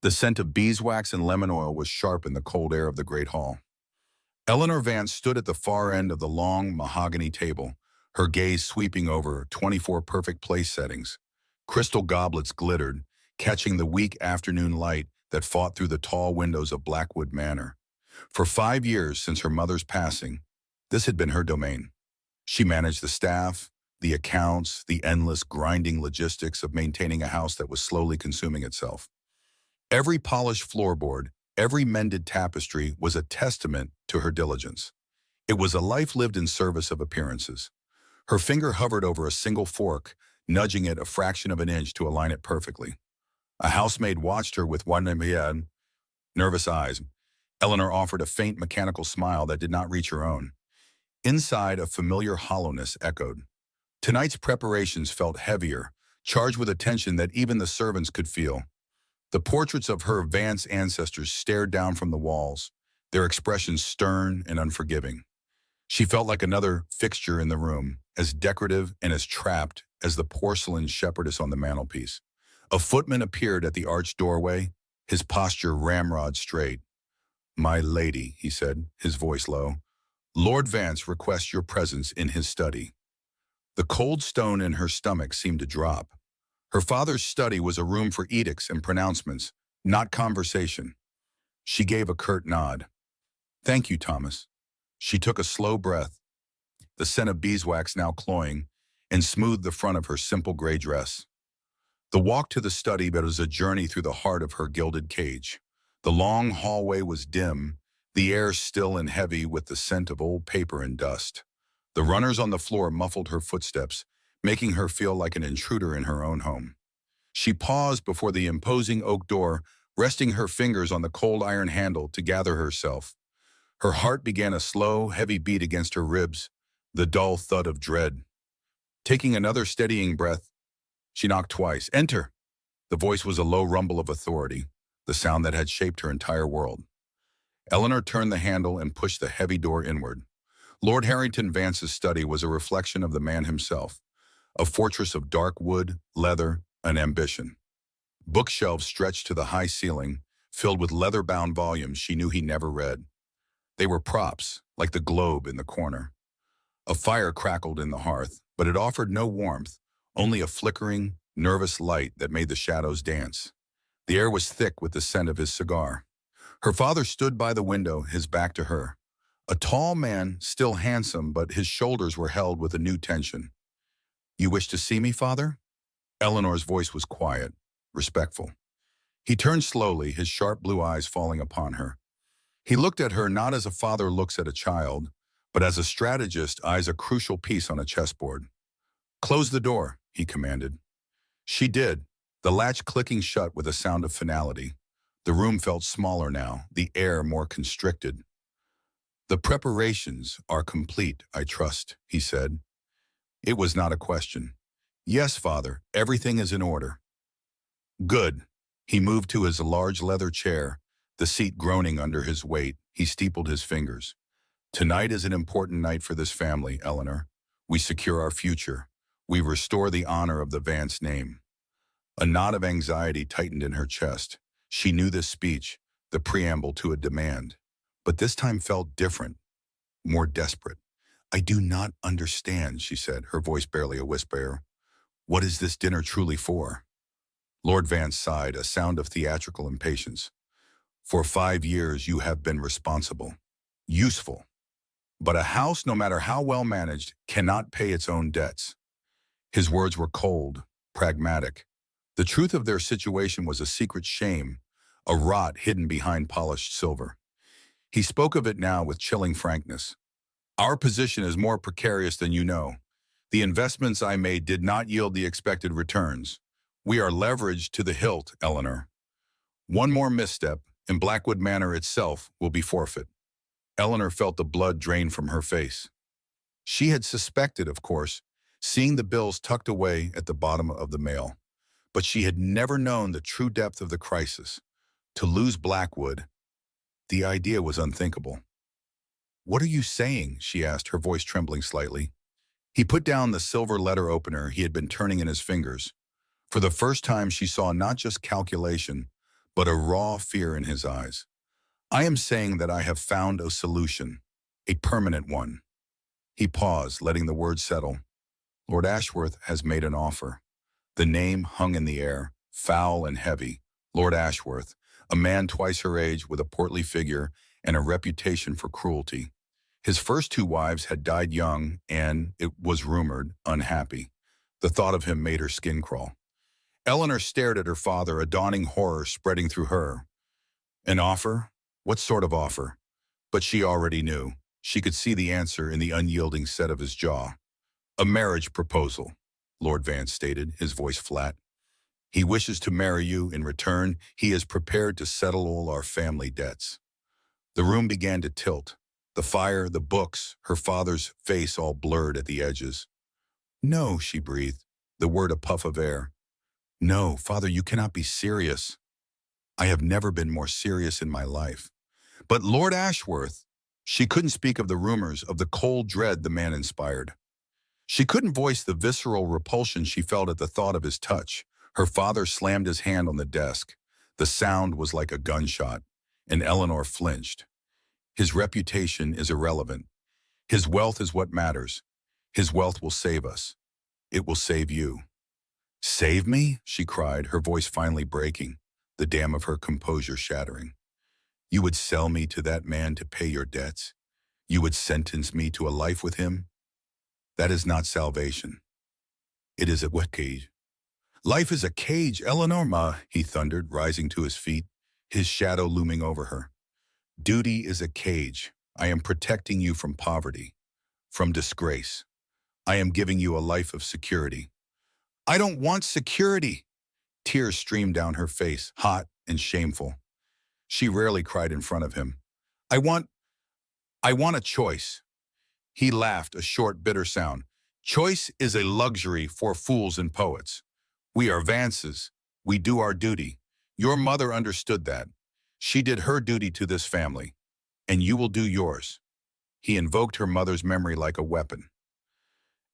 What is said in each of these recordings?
The scent of beeswax and lemon oil was sharp in the cold air of the great hall. Eleanor Vance stood at the far end of the long mahogany table, her gaze sweeping over 24 perfect place settings. Crystal goblets glittered, catching the weak afternoon light that fought through the tall windows of Blackwood Manor. For 5 years since her mother's passing, this had been her domain. She managed the staff, the accounts, the endless grinding logistics of maintaining a house that was slowly consuming itself. Every polished floorboard, every mended tapestry was a testament to her diligence. It was a life lived in service of appearances. Her finger hovered over a single fork, nudging it a fraction of an inch to align it perfectly. A housemaid watched her with nervous eyes. Eleanor offered a faint mechanical smile that did not reach her own. Inside, a familiar hollowness echoed. Tonight's preparations felt heavier, charged with a tension that even the servants could feel. The portraits of her Vance ancestors stared down from the walls, their expressions stern and unforgiving. She felt like another fixture in the room, as decorative and as trapped as the porcelain shepherdess on the mantelpiece. A footman appeared at the arched doorway, his posture ramrod straight. "My lady," he said, his voice low, "Lord Vance requests your presence in his study." The cold stone in her stomach seemed to drop. Her father's study was a room for edicts and pronouncements, not conversation. She gave a curt nod. "Thank you, Thomas." She took a slow breath, the scent of beeswax now cloying, and smoothed the front of her simple gray dress. The walk to the study was a journey through the heart of her gilded cage. The long hallway was dim, the air still and heavy with the scent of old paper and dust. The runners on the floor muffled her footsteps, making her feel like an intruder in her own home. She paused before the imposing oak door, resting her fingers on the cold iron handle to gather herself. Her heart began a slow, heavy beat against her ribs, the dull thud of dread. Taking another steadying breath, she knocked twice. "Enter!" The voice was a low rumble of authority, the sound that had shaped her entire world. Eleanor turned the handle and pushed the heavy door inward. Lord Harrington Vance's study was a reflection of the man himself, a fortress of dark wood, leather, and ambition. Bookshelves stretched to the high ceiling, filled with leather-bound volumes she knew he never read. They were props, like the globe in the corner. A fire crackled in the hearth, but it offered no warmth, only a flickering, nervous light that made the shadows dance. The air was thick with the scent of his cigar. Her father stood by the window, his back to her. A tall man, still handsome, but his shoulders were held with a new tension. "You wish to see me, father?" Eleanor's voice was quiet, respectful. He turned slowly, his sharp blue eyes falling upon her. He looked at her not as a father looks at a child, but as a strategist eyes a crucial piece on a chessboard. "Close the door," he commanded. She did, the latch clicking shut with a sound of finality. The room felt smaller now, the air more constricted. "The preparations are complete, I trust," he said. It was not a question. "Yes, father, everything is in order." "Good." He moved to his large leather chair, the seat groaning under his weight. He steepled his fingers. "Tonight is an important night for this family, Eleanor. We secure our future. We restore the honor of the Vance name." A knot of anxiety tightened in her chest. She knew this speech, the preamble to a demand. But this time felt different, more desperate. "I do not understand," she said, her voice barely a whisper. "What is this dinner truly for?" Lord Vance sighed, a sound of theatrical impatience. "For 5 years you have been responsible, useful. But a house, no matter how well managed, cannot pay its own debts." His words were cold, pragmatic. The truth of their situation was a secret shame, a rot hidden behind polished silver. He spoke of it now with chilling frankness. "Our position is more precarious than you know. The investments I made did not yield the expected returns. We are leveraged to the hilt, Eleanor. One more misstep, and Blackwood Manor itself will be forfeit." Eleanor felt the blood drain from her face. She had suspected, of course, seeing the bills tucked away at the bottom of the mail. But she had never known the true depth of the crisis. To lose Blackwood, the idea was unthinkable. "What are you saying?" she asked, her voice trembling slightly. He put down the silver letter opener he had been turning in his fingers. For the first time she saw not just calculation, but a raw fear in his eyes. I am saying that I have found a solution, a permanent one. He paused, letting the words settle. Lord Ashworth has made an offer. The name hung in the air, foul and heavy. Lord Ashworth, a man twice her age with a portly figure and a reputation for cruelty. His first two wives had died young and, it was rumored, unhappy. The thought of him made her skin crawl. Eleanor stared at her father, a dawning horror spreading through her. An offer? What sort of offer? But she already knew. She could see the answer in the unyielding set of his jaw. A marriage proposal, Lord Vance stated, his voice flat. He wishes to marry you. In return, he is prepared to settle all our family debts. The room began to tilt. The fire, the books, her father's face all blurred at the edges. No, she breathed, the word a puff of air. No, father, you cannot be serious. I have never been more serious in my life. But Lord Ashworth, she couldn't speak of the rumors, of the cold dread the man inspired. She couldn't voice the visceral repulsion she felt at the thought of his touch. Her father slammed his hand on the desk. The sound was like a gunshot, and Eleanor flinched. His reputation is irrelevant. His wealth is what matters. His wealth will save us. It will save you. Save me? She cried, her voice finally breaking, the dam of her composure shattering. You would sell me to that man to pay your debts? You would sentence me to a life with him? That is not salvation. It is a cage. Life is a cage, Eleanor, he thundered, rising to his feet, his shadow looming over her. Duty is a cage. I am protecting you from poverty, from disgrace. I am giving you a life of security. I don't want security. Tears streamed down her face, hot and shameful. She rarely cried in front of him. I want a choice. He laughed, a short, bitter sound. Choice is a luxury for fools and poets. We are Vances. We do our duty. Your mother understood that. She did her duty to this family, and you will do yours. He invoked her mother's memory like a weapon.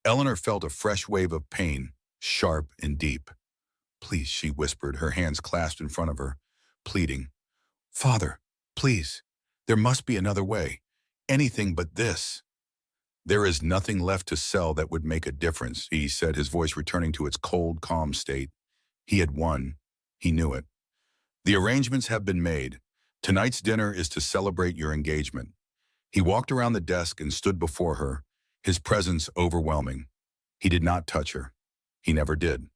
Eleanor felt a fresh wave of pain, sharp and deep. Please, she whispered, her hands clasped in front of her, pleading. Father, please, there must be another way. Anything but this. There is nothing left to sell that would make a difference, he said, his voice returning to its cold, calm state. He had won. He knew it. The arrangements have been made. Tonight's dinner is to celebrate your engagement. He walked around the desk and stood before her, his presence overwhelming. He did not touch her. He never did.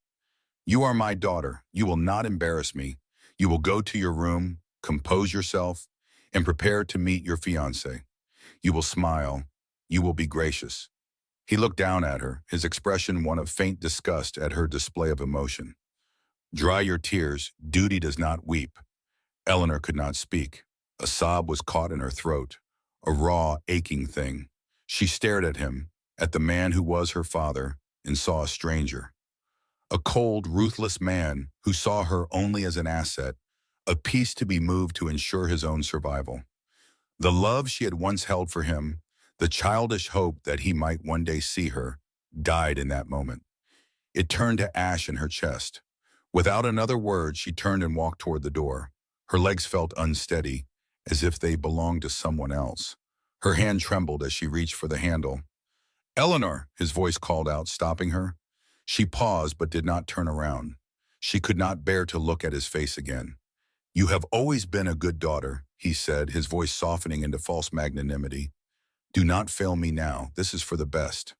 You are my daughter. You will not embarrass me. You will go to your room, compose yourself, and prepare to meet your fiancé. You will smile. You will be gracious. He looked down at her, his expression one of faint disgust at her display of emotion. Dry your tears. Duty does not weep. Eleanor could not speak. A sob was caught in her throat, a raw, aching thing. She stared at him, at the man who was her father, and saw a stranger. A cold, ruthless man who saw her only as an asset, a piece to be moved to ensure his own survival. The love she had once held for him, the childish hope that he might one day see her, died in that moment. It turned to ash in her chest. Without another word, she turned and walked toward the door. Her legs felt unsteady, as if they belonged to someone else. Her hand trembled as she reached for the handle. Eleanor, his voice called out, stopping her. She paused but did not turn around. She could not bear to look at his face again. You have always been a good daughter, he said, his voice softening into false magnanimity. Do not fail me now. This is for the best.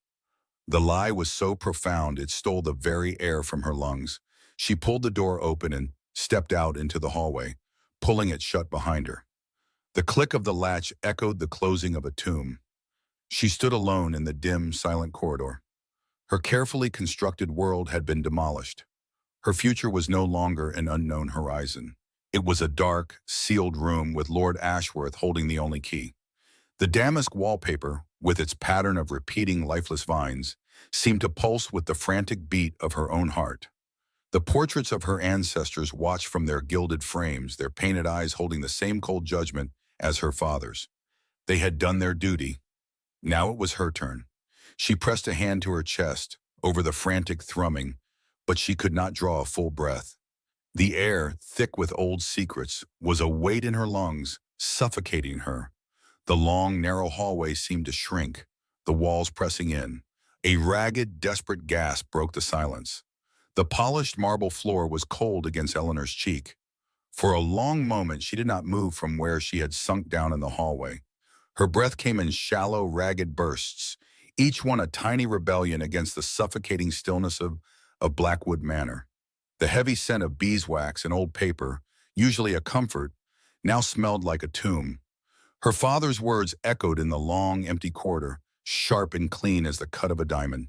The lie was so profound it stole the very air from her lungs. She pulled the door open and stepped out into the hallway, pulling it shut behind her. The click of the latch echoed the closing of a tomb. She stood alone in the dim, silent corridor. Her carefully constructed world had been demolished. Her future was no longer an unknown horizon. It was a dark, sealed room with Lord Ashworth holding the only key. The damask wallpaper, with its pattern of repeating lifeless vines, seemed to pulse with the frantic beat of her own heart. The portraits of her ancestors watched from their gilded frames, their painted eyes holding the same cold judgment as her father's. They had done their duty. Now it was her turn. She pressed a hand to her chest, over the frantic thrumming, but she could not draw a full breath. The air, thick with old secrets, was a weight in her lungs, suffocating her. The long, narrow hallway seemed to shrink, the walls pressing in. A ragged, desperate gasp broke the silence. The polished marble floor was cold against Eleanor's cheek. For a long moment, she did not move from where she had sunk down in the hallway. Her breath came in shallow, ragged bursts, each one a tiny rebellion against the suffocating stillness of Blackwood Manor. The heavy scent of beeswax and old paper, usually a comfort, now smelled like a tomb. Her father's words echoed in the long, empty corridor, sharp and clean as the cut of a diamond.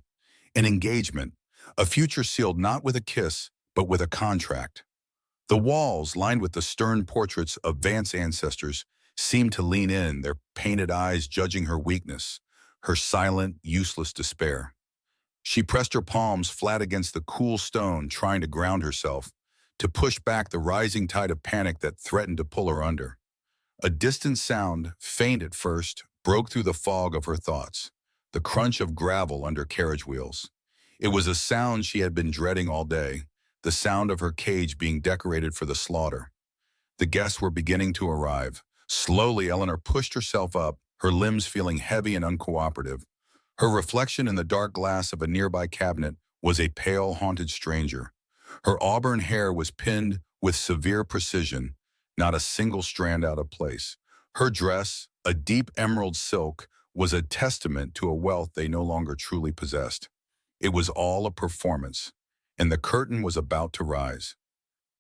An engagement, a future sealed not with a kiss, but with a contract. The walls, lined with the stern portraits of Vance ancestors, seemed to lean in, their painted eyes judging her weakness, her silent, useless despair. She pressed her palms flat against the cool stone, trying to ground herself, to push back the rising tide of panic that threatened to pull her under. A distant sound, faint at first, broke through the fog of her thoughts, the crunch of gravel under carriage wheels. It was a sound she had been dreading all day, the sound of her cage being decorated for the slaughter. The guests were beginning to arrive. Slowly, Eleanor pushed herself up, her limbs feeling heavy and uncooperative. Her reflection in the dark glass of a nearby cabinet was a pale, haunted stranger. Her auburn hair was pinned with severe precision, not a single strand out of place. Her dress, a deep emerald silk, was a testament to a wealth they no longer truly possessed. It was all a performance, and the curtain was about to rise.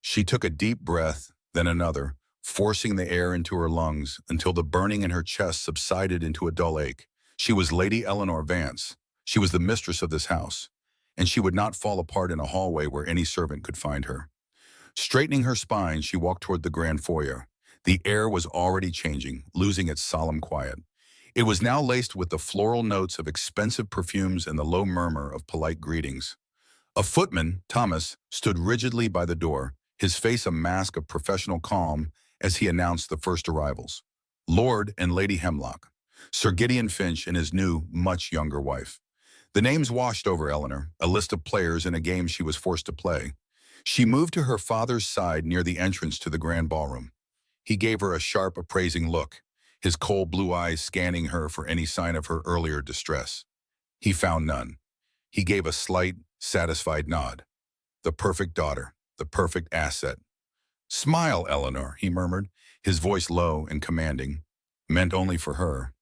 She took a deep breath, then another, forcing the air into her lungs until the burning in her chest subsided into a dull ache. She was Lady Eleanor Vance. She was the mistress of this house, and she would not fall apart in a hallway where any servant could find her. Straightening her spine, she walked toward the grand foyer. The air was already changing, losing its solemn quiet. It was now laced with the floral notes of expensive perfumes and the low murmur of polite greetings. A footman, Thomas, stood rigidly by the door, his face a mask of professional calm as he announced the first arrivals. Lord and Lady Hemlock, Sir Gideon Finch and his new, much younger wife. The names washed over Eleanor, a list of players in a game she was forced to play. She moved to her father's side near the entrance to the grand ballroom. He gave her a sharp, appraising look, his cold blue eyes scanning her for any sign of her earlier distress. He found none. He gave a slight, satisfied nod. The perfect daughter, the perfect asset. "Smile, Eleanor," he murmured, his voice low and commanding, meant only for her.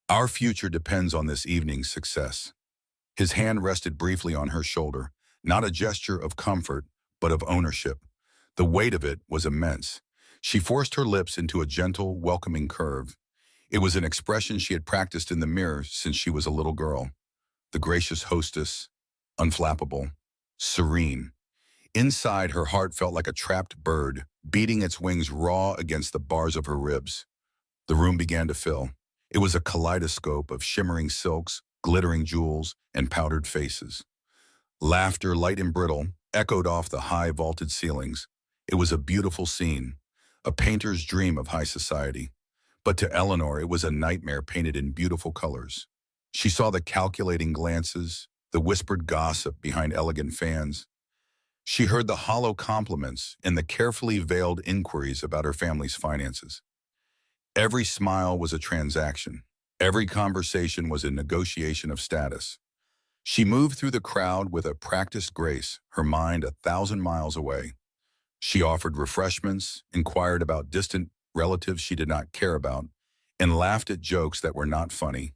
"Our future depends on this evening's success." His hand rested briefly on her shoulder, not a gesture of comfort, but of ownership. The weight of it was immense. She forced her lips into a gentle, welcoming curve. It was an expression she had practiced in the mirror since she was a little girl. The gracious hostess, unflappable, serene. Inside, her heart felt like a trapped bird, beating its wings raw against the bars of her ribs. The room began to fill. It was a kaleidoscope of shimmering silks, glittering jewels, and powdered faces. Laughter, light and brittle, echoed off the high vaulted ceilings. It was a beautiful scene, a painter's dream of high society. But to Eleanor, it was a nightmare painted in beautiful colors. She saw the calculating glances, the whispered gossip behind elegant fans. She heard the hollow compliments and the carefully veiled inquiries about her family's finances. Every smile was a transaction. Every conversation was a negotiation of status. She moved through the crowd with a practiced grace, her mind 1,000 miles away. She offered refreshments, inquired about distant relatives she did not care about, and laughed at jokes that were not funny.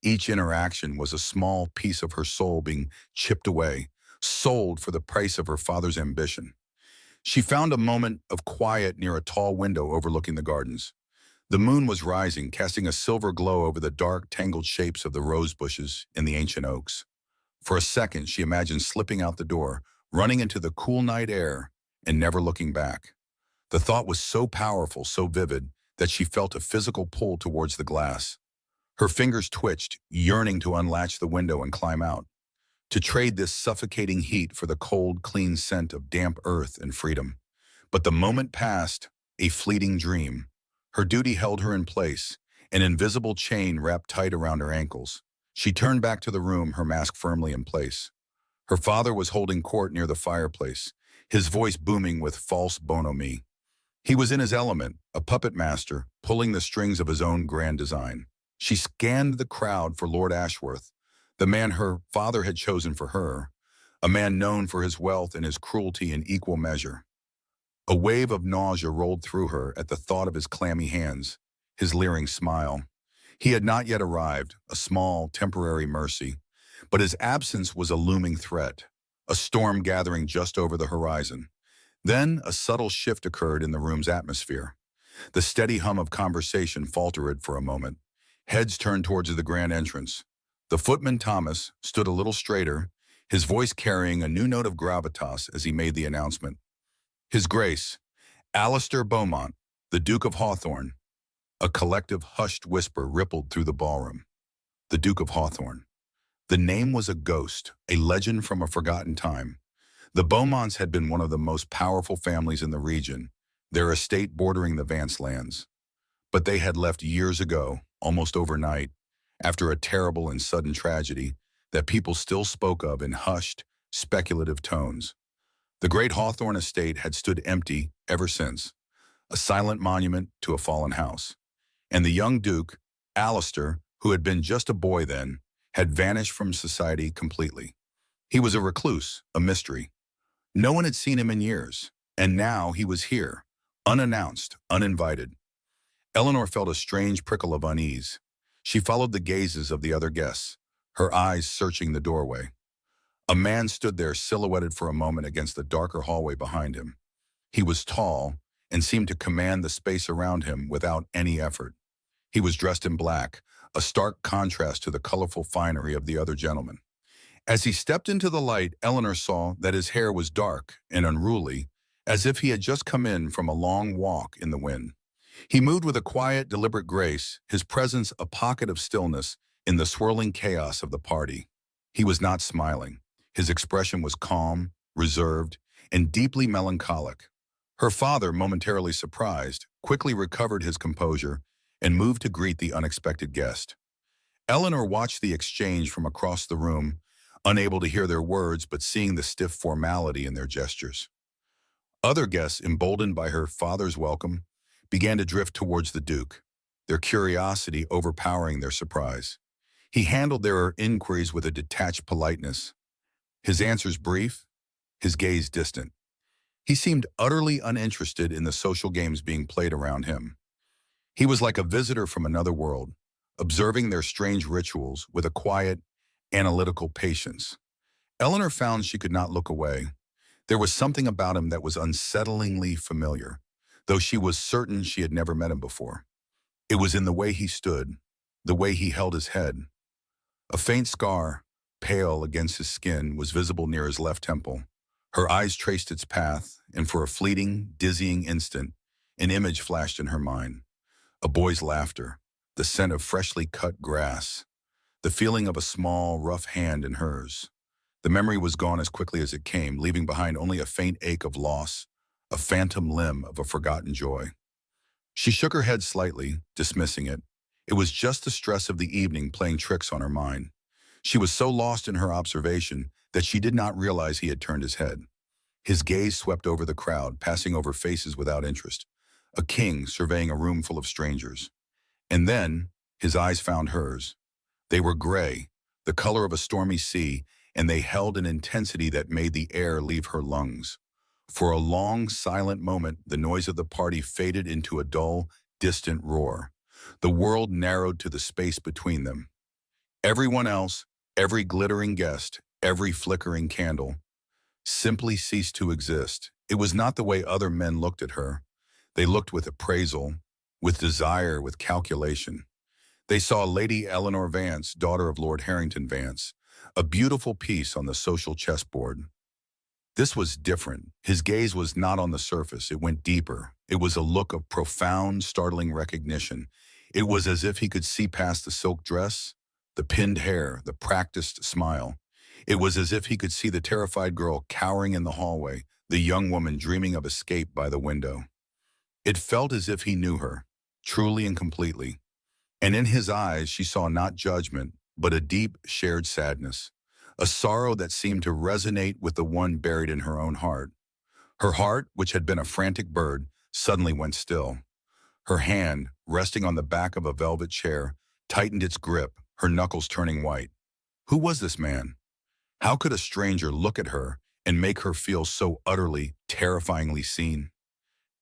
Each interaction was a small piece of her soul being chipped away, sold for the price of her father's ambition. She found a moment of quiet near a tall window overlooking the gardens. The moon was rising, casting a silver glow over the dark, tangled shapes of the rose bushes and the ancient oaks. For a second, she imagined slipping out the door, running into the cool night air, and never looking back. The thought was so powerful, so vivid, that she felt a physical pull towards the glass. Her fingers twitched, yearning to unlatch the window and climb out, to trade this suffocating heat for the cold, clean scent of damp earth and freedom. But the moment passed, a fleeting dream. Her duty held her in place, an invisible chain wrapped tight around her ankles. She turned back to the room, her mask firmly in place. Her father was holding court near the fireplace, his voice booming with false bonhomie. He was in his element, a puppet master, pulling the strings of his own grand design. She scanned the crowd for Lord Ashworth, the man her father had chosen for her, a man known for his wealth and his cruelty in equal measure. A wave of nausea rolled through her at the thought of his clammy hands, his leering smile. He had not yet arrived, a small, temporary mercy, but his absence was a looming threat, a storm gathering just over the horizon. Then a subtle shift occurred in the room's atmosphere. The steady hum of conversation faltered for a moment. Heads turned towards the grand entrance. The footman Thomas stood a little straighter, his voice carrying a new note of gravitas as he made the announcement. His Grace, Alistair Beaumont, the Duke of Hawthorne. A collective hushed whisper rippled through the ballroom. The Duke of Hawthorne. The name was a ghost, a legend from a forgotten time. The Beaumonts had been one of the most powerful families in the region, their estate bordering the Vance lands. But they had left years ago, almost overnight, after a terrible and sudden tragedy that people still spoke of in hushed, speculative tones. The great Hawthorne estate had stood empty ever since, a silent monument to a fallen house. And the young Duke, Alistair, who had been just a boy then, had vanished from society completely. He was a recluse, a mystery. No one had seen him in years, and now he was here, unannounced, uninvited. Eleanor felt a strange prickle of unease. She followed the gazes of the other guests, her eyes searching the doorway. A man stood there silhouetted for a moment against the darker hallway behind him. He was tall and seemed to command the space around him without any effort. He was dressed in black, a stark contrast to the colorful finery of the other gentlemen. As he stepped into the light, Eleanor saw that his hair was dark and unruly, as if he had just come in from a long walk in the wind. He moved with a quiet, deliberate grace, his presence a pocket of stillness in the swirling chaos of the party. He was not smiling. His expression was calm, reserved, and deeply melancholic. Her father, momentarily surprised, quickly recovered his composure and moved to greet the unexpected guest. Eleanor watched the exchange from across the room, unable to hear their words but seeing the stiff formality in their gestures. Other guests, emboldened by her father's welcome, began to drift towards the Duke, their curiosity overpowering their surprise. He handled their inquiries with a detached politeness, his answers brief, his gaze distant. He seemed utterly uninterested in the social games being played around him. He was like a visitor from another world, observing their strange rituals with a quiet, analytical patience. Eleanor found she could not look away. There was something about him that was unsettlingly familiar, though she was certain she had never met him before. It was in the way he stood, the way he held his head. A faint scar, pale against his skin, was visible near his left temple. Her eyes traced its path, and for a fleeting, dizzying instant, an image flashed in her mind. A boy's laughter, the scent of freshly cut grass, the feeling of a small, rough hand in hers. The memory was gone as quickly as it came, leaving behind only a faint ache of loss, a phantom limb of a forgotten joy. She shook her head slightly, dismissing it. It was just the stress of the evening playing tricks on her mind. She was so lost in her observation that she did not realize he had turned his head. His gaze swept over the crowd, passing over faces without interest, a king surveying a room full of strangers. And then, his eyes found hers. They were gray, the color of a stormy sea, and they held an intensity that made the air leave her lungs. For a long, silent moment, the noise of the party faded into a dull, distant roar. The world narrowed to the space between them. Everyone else, every glittering guest, every flickering candle, simply ceased to exist. It was not the way other men looked at her. They looked with appraisal, with desire, with calculation. They saw Lady Eleanor Vance, daughter of Lord Harrington Vance, a beautiful piece on the social chessboard. This was different. His gaze was not on the surface. It went deeper. It was a look of profound, startling recognition. It was as if he could see past the silk dress, the pinned hair, the practiced smile. It was as if he could see the terrified girl cowering in the hallway, the young woman dreaming of escape by the window. It felt as if he knew her, truly and completely. And in his eyes she saw not judgment, but a deep, shared sadness, a sorrow that seemed to resonate with the one buried in her own heart. Her heart, which had been a frantic bird, suddenly went still. Her hand, resting on the back of a velvet chair, tightened its grip, her knuckles turning white. Who was this man? How could a stranger look at her and make her feel so utterly, terrifyingly seen?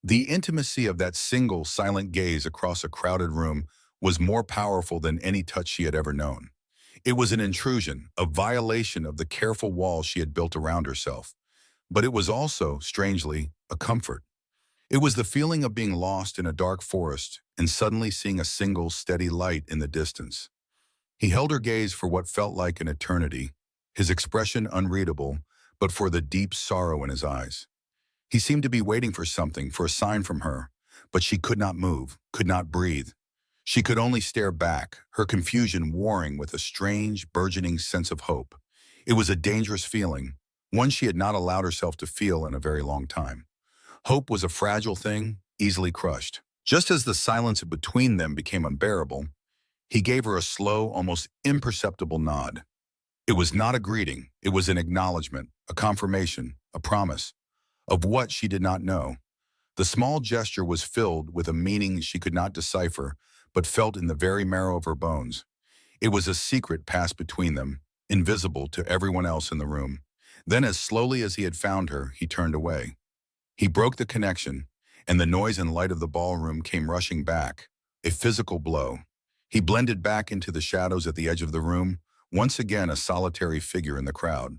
The intimacy of that single, silent gaze across a crowded room was more powerful than any touch she had ever known. It was an intrusion, a violation of the careful walls she had built around herself. But it was also, strangely, a comfort. It was the feeling of being lost in a dark forest and suddenly seeing a single, steady light in the distance. He held her gaze for what felt like an eternity, his expression unreadable, but for the deep sorrow in his eyes. He seemed to be waiting for something, for a sign from her, but she could not move, could not breathe. She could only stare back, her confusion warring with a strange, burgeoning sense of hope. It was a dangerous feeling, one she had not allowed herself to feel in a very long time. Hope was a fragile thing, easily crushed. Just as the silence between them became unbearable, he gave her a slow, almost imperceptible nod. It was not a greeting, it was an acknowledgement, a confirmation, a promise of what she did not know. The small gesture was filled with a meaning she could not decipher, but felt in the very marrow of her bones. It was a secret passed between them, invisible to everyone else in the room. Then, as slowly as he had found her, he turned away. He broke the connection, and the noise and light of the ballroom came rushing back, a physical blow. He blended back into the shadows at the edge of the room, once again a solitary figure in the crowd.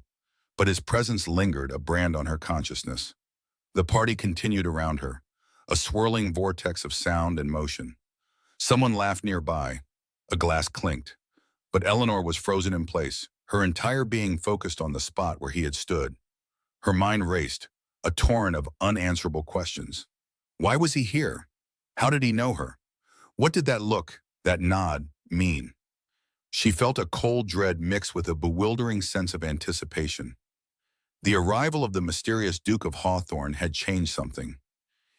But his presence lingered, a brand on her consciousness. The party continued around her, a swirling vortex of sound and motion. Someone laughed nearby. A glass clinked. But Eleanor was frozen in place, her entire being focused on the spot where he had stood. Her mind raced, a torrent of unanswerable questions. Why was he here? How did he know her? What did that look, that nod, mean? She felt a cold dread mixed with a bewildering sense of anticipation. The arrival of the mysterious Duke of Hawthorne had changed something.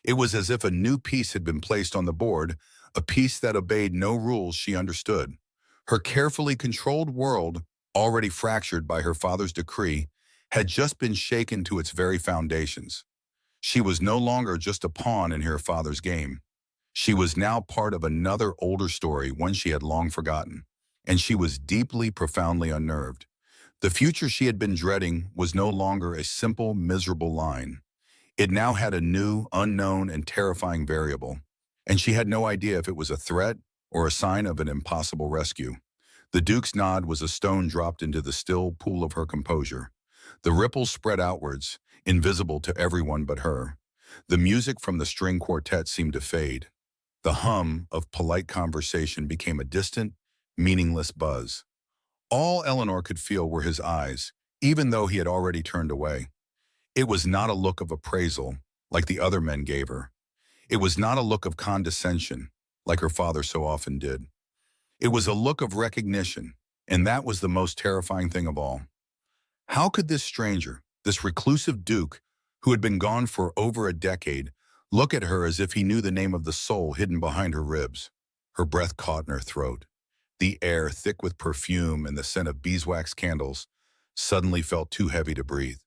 It was as if a new piece had been placed on the board, a piece that obeyed no rules she understood. Her carefully controlled world, already fractured by her father's decree, had just been shaken to its very foundations. She was no longer just a pawn in her father's game. She was now part of another older story, one she had long forgotten, and she was deeply, profoundly unnerved. The future she had been dreading was no longer a simple, miserable line. It now had a new, unknown, and terrifying variable, and she had no idea if it was a threat or a sign of an impossible rescue. The Duke's nod was a stone dropped into the still pool of her composure. The ripples spread outwards, invisible to everyone but her. The music from the string quartet seemed to fade. The hum of polite conversation became a distant, meaningless buzz. All Eleanor could feel were his eyes, even though he had already turned away. It was not a look of appraisal, like the other men gave her. It was not a look of condescension, like her father so often did. It was a look of recognition, and that was the most terrifying thing of all. How could this stranger, this reclusive duke, who had been gone for over a decade, look at her as if he knew the name of the soul hidden behind her ribs? Her breath caught in her throat. The air, thick with perfume and the scent of beeswax candles, suddenly felt too heavy to breathe.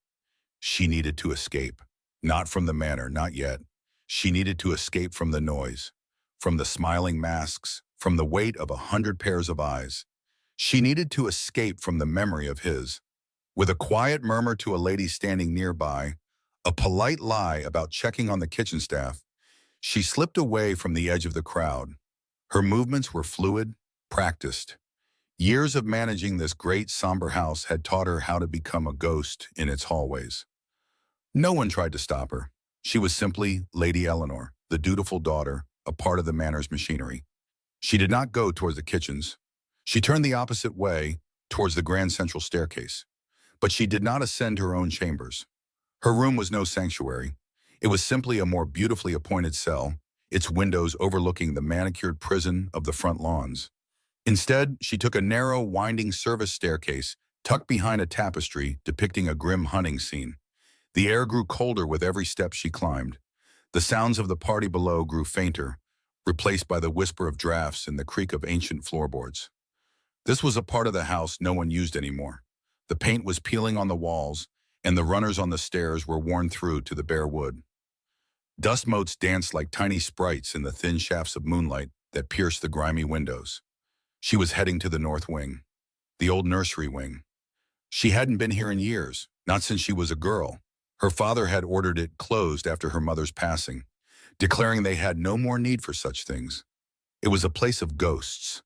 She needed to escape. Not from the manor, not yet. She needed to escape from the noise, from the smiling masks, from the weight of 100 pairs of eyes. She needed to escape from the memory of his. With a quiet murmur to a lady standing nearby, a polite lie about checking on the kitchen staff, she slipped away from the edge of the crowd. Her movements were fluid, practiced. Years of managing this great somber house had taught her how to become a ghost in its hallways. No one tried to stop her. She was simply Lady Eleanor, the dutiful daughter, a part of the manor's machinery. She did not go towards the kitchens. She turned the opposite way, towards the grand central staircase. But she did not ascend her own chambers. Her room was no sanctuary. It was simply a more beautifully appointed cell, its windows overlooking the manicured prison of the front lawns. Instead, she took a narrow, winding service staircase tucked behind a tapestry depicting a grim hunting scene. The air grew colder with every step she climbed. The sounds of the party below grew fainter, replaced by the whisper of drafts and the creak of ancient floorboards. This was a part of the house no one used anymore. The paint was peeling on the walls, and the runners on the stairs were worn through to the bare wood. Dust motes danced like tiny sprites in the thin shafts of moonlight that pierced the grimy windows. She was heading to the north wing, the old nursery wing. She hadn't been here in years, not since she was a girl. Her father had ordered it closed after her mother's passing, declaring they had no more need for such things. It was a place of ghosts,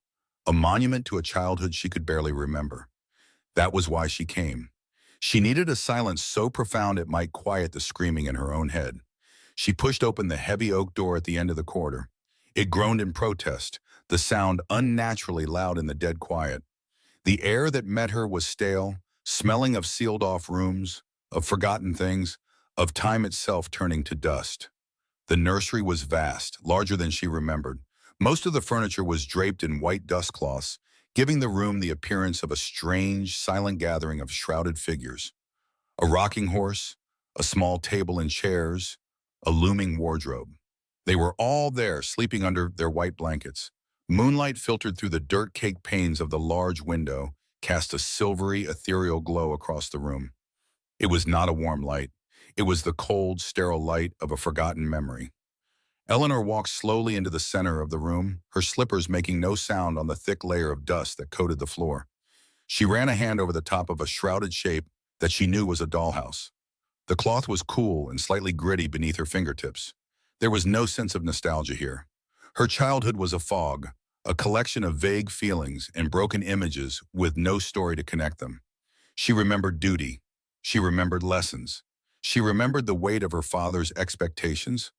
a monument to a childhood she could barely remember. That was why she came. She needed a silence so profound it might quiet the screaming in her own head. She pushed open the heavy oak door at the end of the corridor. It groaned in protest, the sound unnaturally loud in the dead quiet. The air that met her was stale, smelling of sealed-off rooms, of forgotten things, of time itself turning to dust. The nursery was vast, larger than she remembered. Most of the furniture was draped in white dust cloths, giving the room the appearance of a strange, silent gathering of shrouded figures. A rocking horse, a small table and chairs, a looming wardrobe. They were all there, sleeping under their white blankets. Moonlight filtered through the dirt-caked panes of the large window, cast a silvery, ethereal glow across the room. It was not a warm light. It was the cold, sterile light of a forgotten memory. Eleanor walked slowly into the center of the room, her slippers making no sound on the thick layer of dust that coated the floor. She ran a hand over the top of a shrouded shape that she knew was a dollhouse. The cloth was cool and slightly gritty beneath her fingertips. There was no sense of nostalgia here. Her childhood was a fog, a collection of vague feelings and broken images with no story to connect them. She remembered duty. She remembered lessons. She remembered the weight of her father's expectations,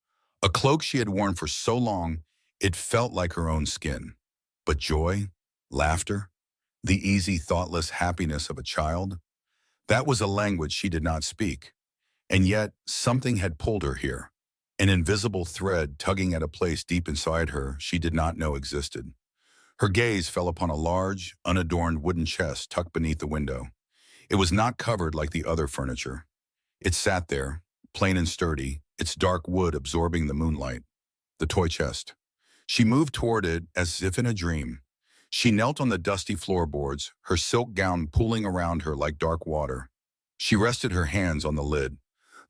a cloak she had worn for so long it felt like her own skin. But joy, laughter, the easy, thoughtless happiness of a child, that was a language she did not speak. And yet, something had pulled her here, an invisible thread tugging at a place deep inside her she did not know existed. Her gaze fell upon a large, unadorned wooden chest tucked beneath the window. It was not covered like the other furniture. It sat there, plain and sturdy, its dark wood absorbing the moonlight. The toy chest. She moved toward it as if in a dream. She knelt on the dusty floorboards, her silk gown pooling around her like dark water. She rested her hands on the lid.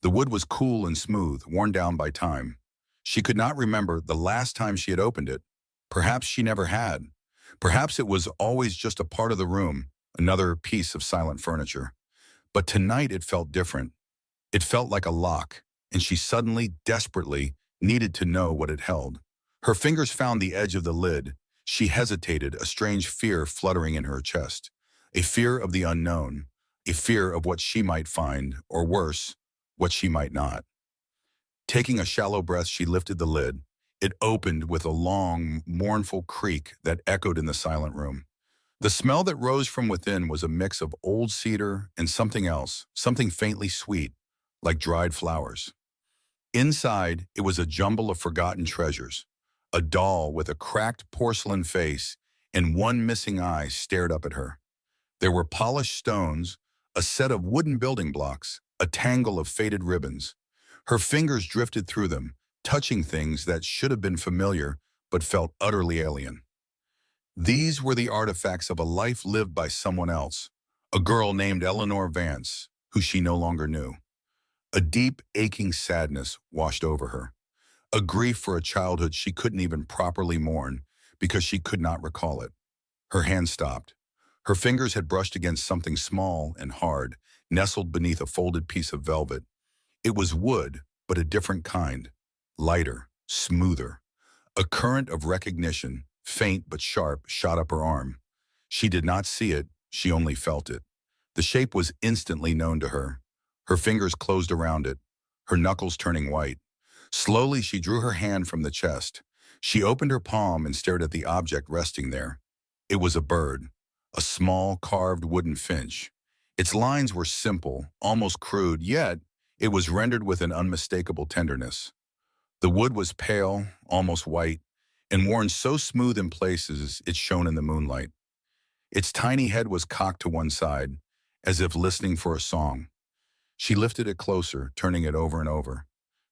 The wood was cool and smooth, worn down by time. She could not remember the last time she had opened it. Perhaps she never had. Perhaps it was always just a part of the room, another piece of silent furniture. But tonight it felt different. It felt like a lock, and she suddenly, desperately, needed to know what it held. Her fingers found the edge of the lid. She hesitated, a strange fear fluttering in her chest. A fear of the unknown, a fear of what she might find, or worse, what she might not. Taking a shallow breath, she lifted the lid. It opened with a long, mournful creak that echoed in the silent room. The smell that rose from within was a mix of old cedar and something else, something faintly sweet, like dried flowers. Inside, it was a jumble of forgotten treasures. A doll with a cracked porcelain face and one missing eye stared up at her. There were polished stones, a set of wooden building blocks, a tangle of faded ribbons. Her fingers drifted through them, touching things that should have been familiar but felt utterly alien. These were the artifacts of a life lived by someone else, a girl named Eleanor Vance, who she no longer knew. A deep, aching sadness washed over her, a grief for a childhood she couldn't even properly mourn because she could not recall it. Her hand stopped. Her fingers had brushed against something small and hard, nestled beneath a folded piece of velvet. It was wood, but a different kind, lighter, smoother. A current of recognition, faint but sharp, shot up her arm. She did not see it, she only felt it. The shape was instantly known to her. Her fingers closed around it, her knuckles turning white. Slowly, she drew her hand from the chest. She opened her palm and stared at the object resting there. It was a bird, a small, carved wooden finch. Its lines were simple, almost crude, yet it was rendered with an unmistakable tenderness. The wood was pale, almost white, and worn so smooth in places it shone in the moonlight. Its tiny head was cocked to one side, as if listening for a song. She lifted it closer, turning it over and over.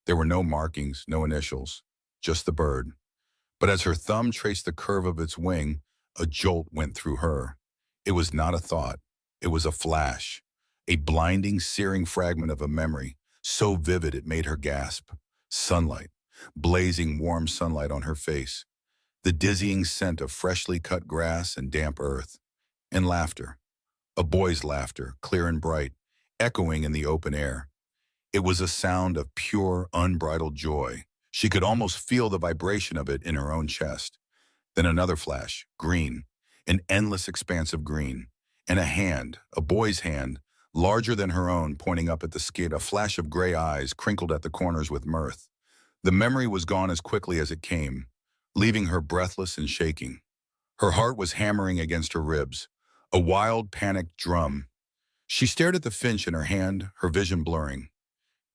There were no markings, no initials, just the bird. But as her thumb traced the curve of its wing, a jolt went through her. It was not a thought. It was a flash, a blinding, searing fragment of a memory, so vivid it made her gasp. Sunlight, blazing warm sunlight on her face, the dizzying scent of freshly cut grass and damp earth, and laughter. A boy's laughter, clear and bright, echoing in the open air. It was a sound of pure, unbridled joy. She could almost feel the vibration of it in her own chest. Then another flash, green, an endless expanse of green, and a hand, a boy's hand, larger than her own, pointing up at the skid, a flash of gray eyes crinkled at the corners with mirth. The memory was gone as quickly as it came, leaving her breathless and shaking. Her heart was hammering against her ribs, a wild, panicked drum. She stared at the finch in her hand, her vision blurring.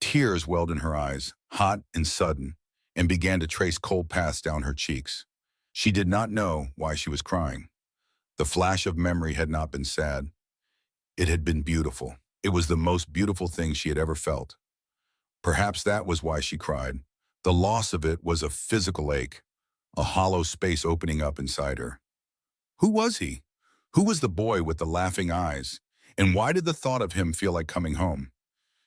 Tears welled in her eyes, hot and sudden, and began to trace cold paths down her cheeks. She did not know why she was crying. The flash of memory had not been sad. It had been beautiful. It was the most beautiful thing she had ever felt. Perhaps that was why she cried. The loss of it was a physical ache, a hollow space opening up inside her. Who was he? Who was the boy with the laughing eyes? And why did the thought of him feel like coming home?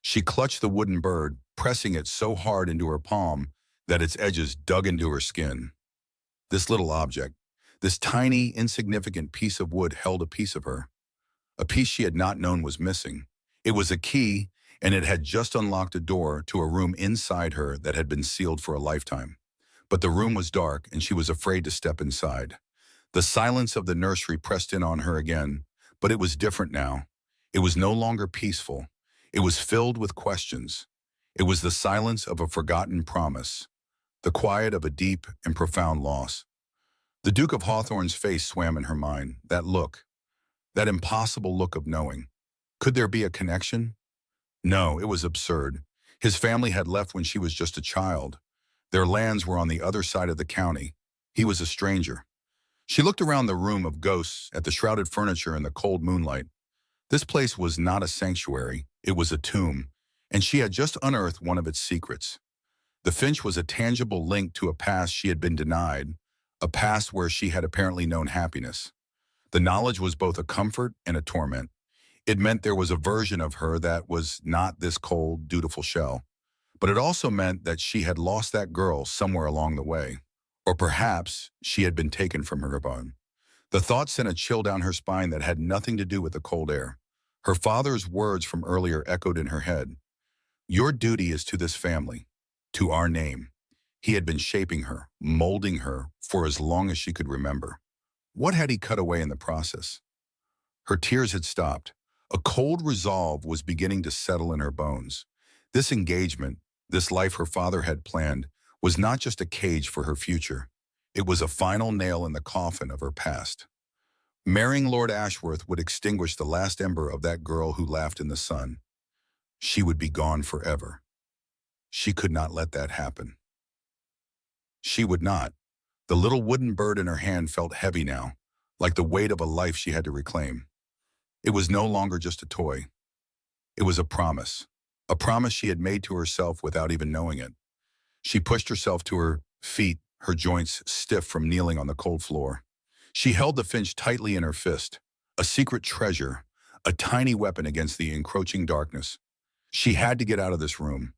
She clutched the wooden bird, pressing it so hard into her palm that its edges dug into her skin. This little object, this tiny, insignificant piece of wood held a piece of her. A piece she had not known was missing. It was a key, and it had just unlocked a door to a room inside her that had been sealed for a lifetime. But the room was dark, and she was afraid to step inside. The silence of the nursery pressed in on her again, but it was different now. It was no longer peaceful. It was filled with questions. It was the silence of a forgotten promise, the quiet of a deep and profound loss. The Duke of Hawthorne's face swam in her mind, that look, that impossible look of knowing. Could there be a connection? No, it was absurd. His family had left when she was just a child. Their lands were on the other side of the county. He was a stranger. She looked around the room of ghosts at the shrouded furniture in the cold moonlight. This place was not a sanctuary, it was a tomb, and she had just unearthed one of its secrets. The finch was a tangible link to a past she had been denied, a past where she had apparently known happiness. The knowledge was both a comfort and a torment. It meant there was a version of her that was not this cold, dutiful shell. But it also meant that she had lost that girl somewhere along the way. Or perhaps she had been taken from her bone. The thought sent a chill down her spine that had nothing to do with the cold air. Her father's words from earlier echoed in her head. Your duty is to this family, to our name. He had been shaping her, molding her for as long as she could remember. What had he cut away in the process? Her tears had stopped. A cold resolve was beginning to settle in her bones. This engagement, this life her father had planned, was not just a cage for her future. It was a final nail in the coffin of her past. Marrying Lord Ashworth would extinguish the last ember of that girl who laughed in the sun. She would be gone forever. She could not let that happen. She would not. The little wooden bird in her hand felt heavy now, like the weight of a life she had to reclaim. It was no longer just a toy. It was a promise she had made to herself without even knowing it. She pushed herself to her feet, her joints stiff from kneeling on the cold floor. She held the finch tightly in her fist, a secret treasure, a tiny weapon against the encroaching darkness. She had to get out of this room.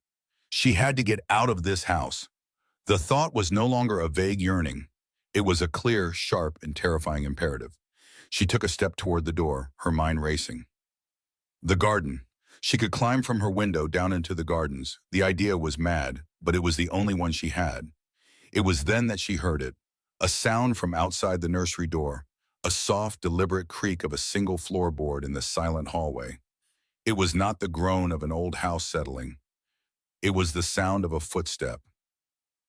She had to get out of this house. The thought was no longer a vague yearning. It was a clear, sharp, and terrifying imperative. She took a step toward the door, her mind racing. The garden. She could climb from her window down into the gardens. The idea was mad, but it was the only one she had. It was then that she heard it, a sound from outside the nursery door, a soft, deliberate creak of a single floorboard in the silent hallway. It was not the groan of an old house settling. It was the sound of a footstep,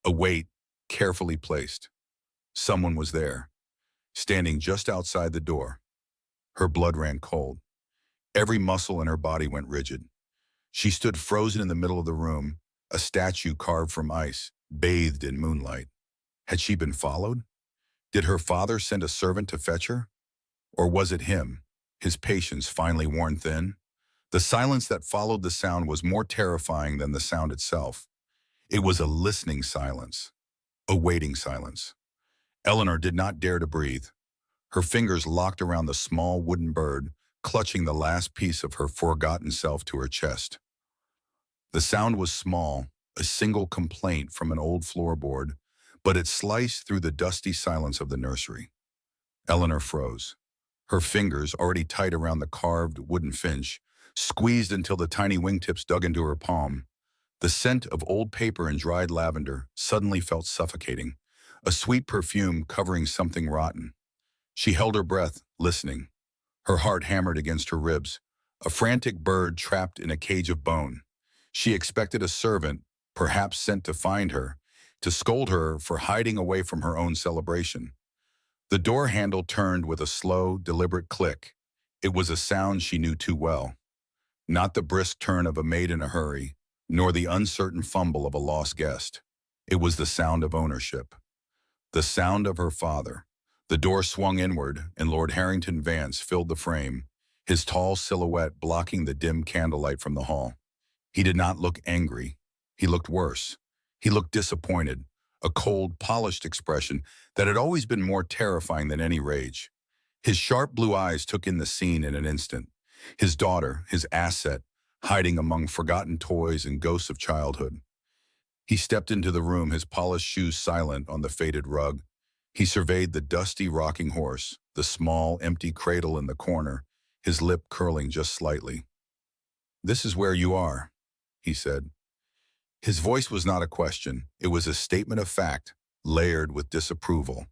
a weight carefully placed. Someone was there, standing just outside the door. Her blood ran cold. Every muscle in her body went rigid. She stood frozen in the middle of the room, a statue carved from ice, bathed in moonlight. Had she been followed? Did her father send a servant to fetch her? Or was it him, his patience finally worn thin? The silence that followed the sound was more terrifying than the sound itself. It was a listening silence, a waiting silence. Eleanor did not dare to breathe. Her fingers locked around the small wooden bird, clutching the last piece of her forgotten self to her chest. The sound was small, a single complaint from an old floorboard, but it sliced through the dusty silence of the nursery. Eleanor froze. Her fingers, already tight around the carved wooden finch, squeezed until the tiny wingtips dug into her palm. The scent of old paper and dried lavender suddenly felt suffocating, a sweet perfume covering something rotten. She held her breath, listening. Her heart hammered against her ribs, a frantic bird trapped in a cage of bone. She expected a servant, perhaps sent to find her, to scold her for hiding away from her own celebration. The door handle turned with a slow, deliberate click. It was a sound she knew too well. Not the brisk turn of a maid in a hurry, nor the uncertain fumble of a lost guest. It was the sound of ownership. The sound of her father. The door swung inward, and Lord Harrington Vance filled the frame, his tall silhouette blocking the dim candlelight from the hall. He did not look angry. He looked worse. He looked disappointed, a cold, polished expression that had always been more terrifying than any rage. His sharp blue eyes took in the scene in an instant. His daughter, his asset, hiding among forgotten toys and ghosts of childhood. He stepped into the room, his polished shoes silent on the faded rug. He surveyed the dusty rocking horse, the small, empty cradle in the corner, his lip curling just slightly. "This is where you are," he said. His voice was not a question. It was a statement of fact, layered with disapproval.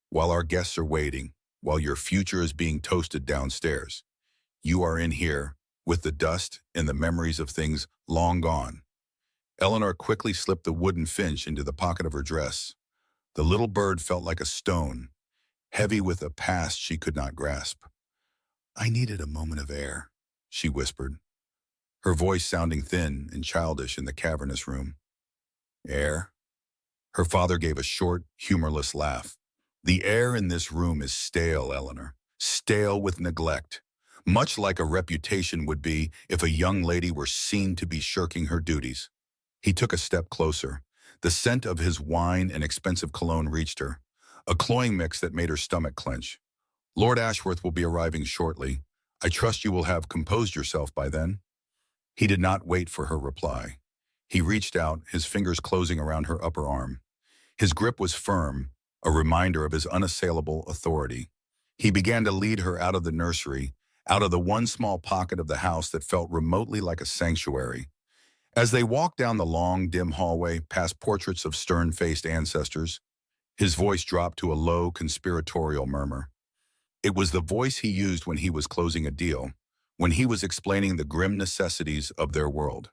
"While our guests are waiting, while your future is being toasted downstairs, you are in here, with the dust and the memories of things long gone." Eleanor quickly slipped the wooden finch into the pocket of her dress. The little bird felt like a stone, heavy with a past she could not grasp. "I needed a moment of air," she whispered, her voice sounding thin and childish in the cavernous room. "Air?" Her father gave a short, humorless laugh. "The air in this room is stale, Eleanor, stale with neglect, much like a reputation would be if a young lady were seen to be shirking her duties." He took a step closer. The scent of his wine and expensive cologne reached her, a cloying mix that made her stomach clench. "Lord Ashworth will be arriving shortly. I trust you will have composed yourself by then." He did not wait for her reply. He reached out, his fingers closing around her upper arm. His grip was firm, a reminder of his unassailable authority. He began to lead her out of the nursery, out of the one small pocket of the house that felt remotely like a sanctuary. As they walked down the long, dim hallway, past portraits of stern-faced ancestors, his voice dropped to a low, conspiratorial murmur. It was the voice he used when he was closing a deal, when he was explaining the grim necessities of their world.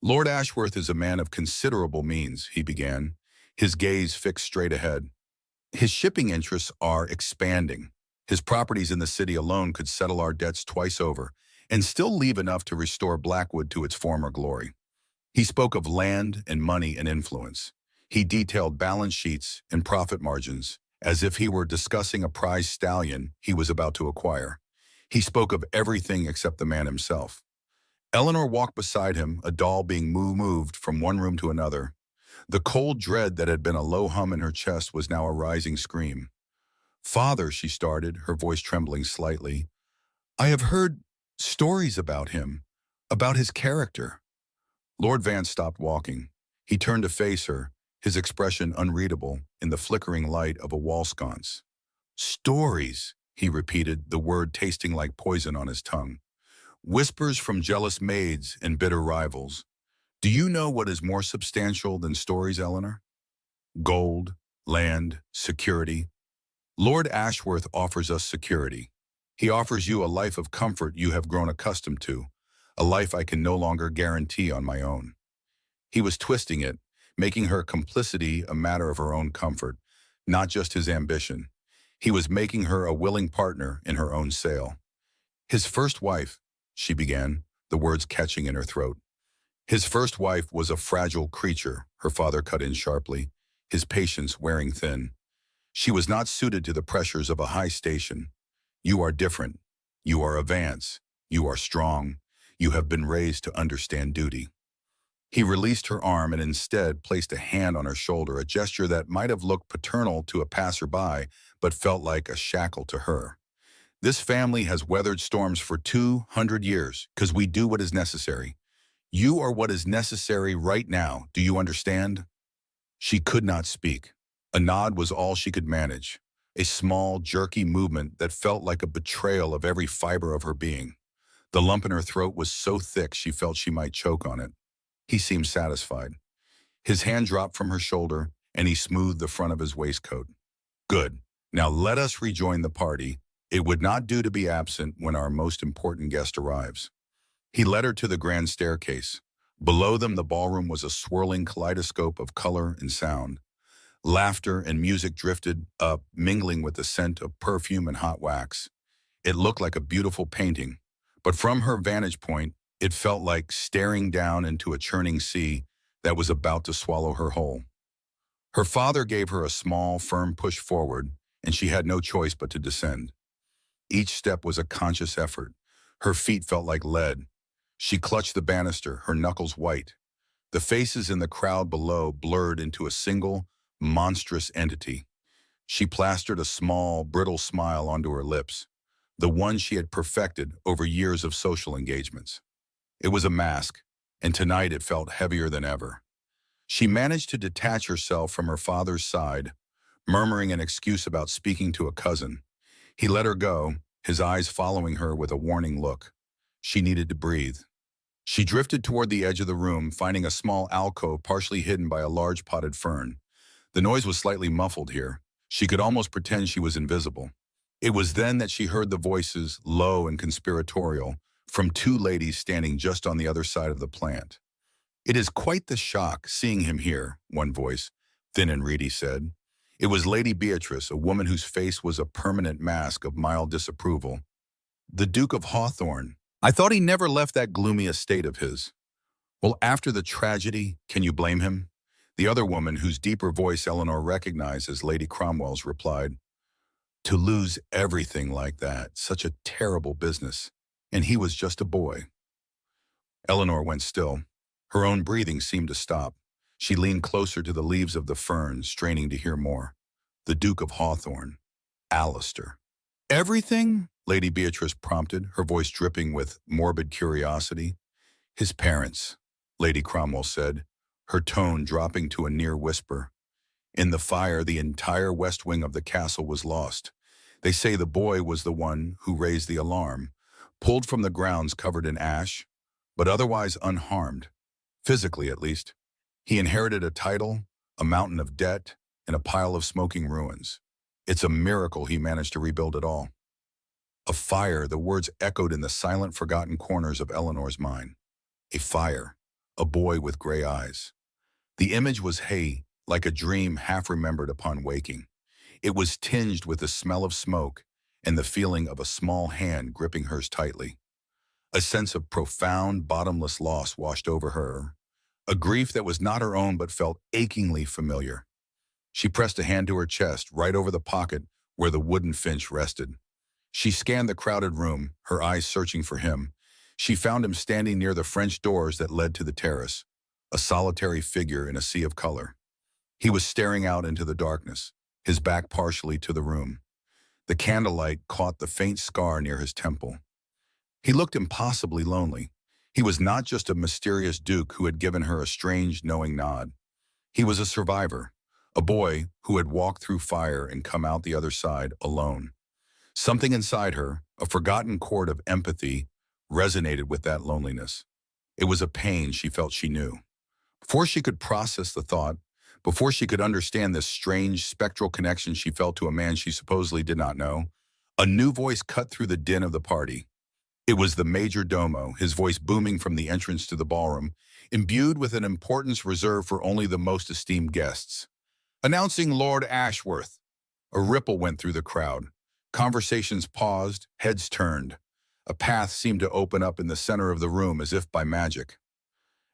"Lord Ashworth is a man of considerable means," he began, his gaze fixed straight ahead. "His shipping interests are expanding. His properties in the city alone could settle our debts twice over, and still leave enough to restore Blackwood to its former glory." He spoke of land and money and influence. He detailed balance sheets and profit margins, as if he were discussing a prized stallion he was about to acquire. He spoke of everything except the man himself. Eleanor walked beside him, a doll being moved from one room to another. The cold dread that had been a low hum in her chest was now a rising scream. "Father," she started, her voice trembling slightly, "I have heard stories about him, about his character." Lord Vance stopped walking. He turned to face her, his expression unreadable in the flickering light of a wall sconce. "Stories," he repeated, the word tasting like poison on his tongue. "Whispers from jealous maids and bitter rivals. Do you know what is more substantial than stories, Eleanor? Gold, land, security. Lord Ashworth offers us security. He offers you a life of comfort you have grown accustomed to, a life I can no longer guarantee on my own." He was twisting it, making her complicity a matter of her own comfort, not just his ambition. He was making her a willing partner in her own sale. "His first wife," she began, the words catching in her throat. "His first wife was a fragile creature," her father cut in sharply, his patience wearing thin. "She was not suited to the pressures of a high station. You are different. You are a Vance. You are strong. You have been raised to understand duty." He released her arm and instead placed a hand on her shoulder, a gesture that might have looked paternal to a passerby, but felt like a shackle to her. This family has weathered storms for 200 years because we do what is necessary. You are what is necessary right now. Do you understand? She could not speak. A nod was all she could manage, a small, jerky movement that felt like a betrayal of every fiber of her being. The lump in her throat was so thick she felt she might choke on it. He seemed satisfied. His hand dropped from her shoulder, and he smoothed the front of his waistcoat. Good. Now let us rejoin the party. It would not do to be absent when our most important guest arrives. He led her to the grand staircase. Below them, the ballroom was a swirling kaleidoscope of color and sound. Laughter and music drifted up, mingling with the scent of perfume and hot wax. It looked like a beautiful painting, but from her vantage point, it felt like staring down into a churning sea that was about to swallow her whole. Her father gave her a small, firm push forward, and she had no choice but to descend. Each step was a conscious effort. Her feet felt like lead. She clutched the banister, her knuckles white. The faces in the crowd below blurred into a single, monstrous entity. She plastered a small, brittle smile onto her lips, the one she had perfected over years of social engagements. It was a mask, and tonight it felt heavier than ever. She managed to detach herself from her father's side, murmuring an excuse about speaking to a cousin. He let her go, his eyes following her with a warning look. She needed to breathe. She drifted toward the edge of the room, finding a small alcove partially hidden by a large potted fern. The noise was slightly muffled here. She could almost pretend she was invisible. It was then that she heard the voices, low and conspiratorial, from two ladies standing just on the other side of the plant. "It is quite the shock seeing him here," one voice, thin and reedy, said. It was Lady Beatrice, a woman whose face was a permanent mask of mild disapproval. "The Duke of Hawthorne. I thought he never left that gloomy estate of his." "Well, after the tragedy, can you blame him?" The other woman, whose deeper voice Eleanor recognized as Lady Cromwell's, replied, "To lose everything like that, such a terrible business. And he was just a boy." Eleanor went still. Her own breathing seemed to stop. She leaned closer to the leaves of the fern, straining to hear more. The Duke of Hawthorne. Alistair. "Everything?" Lady Beatrice prompted, her voice dripping with morbid curiosity. "His parents," Lady Cromwell said, her tone dropping to a near whisper. "In the fire, the entire west wing of the castle was lost. They say the boy was the one who raised the alarm, pulled from the grounds covered in ash, but otherwise unharmed, physically at least. He inherited a title, a mountain of debt, and a pile of smoking ruins. It's a miracle he managed to rebuild it all." A fire, the words echoed in the silent, forgotten corners of Eleanor's mind. A fire, a boy with gray eyes. The image was like a dream half remembered upon waking. It was tinged with the smell of smoke and the feeling of a small hand gripping hers tightly. A sense of profound, bottomless loss washed over her, a grief that was not her own but felt achingly familiar. She pressed a hand to her chest, right over the pocket where the wooden finch rested. She scanned the crowded room, her eyes searching for him. She found him standing near the French doors that led to the terrace, a solitary figure in a sea of color. He was staring out into the darkness, his back partially to the room. The candlelight caught the faint scar near his temple. He looked impossibly lonely. He was not just a mysterious duke who had given her a strange, knowing nod. He was a survivor, a boy who had walked through fire and come out the other side alone. Something inside her, a forgotten chord of empathy, resonated with that loneliness. It was a pain she felt she knew. Before she could process the thought, before she could understand this strange, spectral connection she felt to a man she supposedly did not know, a new voice cut through the din of the party. It was the major domo, his voice booming from the entrance to the ballroom, imbued with an importance reserved for only the most esteemed guests. "Announcing Lord Ashworth." A ripple went through the crowd. Conversations paused, heads turned. A path seemed to open up in the center of the room as if by magic.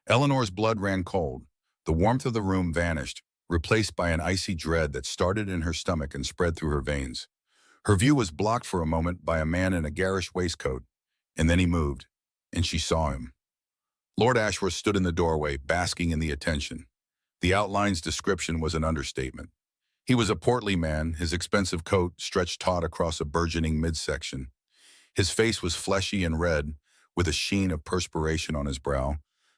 Eleanor's blood ran cold. The warmth of the room vanished, replaced by an icy dread that started in her stomach and spread through her veins. Her view was blocked for a moment by a man in a garish waistcoat, and then he moved, and she saw him. Lord Ashworth stood in the doorway, basking in the attention. The outline's description was an understatement. He was a portly man, his expensive coat stretched taut across a burgeoning midsection. His face was fleshy and red, with a sheen of perspiration on his brow,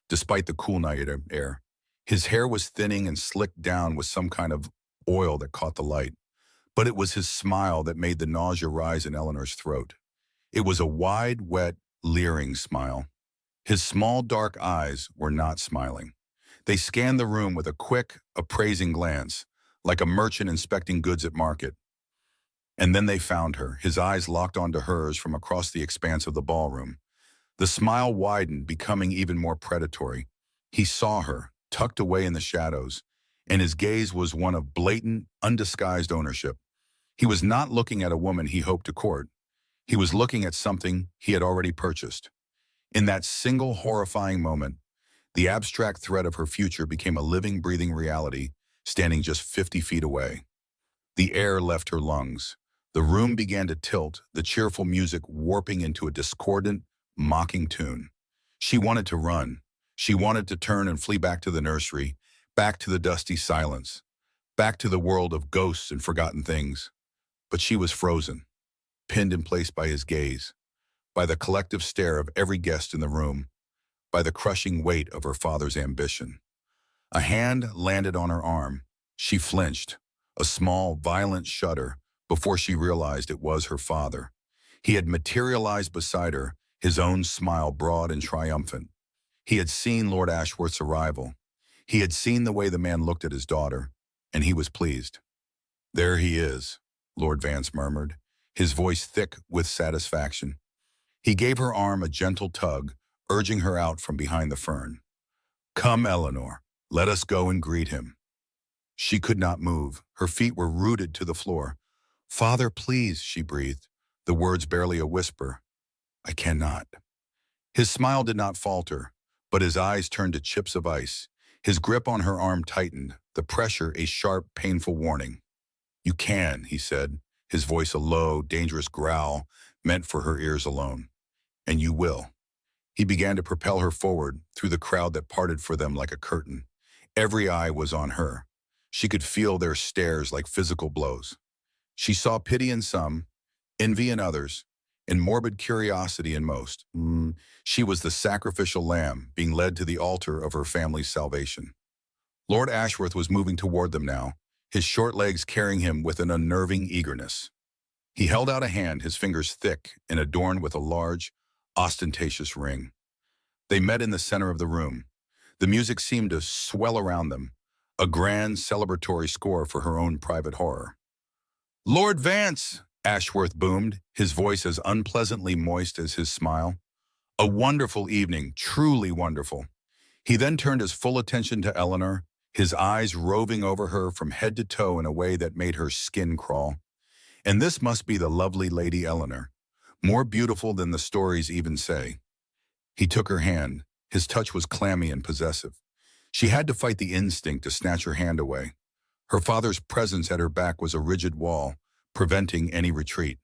despite the cool night air. His hair was thinning and slicked down with some kind of oil that caught the light. But it was his smile that made the nausea rise in Eleanor's throat. It was a wide, wet, leering smile. His small, dark eyes were not smiling. They scanned the room with a quick, appraising glance, like a merchant inspecting goods at market. And then they found her, his eyes locked onto hers from across the expanse of the ballroom. The smile widened, becoming even more predatory. He saw her, tucked away in the shadows, and his gaze was one of blatant, undisguised ownership. He was not looking at a woman he hoped to court. He was looking at something he had already purchased. In that single horrifying moment, the abstract threat of her future became a living, breathing reality, standing just 50 feet away. The air left her lungs. The room began to tilt, the cheerful music warping into a discordant, mocking tune. She wanted to run. She wanted to turn and flee back to the nursery, back to the dusty silence, back to the world of ghosts and forgotten things. But she was frozen, pinned in place by his gaze, by the collective stare of every guest in the room, by the crushing weight of her father's ambition. A hand landed on her arm. She flinched, a small, violent shudder, before she realized it was her father. He had materialized beside her, his own smile broad and triumphant. He had seen Lord Ashworth's arrival. He had seen the way the man looked at his daughter, and he was pleased. "There he is," Lord Vance murmured, his voice thick with satisfaction. He gave her arm a gentle tug, urging her out from behind the fern. "Come, Eleanor, let us go and greet him." She could not move. Her feet were rooted to the floor. "Father, please," she breathed, the words barely a whisper. "I cannot." His smile did not falter, but his eyes turned to chips of ice. His grip on her arm tightened, the pressure a sharp, painful warning. "You can," he said, his voice a low, dangerous growl meant for her ears alone. "And you will." He began to propel her forward through the crowd that parted for them like a curtain. Every eye was on her. She could feel their stares like physical blows. She saw pity in some, envy in others, and morbid curiosity in most. She was the sacrificial lamb being led to the altar of her family's salvation. Lord Ashworth was moving toward them now, his short legs carrying him with an unnerving eagerness. He held out a hand, his fingers thick and adorned with a large, ostentatious ring. They met in the center of the room. The music seemed to swell around them, a grand celebratory score for her own private horror. "Lord Vance!" Ashworth boomed, his voice as unpleasantly moist as his smile. "A wonderful evening, truly wonderful." He then turned his full attention to Eleanor, his eyes roving over her from head to toe in a way that made her skin crawl. And this must be the lovely Lady Eleanor, more beautiful than the stories even say. He took her hand. His touch was clammy and possessive. She had to fight the instinct to snatch her hand away. Her father's presence at her back was a rigid wall, preventing any retreat.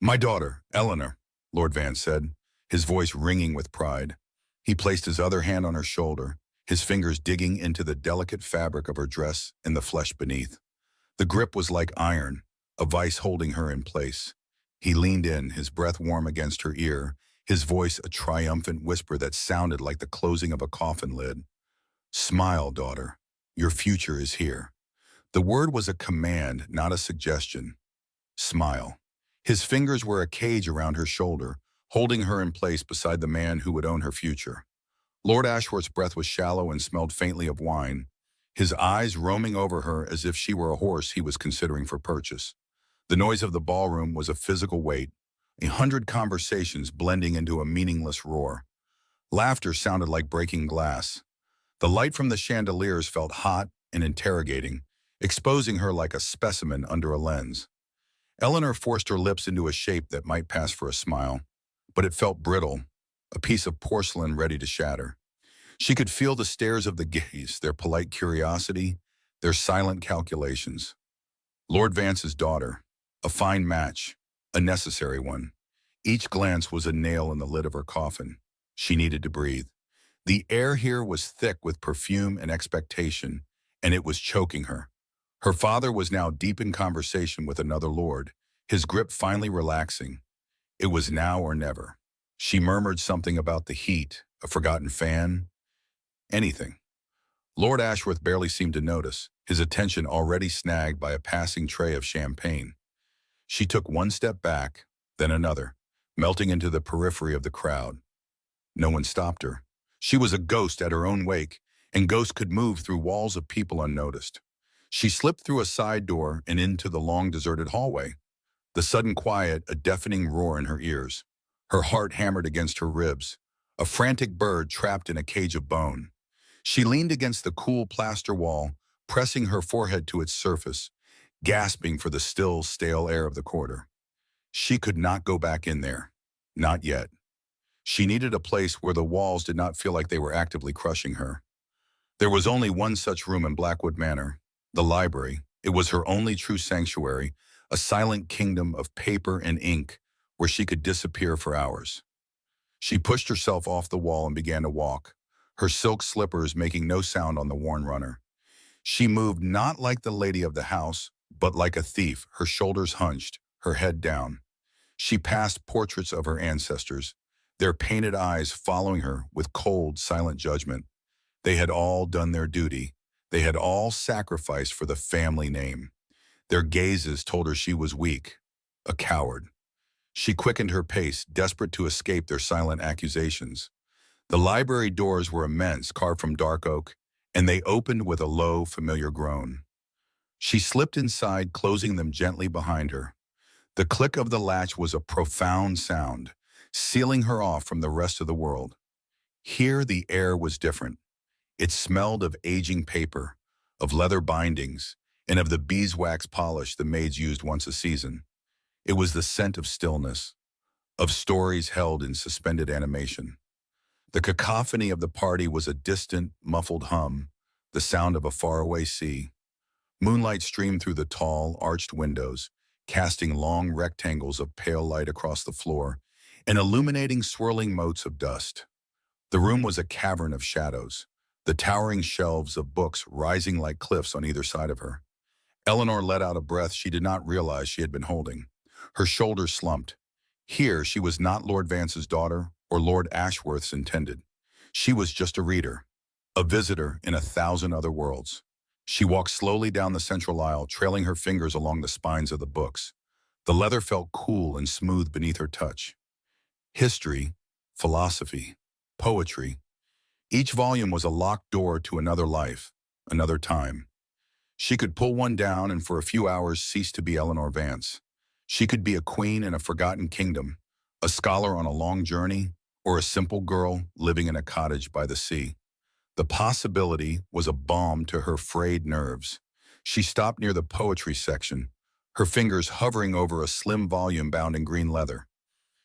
"My daughter, Eleanor," Lord Vance said, his voice ringing with pride. He placed his other hand on her shoulder, his fingers digging into the delicate fabric of her dress and the flesh beneath. The grip was like iron, a vice holding her in place. He leaned in, his breath warm against her ear, his voice a triumphant whisper that sounded like the closing of a coffin lid. "Smile, daughter. Your future is here." The word was a command, not a suggestion. Smile. His fingers were a cage around her shoulder, holding her in place beside the man who would own her future. Lord Ashworth's breath was shallow and smelled faintly of wine, his eyes roaming over her as if she were a horse he was considering for purchase. The noise of the ballroom was a physical weight, 100 conversations blending into a meaningless roar. Laughter sounded like breaking glass. The light from the chandeliers felt hot and interrogating, exposing her like a specimen under a lens. Eleanor forced her lips into a shape that might pass for a smile, but it felt brittle, a piece of porcelain ready to shatter. She could feel the stares of the gaze, their polite curiosity, their silent calculations. Lord Vance's daughter, a fine match, a necessary one. Each glance was a nail in the lid of her coffin. She needed to breathe. The air here was thick with perfume and expectation, and it was choking her. Her father was now deep in conversation with another lord, his grip finally relaxing. It was now or never. She murmured something about the heat, a forgotten fan, anything. Lord Ashworth barely seemed to notice, his attention already snagged by a passing tray of champagne. She took one step back, then another, melting into the periphery of the crowd. No one stopped her. She was a ghost at her own wake, and ghosts could move through walls of people unnoticed. She slipped through a side door and into the long deserted hallway. The sudden quiet, a deafening roar in her ears. Her heart hammered against her ribs, a frantic bird trapped in a cage of bone. She leaned against the cool plaster wall, pressing her forehead to its surface, gasping for the still, stale air of the corridor. She could not go back in there. Not yet. She needed a place where the walls did not feel like they were actively crushing her. There was only one such room in Blackwood Manor, the library. It was her only true sanctuary, a silent kingdom of paper and ink where she could disappear for hours. She pushed herself off the wall and began to walk, her silk slippers making no sound on the worn runner. She moved not like the lady of the house, but like a thief, her shoulders hunched, her head down. She passed portraits of her ancestors, their painted eyes following her with cold, silent judgment. They had all done their duty. They had all sacrificed for the family name. Their gazes told her she was weak, a coward. She quickened her pace, desperate to escape their silent accusations. The library doors were immense, carved from dark oak, and they opened with a low, familiar groan. She slipped inside, closing them gently behind her. The click of the latch was a profound sound, sealing her off from the rest of the world. Here the air was different. It smelled of aging paper, of leather bindings, and of the beeswax polish the maids used once a season. It was the scent of stillness, of stories held in suspended animation. The cacophony of the party was a distant, muffled hum, the sound of a faraway sea. Moonlight streamed through the tall, arched windows, casting long rectangles of pale light across the floor and illuminating swirling motes of dust. The room was a cavern of shadows, the towering shelves of books rising like cliffs on either side of her. Eleanor let out a breath she did not realize she had been holding. Her shoulders slumped. Here she was not Lord Vance's daughter or Lord Ashworth's intended. She was just a reader, a visitor in 1,000 other worlds. She walked slowly down the central aisle, trailing her fingers along the spines of the books. The leather felt cool and smooth beneath her touch. History, philosophy, poetry. Each volume was a locked door to another life, another time. She could pull one down and for a few hours cease to be Eleanor Vance. She could be a queen in a forgotten kingdom, a scholar on a long journey, or a simple girl living in a cottage by the sea. The possibility was a balm to her frayed nerves. She stopped near the poetry section, her fingers hovering over a slim volume bound in green leather.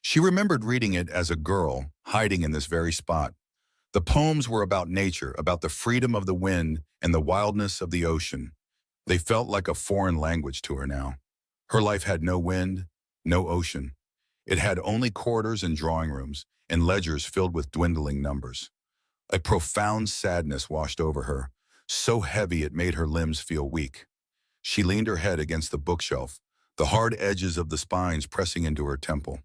She remembered reading it as a girl, hiding in this very spot. The poems were about nature, about the freedom of the wind and the wildness of the ocean. They felt like a foreign language to her now. Her life had no wind, no ocean. It had only corridors and drawing rooms, and ledgers filled with dwindling numbers. A profound sadness washed over her, so heavy it made her limbs feel weak. She leaned her head against the bookshelf, the hard edges of the spines pressing into her temple.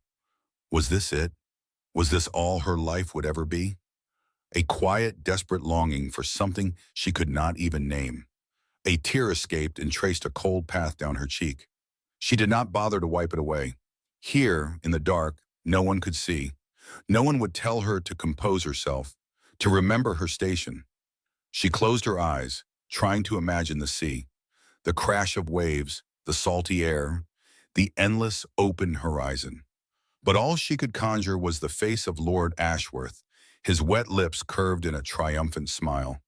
Was this it? Was this all her life would ever be? A quiet, desperate longing for something she could not even name. A tear escaped and traced a cold path down her cheek. She did not bother to wipe it away. Here, in the dark, no one could see. No one would tell her to compose herself, to remember her station. She closed her eyes, trying to imagine the sea, the crash of waves, the salty air, the endless open horizon. But all she could conjure was the face of Lord Ashworth, his wet lips curved in a triumphant smile.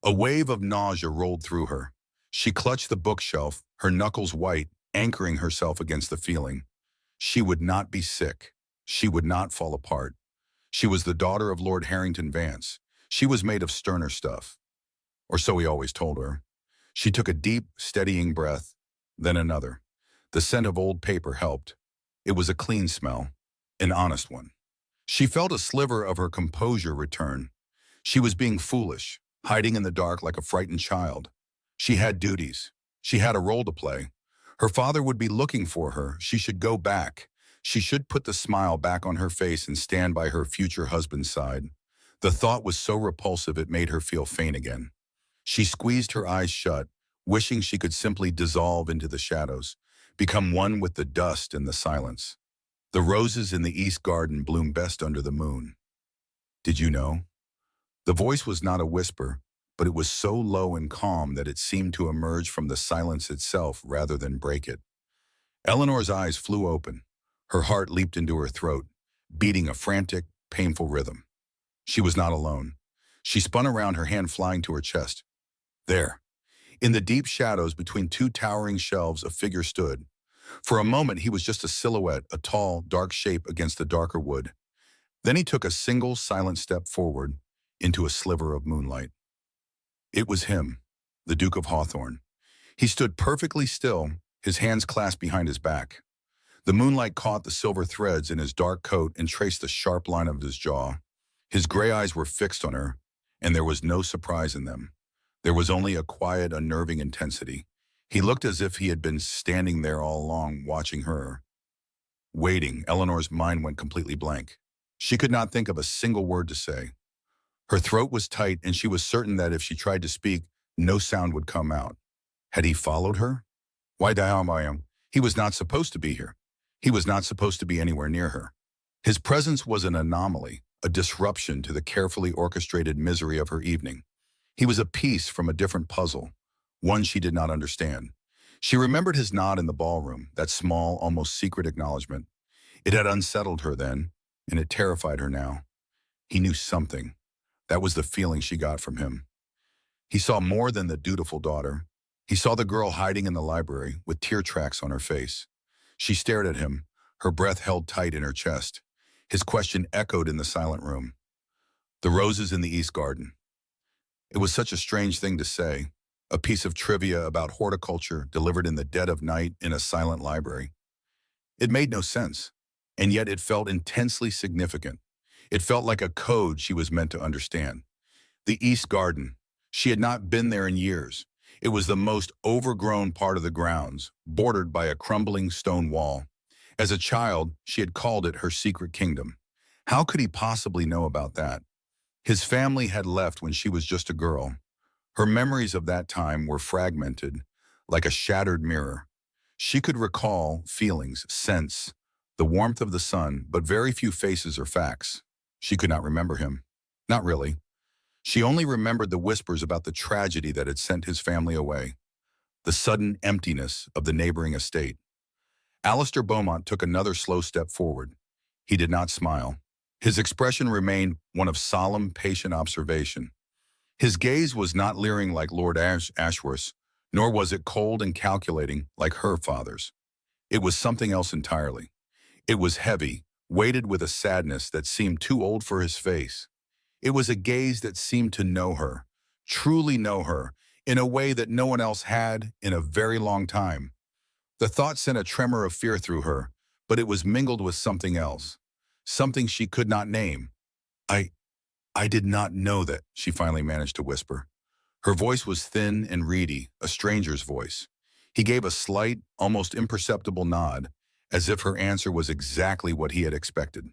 A wave of nausea rolled through her. She clutched the bookshelf, her knuckles white, anchoring herself against the feeling. She would not be sick. She would not fall apart. She was the daughter of Lord Harrington Vance. She was made of sterner stuff. Or so he always told her. She took a deep, steadying breath, then another. The scent of old paper helped. It was a clean smell, an honest one. She felt a sliver of her composure return. She was being foolish, hiding in the dark like a frightened child. She had duties. She had a role to play. Her father would be looking for her. She should go back. She should put the smile back on her face and stand by her future husband's side. The thought was so repulsive it made her feel faint again. She squeezed her eyes shut, wishing she could simply dissolve into the shadows, become one with the dust and the silence. The roses in the East Garden bloom best under the moon. Did you know? The voice was not a whisper, but it was so low and calm that it seemed to emerge from the silence itself rather than break it. Eleanor's eyes flew open. Her heart leaped into her throat, beating a frantic, painful rhythm. She was not alone. She spun around, her hand flying to her chest. There, in the deep shadows between two towering shelves, a figure stood. For a moment, he was just a silhouette, a tall, dark shape against the darker wood. Then he took a single, silent step forward into a sliver of moonlight. It was him, the Duke of Hawthorne. He stood perfectly still, his hands clasped behind his back. The moonlight caught the silver threads in his dark coat and traced the sharp line of his jaw. His gray eyes were fixed on her, and there was no surprise in them. There was only a quiet, unnerving intensity. He looked as if he had been standing there all along, watching her. Waiting, Eleanor's mind went completely blank. She could not think of a single word to say. Her throat was tight, and she was certain that if she tried to speak, no sound would come out. Had he followed her? Why Diamayam? He was not supposed to be here. He was not supposed to be anywhere near her. His presence was an anomaly, a disruption to the carefully orchestrated misery of her evening. He was a piece from a different puzzle, one she did not understand. She remembered his nod in the ballroom, that small, almost secret acknowledgement. It had unsettled her then, and it terrified her now. He knew something. That was the feeling she got from him. He saw more than the dutiful daughter. He saw the girl hiding in the library with tear tracks on her face. She stared at him, her breath held tight in her chest. His question echoed in the silent room. The roses in the East Garden. It was such a strange thing to say, a piece of trivia about horticulture delivered in the dead of night in a silent library. It made no sense, and yet it felt intensely significant. It felt like a code she was meant to understand. The East Garden. She had not been there in years. It was the most overgrown part of the grounds, bordered by a crumbling stone wall. As a child, she had called it her secret kingdom. How could he possibly know about that? His family had left when she was just a girl. Her memories of that time were fragmented, like a shattered mirror. She could recall feelings, scents, the warmth of the sun, but very few faces or facts. She could not remember him. Not really. She only remembered the whispers about the tragedy that had sent his family away, the sudden emptiness of the neighboring estate. Alistair Beaumont took another slow step forward. He did not smile. His expression remained one of solemn, patient observation. His gaze was not leering like Lord Ashworth's, nor was it cold and calculating like her father's. It was something else entirely. It was heavy, weighted with a sadness that seemed too old for his face. It was a gaze that seemed to know her, truly know her, in a way that no one else had in a very long time. The thought sent a tremor of fear through her, but it was mingled with something else, something she could not name. I did not know that, she finally managed to whisper. Her voice was thin and reedy, a stranger's voice. He gave a slight, almost imperceptible nod, as if her answer was exactly what he had expected.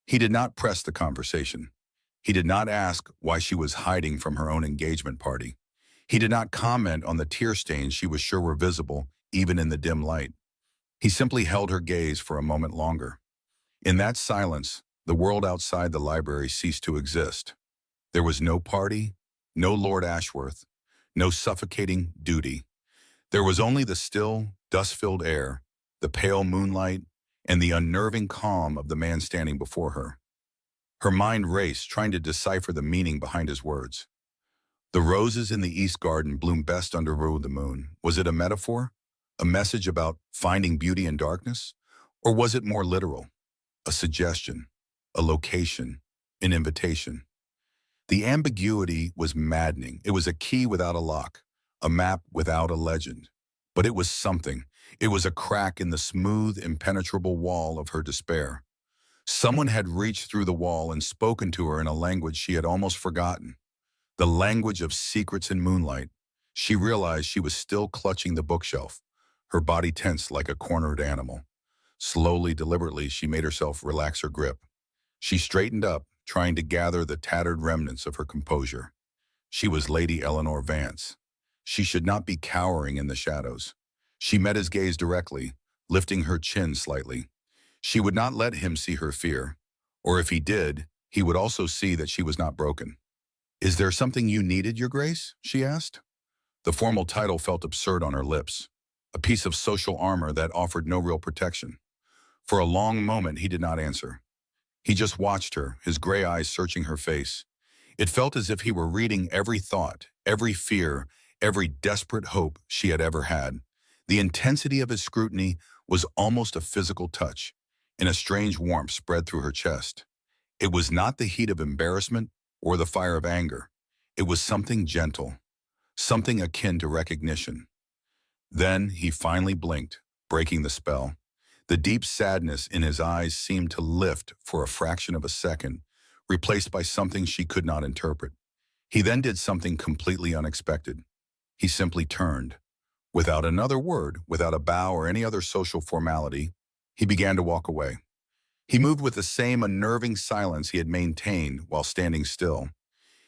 He did not press the conversation. He did not ask why she was hiding from her own engagement party. He did not comment on the tear stains she was sure were visible, even in the dim light. He simply held her gaze for a moment longer. In that silence, the world outside the library ceased to exist. There was no party, no Lord Ashworth, no suffocating duty. There was only the still, dust-filled air, the pale moonlight, and the unnerving calm of the man standing before her. Her mind raced, trying to decipher the meaning behind his words. The roses in the East Garden bloom best under the moon. Was it a metaphor? A message about finding beauty in darkness? Or was it more literal? A suggestion, a location, an invitation. The ambiguity was maddening. It was a key without a lock, a map without a legend. But it was something. It was a crack in the smooth, impenetrable wall of her despair. Someone had reached through the wall and spoken to her in a language she had almost forgotten. The language of secrets and moonlight. She realized she was still clutching the bookshelf, her body tense like a cornered animal. Slowly, deliberately, she made herself relax her grip. She straightened up, trying to gather the tattered remnants of her composure. She was Lady Eleanor Vance. She should not be cowering in the shadows. She met his gaze directly, lifting her chin slightly. She would not let him see her fear. Or if he did, he would also see that she was not broken. "Is there something you needed, Your Grace?" she asked. The formal title felt absurd on her lips, a piece of social armor that offered no real protection. For a long moment, he did not answer. He just watched her, his gray eyes searching her face. It felt as if he were reading every thought, every fear, every desperate hope she had ever had. The intensity of his scrutiny was almost a physical touch, and a strange warmth spread through her chest. It was not the heat of embarrassment or the fire of anger. It was something gentle, something akin to recognition. Then he finally blinked, breaking the spell. The deep sadness in his eyes seemed to lift for a fraction of a second, replaced by something she could not interpret. He then did something completely unexpected. He simply turned. Without another word, without a bow or any other social formality, he began to walk away. He moved with the same unnerving silence he had maintained while standing still.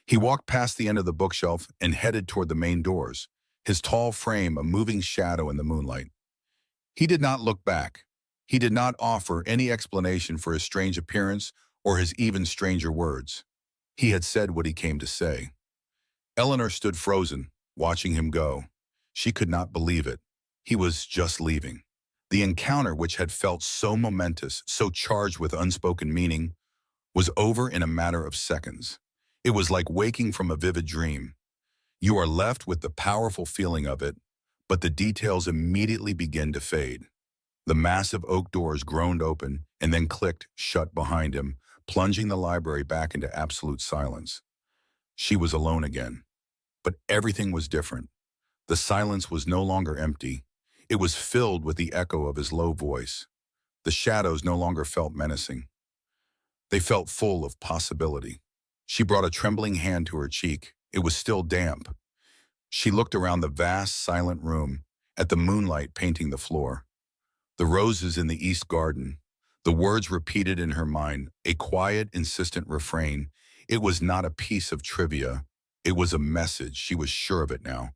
He walked past the end of the bookshelf and headed toward the main doors, his tall frame a moving shadow in the moonlight. He did not look back. He did not offer any explanation for his strange appearance or his even stranger words. He had said what he came to say. Eleanor stood frozen, watching him go. She could not believe it. He was just leaving. The encounter, which had felt so momentous, so charged with unspoken meaning, was over in a matter of seconds. It was like waking from a vivid dream. You are left with the powerful feeling of it, but the details immediately begin to fade. The massive oak doors groaned open and then clicked shut behind him, plunging the library back into absolute silence. She was alone again. But everything was different. The silence was no longer empty. It was filled with the echo of his low voice. The shadows no longer felt menacing. They felt full of possibility. She brought a trembling hand to her cheek. It was still damp. She looked around the vast, silent room, at the moonlight painting the floor. The roses in the east garden. The words repeated in her mind, a quiet, insistent refrain. It was not a piece of trivia. It was a message. She was sure of it now.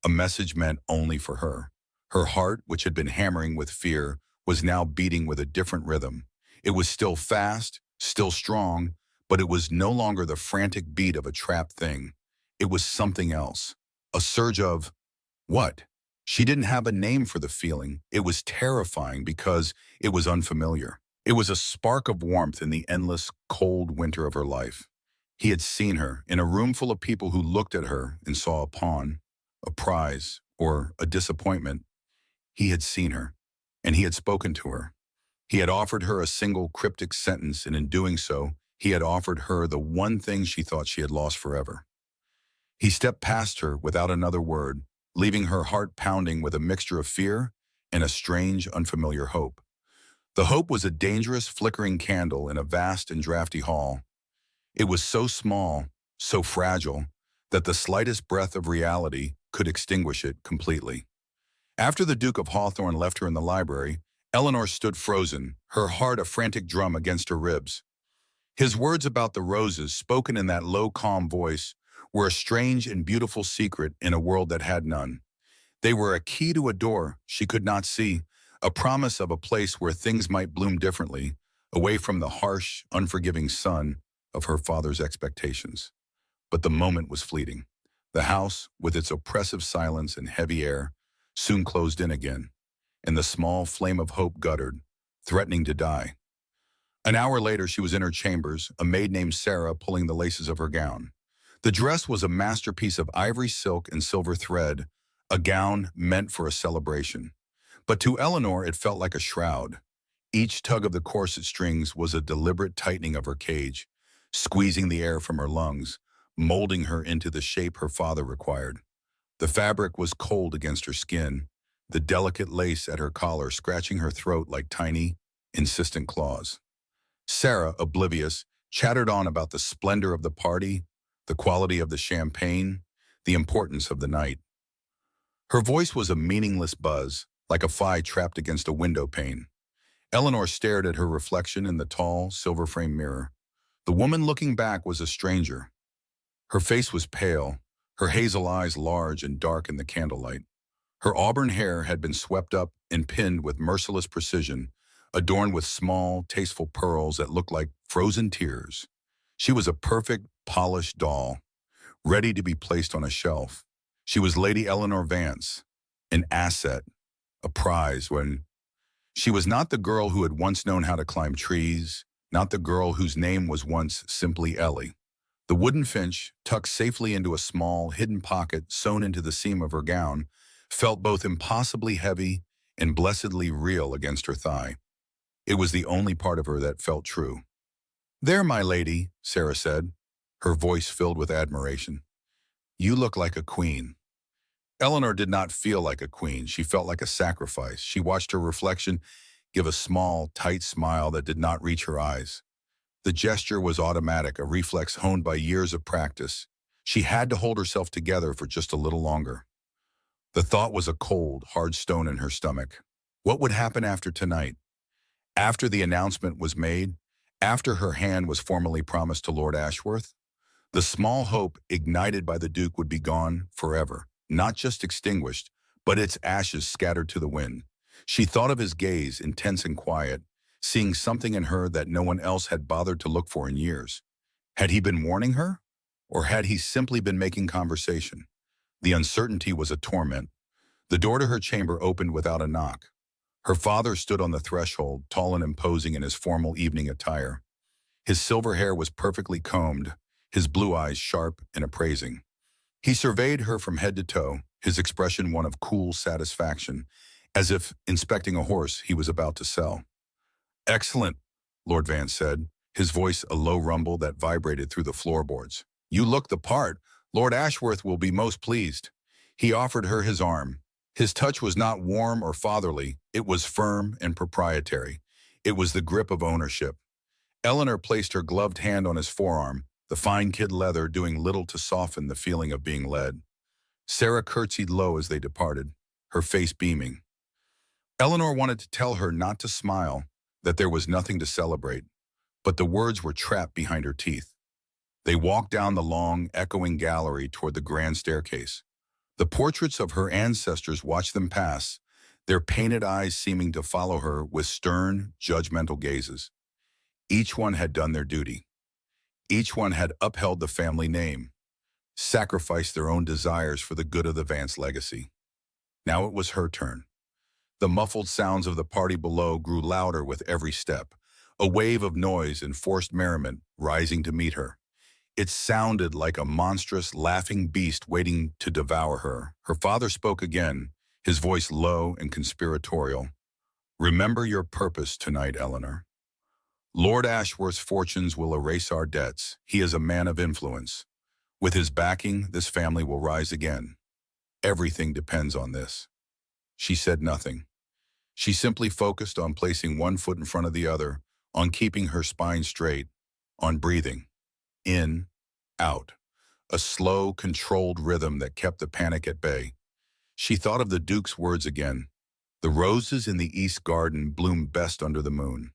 A message meant only for her. Her heart, which had been hammering with fear, was now beating with a different rhythm. It was still fast, still strong, but it was no longer the frantic beat of a trapped thing. It was something else. A surge of what? She didn't have a name for the feeling. It was terrifying because it was unfamiliar. It was a spark of warmth in the endless, cold winter of her life. He had seen her in a room full of people who looked at her and saw a pawn, a prize, or a disappointment. He had seen her, and he had spoken to her. He had offered her a single cryptic sentence, and in doing so, he had offered her the one thing she thought she had lost forever. He stepped past her without another word, leaving her heart pounding with a mixture of fear and a strange, unfamiliar hope. The hope was a dangerous, flickering candle in a vast and drafty hall. It was so small, so fragile, that the slightest breath of reality could extinguish it completely. After the Duke of Hawthorne left her in the library, Eleanor stood frozen, her heart a frantic drum against her ribs. His words about the roses, spoken in that low, calm voice, were a strange and beautiful secret in a world that had none. They were a key to a door she could not see, a promise of a place where things might bloom differently, away from the harsh, unforgiving sun of her father's expectations. But the moment was fleeting. The house, with its oppressive silence and heavy air, soon closed in again, and the small flame of hope guttered, threatening to die. An hour later, she was in her chambers, a maid named Sarah pulling the laces of her gown. The dress was a masterpiece of ivory silk and silver thread, a gown meant for a celebration. But to Eleanor, it felt like a shroud. Each tug of the corset strings was a deliberate tightening of her cage, squeezing the air from her lungs, molding her into the shape her father required. The fabric was cold against her skin, the delicate lace at her collar scratching her throat like tiny, insistent claws. Sarah, oblivious, chattered on about the splendor of the party, the quality of the champagne, the importance of the night. Her voice was a meaningless buzz, like a fly trapped against a window pane. Eleanor stared at her reflection in the tall, silver-framed mirror. The woman looking back was a stranger. Her face was pale, her hazel eyes large and dark in the candlelight. Her auburn hair had been swept up and pinned with merciless precision, adorned with small, tasteful pearls that looked like frozen tears. She was a perfect, polished doll, ready to be placed on a shelf. She was Lady Eleanor Vance, an asset, a prize when she was not the girl who had once known how to climb trees, not the girl whose name was once simply Ellie. The wooden finch, tucked safely into a small, hidden pocket sewn into the seam of her gown, felt both impossibly heavy and blessedly real against her thigh. It was the only part of her that felt true. "There, my lady," Sarah said, her voice filled with admiration. "You look like a queen." Eleanor did not feel like a queen. She felt like a sacrifice. She watched her reflection give a small, tight smile that did not reach her eyes. The gesture was automatic, a reflex honed by years of practice. She had to hold herself together for just a little longer. The thought was a cold, hard stone in her stomach. What would happen after tonight? After the announcement was made? After her hand was formally promised to Lord Ashworth? The small hope ignited by the Duke would be gone forever, not just extinguished, but its ashes scattered to the wind. She thought of his gaze, intense and quiet, seeing something in her that no one else had bothered to look for in years. Had he been warning her? Or had he simply been making conversation? The uncertainty was a torment. The door to her chamber opened without a knock. Her father stood on the threshold, tall and imposing in his formal evening attire. His silver hair was perfectly combed, his blue eyes sharp and appraising. He surveyed her from head to toe, his expression one of cool satisfaction, as if inspecting a horse he was about to sell. "Excellent," Lord Vance said, his voice a low rumble that vibrated through the floorboards. "You look the part. Lord Ashworth will be most pleased." He offered her his arm. His touch was not warm or fatherly. It was firm and proprietary. It was the grip of ownership. Eleanor placed her gloved hand on his forearm, the fine kid leather doing little to soften the feeling of being led. Sarah curtsied low as they departed, her face beaming. Eleanor wanted to tell her not to smile, that there was nothing to celebrate, but the words were trapped behind her teeth. They walked down the long, echoing gallery toward the grand staircase. The portraits of her ancestors watched them pass, their painted eyes seeming to follow her with stern, judgmental gazes. Each one had done their duty. Each one had upheld the family name, sacrificed their own desires for the good of the Vance legacy. Now it was her turn. The muffled sounds of the party below grew louder with every step, a wave of noise and forced merriment rising to meet her. It sounded like a monstrous, laughing beast waiting to devour her. Her father spoke again, his voice low and conspiratorial. "Remember your purpose tonight, Eleanor. Lord Ashworth's fortunes will erase our debts. He is a man of influence. With his backing, this family will rise again. Everything depends on this." She said nothing. She simply focused on placing one foot in front of the other, on keeping her spine straight, on breathing. In, out. A slow, controlled rhythm that kept the panic at bay. She thought of the Duke's words again. The roses in the East Garden bloom best under the moon.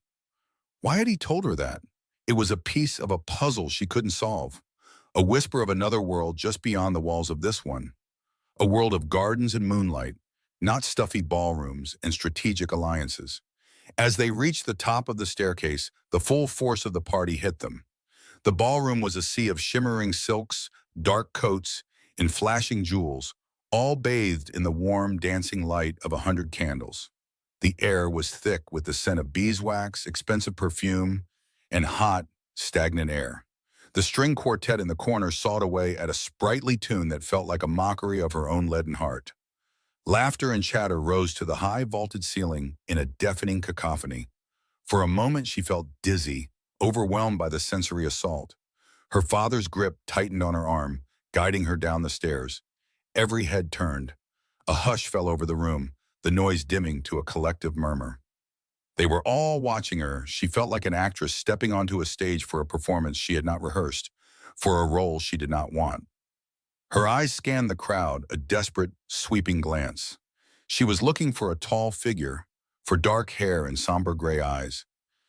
Why had he told her that? It was a piece of a puzzle she couldn't solve. A whisper of another world just beyond the walls of this one. A world of gardens and moonlight, not stuffy ballrooms and strategic alliances. As they reached the top of the staircase, the full force of the party hit them. The ballroom was a sea of shimmering silks, dark coats, and flashing jewels, all bathed in the warm, dancing light of 100 candles. The air was thick with the scent of beeswax, expensive perfume, and hot, stagnant air. The string quartet in the corner sawed away at a sprightly tune that felt like a mockery of her own leaden heart. Laughter and chatter rose to the high vaulted ceiling in a deafening cacophony. For a moment she felt dizzy, overwhelmed by the sensory assault. Her father's grip tightened on her arm, guiding her down the stairs. Every head turned. A hush fell over the room, the noise dimming to a collective murmur. They were all watching her. She felt like an actress stepping onto a stage for a performance she had not rehearsed, for a role she did not want. Her eyes scanned the crowd, a desperate, sweeping glance. She was looking for a tall figure, for dark hair and somber gray eyes.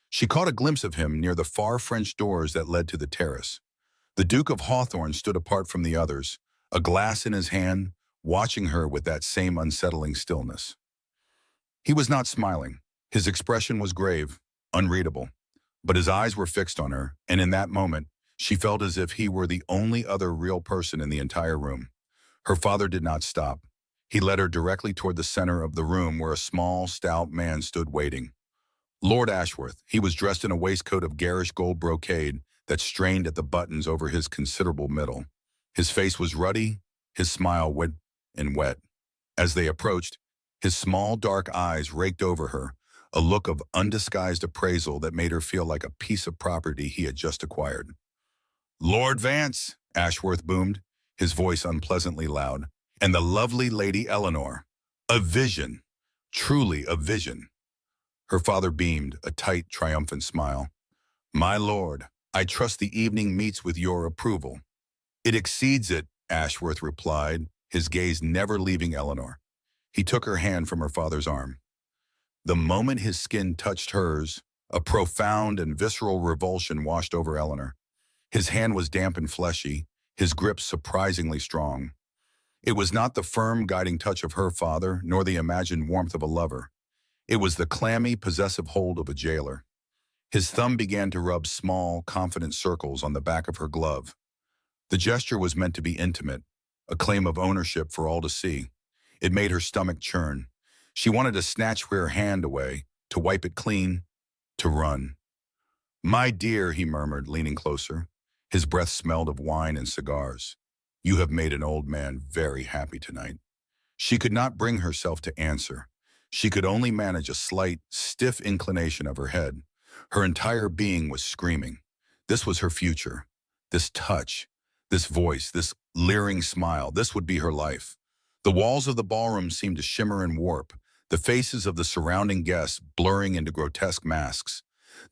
She caught a glimpse of him near the far French doors that led to the terrace. The Duke of Hawthorne stood apart from the others, a glass in his hand, watching her with that same unsettling stillness. He was not smiling. His expression was grave, unreadable, but his eyes were fixed on her, and in that moment, she felt as if he were the only other real person in the entire room. Her father did not stop. He led her directly toward the center of the room where a small, stout man stood waiting. Lord Ashworth. He was dressed in a waistcoat of garish gold brocade that strained at the buttons over his considerable middle. His face was ruddy, his smile wet and wet. As they approached, his small dark eyes raked over her, a look of undisguised appraisal that made her feel like a piece of property he had just acquired. "Lord Vance," Ashworth boomed, his voice unpleasantly loud, "and the lovely Lady Eleanor. A vision, truly a vision." Her father beamed, a tight, triumphant smile. "My lord, I trust the evening meets with your approval." "It exceeds it," Ashworth replied, his gaze never leaving Eleanor. He took her hand from her father's arm. The moment his skin touched hers, a profound and visceral revulsion washed over Eleanor. His hand was damp and fleshy, his grip surprisingly strong. It was not the firm, guiding touch of her father, nor the imagined warmth of a lover. It was the clammy, possessive hold of a jailer. His thumb began to rub small, confident circles on the back of her glove. The gesture was meant to be intimate, a claim of ownership for all to see. It made her stomach churn. She wanted to snatch her hand away, to wipe it clean, to run. "My dear," he murmured, leaning closer. His breath smelled of wine and cigars. "You have made an old man very happy tonight." She could not bring herself to answer. She could only manage a slight, stiff inclination of her head. Her entire being was screaming. This was her future. This touch, this voice, this leering smile, this would be her life. The walls of the ballroom seemed to shimmer and warp, the faces of the surrounding guests blurring into grotesque masks.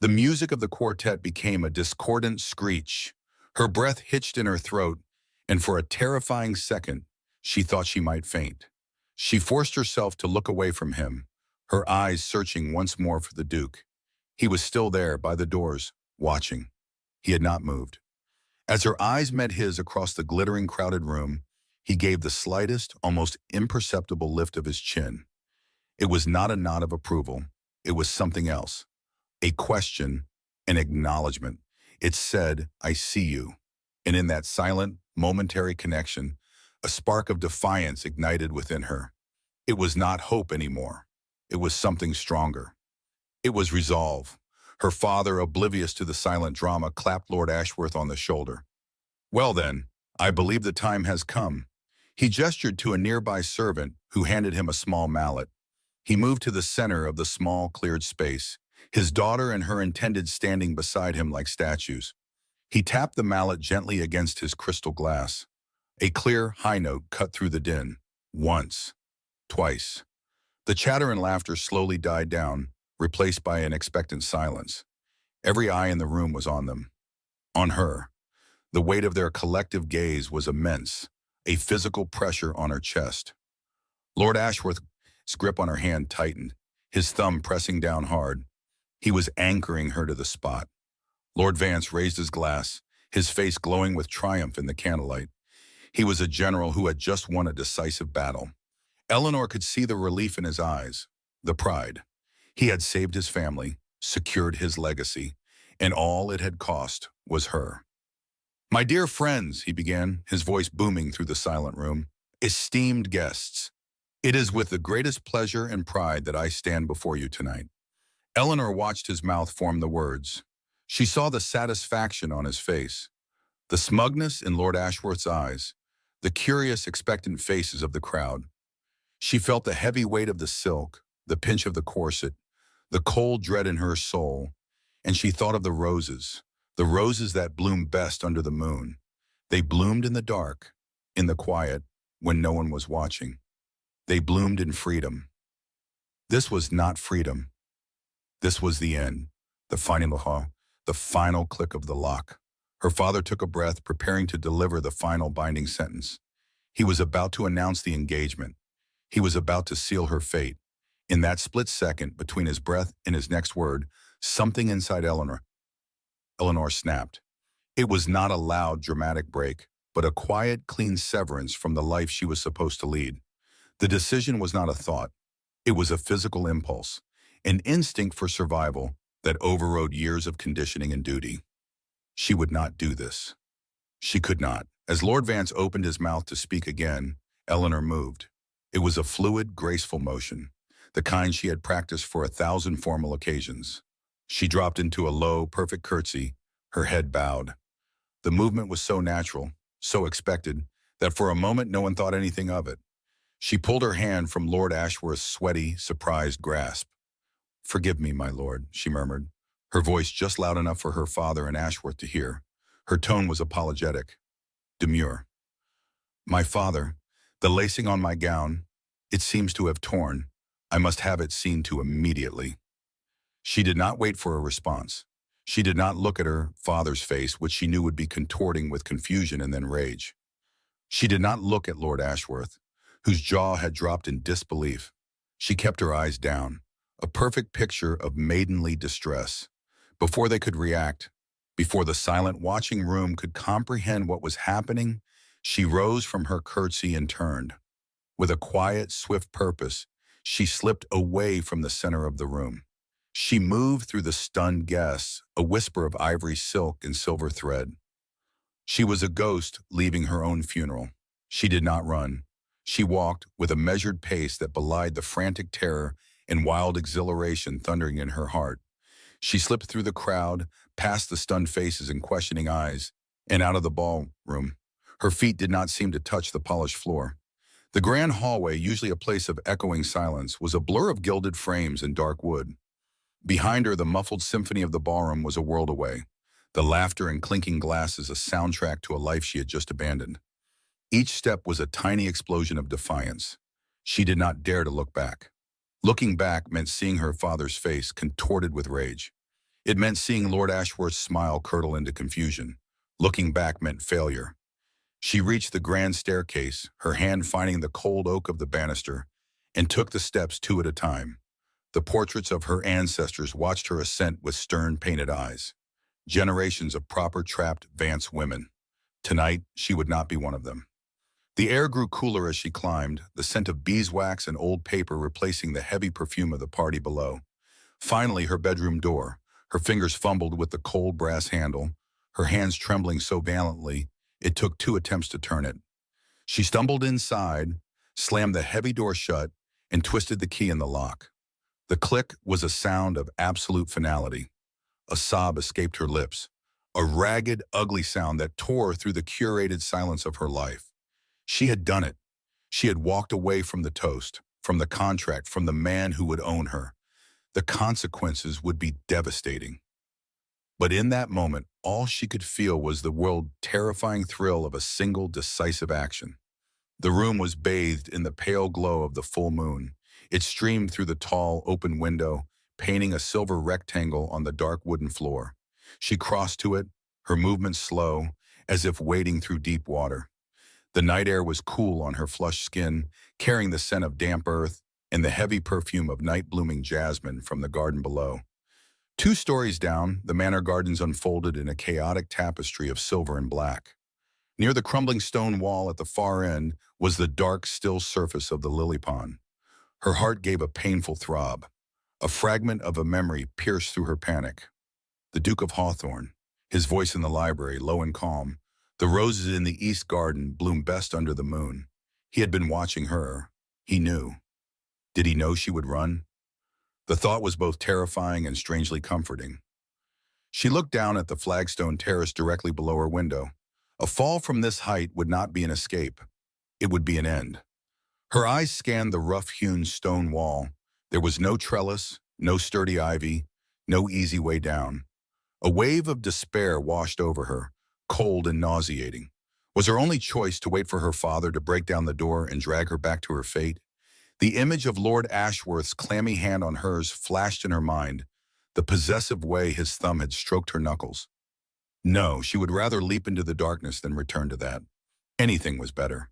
The music of the quartet became a discordant screech. Her breath hitched in her throat, and for a terrifying second, she thought she might faint. She forced herself to look away from him, her eyes searching once more for the Duke. He was still there by the doors, watching. He had not moved. As her eyes met his across the glittering, crowded room, he gave the slightest, almost imperceptible lift of his chin. It was not a nod of approval. It was something else. A question, an acknowledgement. It said, "I see you." And in that silent, momentary connection, a spark of defiance ignited within her. It was not hope anymore. It was something stronger. It was resolve. Her father, oblivious to the silent drama, clapped Lord Ashworth on the shoulder. "Well then, I believe the time has come." He gestured to a nearby servant who handed him a small mallet. He moved to the center of the small, cleared space, his daughter and her intended standing beside him like statues. He tapped the mallet gently against his crystal glass. A clear, high note cut through the din. Once. Twice. The chatter and laughter slowly died down, replaced by an expectant silence. Every eye in the room was on them. On her. The weight of their collective gaze was immense, a physical pressure on her chest. Lord Ashworth's grip on her hand tightened, his thumb pressing down hard. He was anchoring her to the spot. Lord Vance raised his glass, his face glowing with triumph in the candlelight. He was a general who had just won a decisive battle. Eleanor could see the relief in his eyes, the pride. He had saved his family, secured his legacy, and all it had cost was her. "My dear friends," he began, his voice booming through the silent room, "esteemed guests, it is with the greatest pleasure and pride that I stand before you tonight." Eleanor watched his mouth form the words. She saw the satisfaction on his face, the smugness in Lord Ashworth's eyes, the curious, expectant faces of the crowd. She felt the heavy weight of the silk, the pinch of the corset, the cold dread in her soul, and she thought of the roses that bloom best under the moon. They bloomed in the dark, in the quiet, when no one was watching. They bloomed in freedom. This was not freedom. This was the end, the final click of the lock. Her father took a breath, preparing to deliver the final binding sentence. He was about to announce the engagement. He was about to seal her fate. In that split second, between his breath and his next word, something inside Eleanor snapped. It was not a loud, dramatic break, but a quiet, clean severance from the life she was supposed to lead. The decision was not a thought. It was a physical impulse, an instinct for survival that overrode years of conditioning and duty. She would not do this. She could not. As Lord Vance opened his mouth to speak again, Eleanor moved. It was a fluid, graceful motion, the kind she had practiced for 1,000 formal occasions. She dropped into a low, perfect curtsy, her head bowed. The movement was so natural, so expected, that for a moment no one thought anything of it. She pulled her hand from Lord Ashworth's sweaty, surprised grasp. "Forgive me, my lord," she murmured, her voice just loud enough for her father and Ashworth to hear. Her tone was apologetic, demure. "My father, the lacing on my gown, it seems to have torn. I must have it seen to immediately." She did not wait for a response. She did not look at her father's face, which she knew would be contorting with confusion and then rage. She did not look at Lord Ashworth, whose jaw had dropped in disbelief. She kept her eyes down, a perfect picture of maidenly distress. Before they could react, before the silent watching room could comprehend what was happening, she rose from her curtsy and turned. With a quiet, swift purpose, she slipped away from the center of the room. She moved through the stunned guests, a whisper of ivory silk and silver thread. She was a ghost leaving her own funeral. She did not run. She walked with a measured pace that belied the frantic terror and wild exhilaration thundering in her heart. She slipped through the crowd, past the stunned faces and questioning eyes, and out of the ballroom. Her feet did not seem to touch the polished floor. The grand hallway, usually a place of echoing silence, was a blur of gilded frames and dark wood. Behind her, the muffled symphony of the ballroom was a world away, the laughter and clinking glasses a soundtrack to a life she had just abandoned. Each step was a tiny explosion of defiance. She did not dare to look back. Looking back meant seeing her father's face contorted with rage. It meant seeing Lord Ashworth's smile curdle into confusion. Looking back meant failure. She reached the grand staircase, her hand finding the cold oak of the banister, and took the steps two at a time. The portraits of her ancestors watched her ascent with stern, painted eyes. Generations of proper trapped Vance women. Tonight, she would not be one of them. The air grew cooler as she climbed, the scent of beeswax and old paper replacing the heavy perfume of the party below. Finally, her bedroom door. Her fingers fumbled with the cold brass handle, her hands trembling so violently it took 2 attempts to turn it. She stumbled inside, slammed the heavy door shut, and twisted the key in the lock. The click was a sound of absolute finality. A sob escaped her lips, a ragged, ugly sound that tore through the curated silence of her life. She had done it. She had walked away from the toast, from the contract, from the man who would own her. The consequences would be devastating. But in that moment, all she could feel was the world-terrifying thrill of a single decisive action. The room was bathed in the pale glow of the full moon. It streamed through the tall, open window, painting a silver rectangle on the dark wooden floor. She crossed to it, her movements slow, as if wading through deep water. The night air was cool on her flushed skin, carrying the scent of damp earth and the heavy perfume of night-blooming jasmine from the garden below. 2 stories down, the manor gardens unfolded in a chaotic tapestry of silver and black. Near the crumbling stone wall at the far end was the dark, still surface of the lily pond. Her heart gave a painful throb. A fragment of a memory pierced through her panic. The Duke of Hawthorne, his voice in the library, low and calm. The roses in the east garden bloomed best under the moon. He had been watching her. He knew. Did he know she would run? The thought was both terrifying and strangely comforting. She looked down at the flagstone terrace directly below her window. A fall from this height would not be an escape. It would be an end. Her eyes scanned the rough-hewn stone wall. There was no trellis, no sturdy ivy, no easy way down. A wave of despair washed over her, cold and nauseating. Was her only choice to wait for her father to break down the door and drag her back to her fate? The image of Lord Ashworth's clammy hand on hers flashed in her mind, the possessive way his thumb had stroked her knuckles. No, she would rather leap into the darkness than return to that. Anything was better.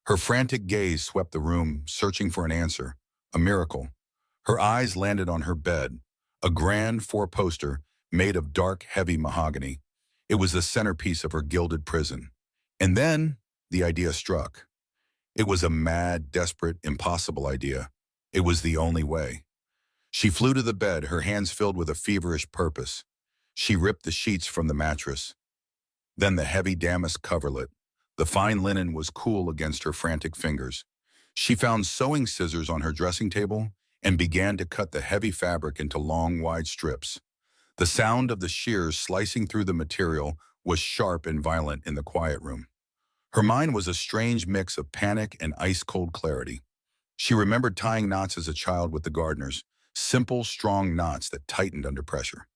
Her frantic gaze swept the room, searching for an answer, a miracle. Her eyes landed on her bed, a grand four-poster made of dark, heavy mahogany. It was the centerpiece of her gilded prison. And then the idea struck. It was a mad, desperate, impossible idea. It was the only way. She flew to the bed, her hands filled with a feverish purpose. She ripped the sheets from the mattress, then the heavy damask coverlet. The fine linen was cool against her frantic fingers. She found sewing scissors on her dressing table and began to cut the heavy fabric into long, wide strips. The sound of the shears slicing through the material was sharp and violent in the quiet room. Her mind was a strange mix of panic and ice-cold clarity. She remembered tying knots as a child with the gardeners, simple, strong knots that tightened under pressure.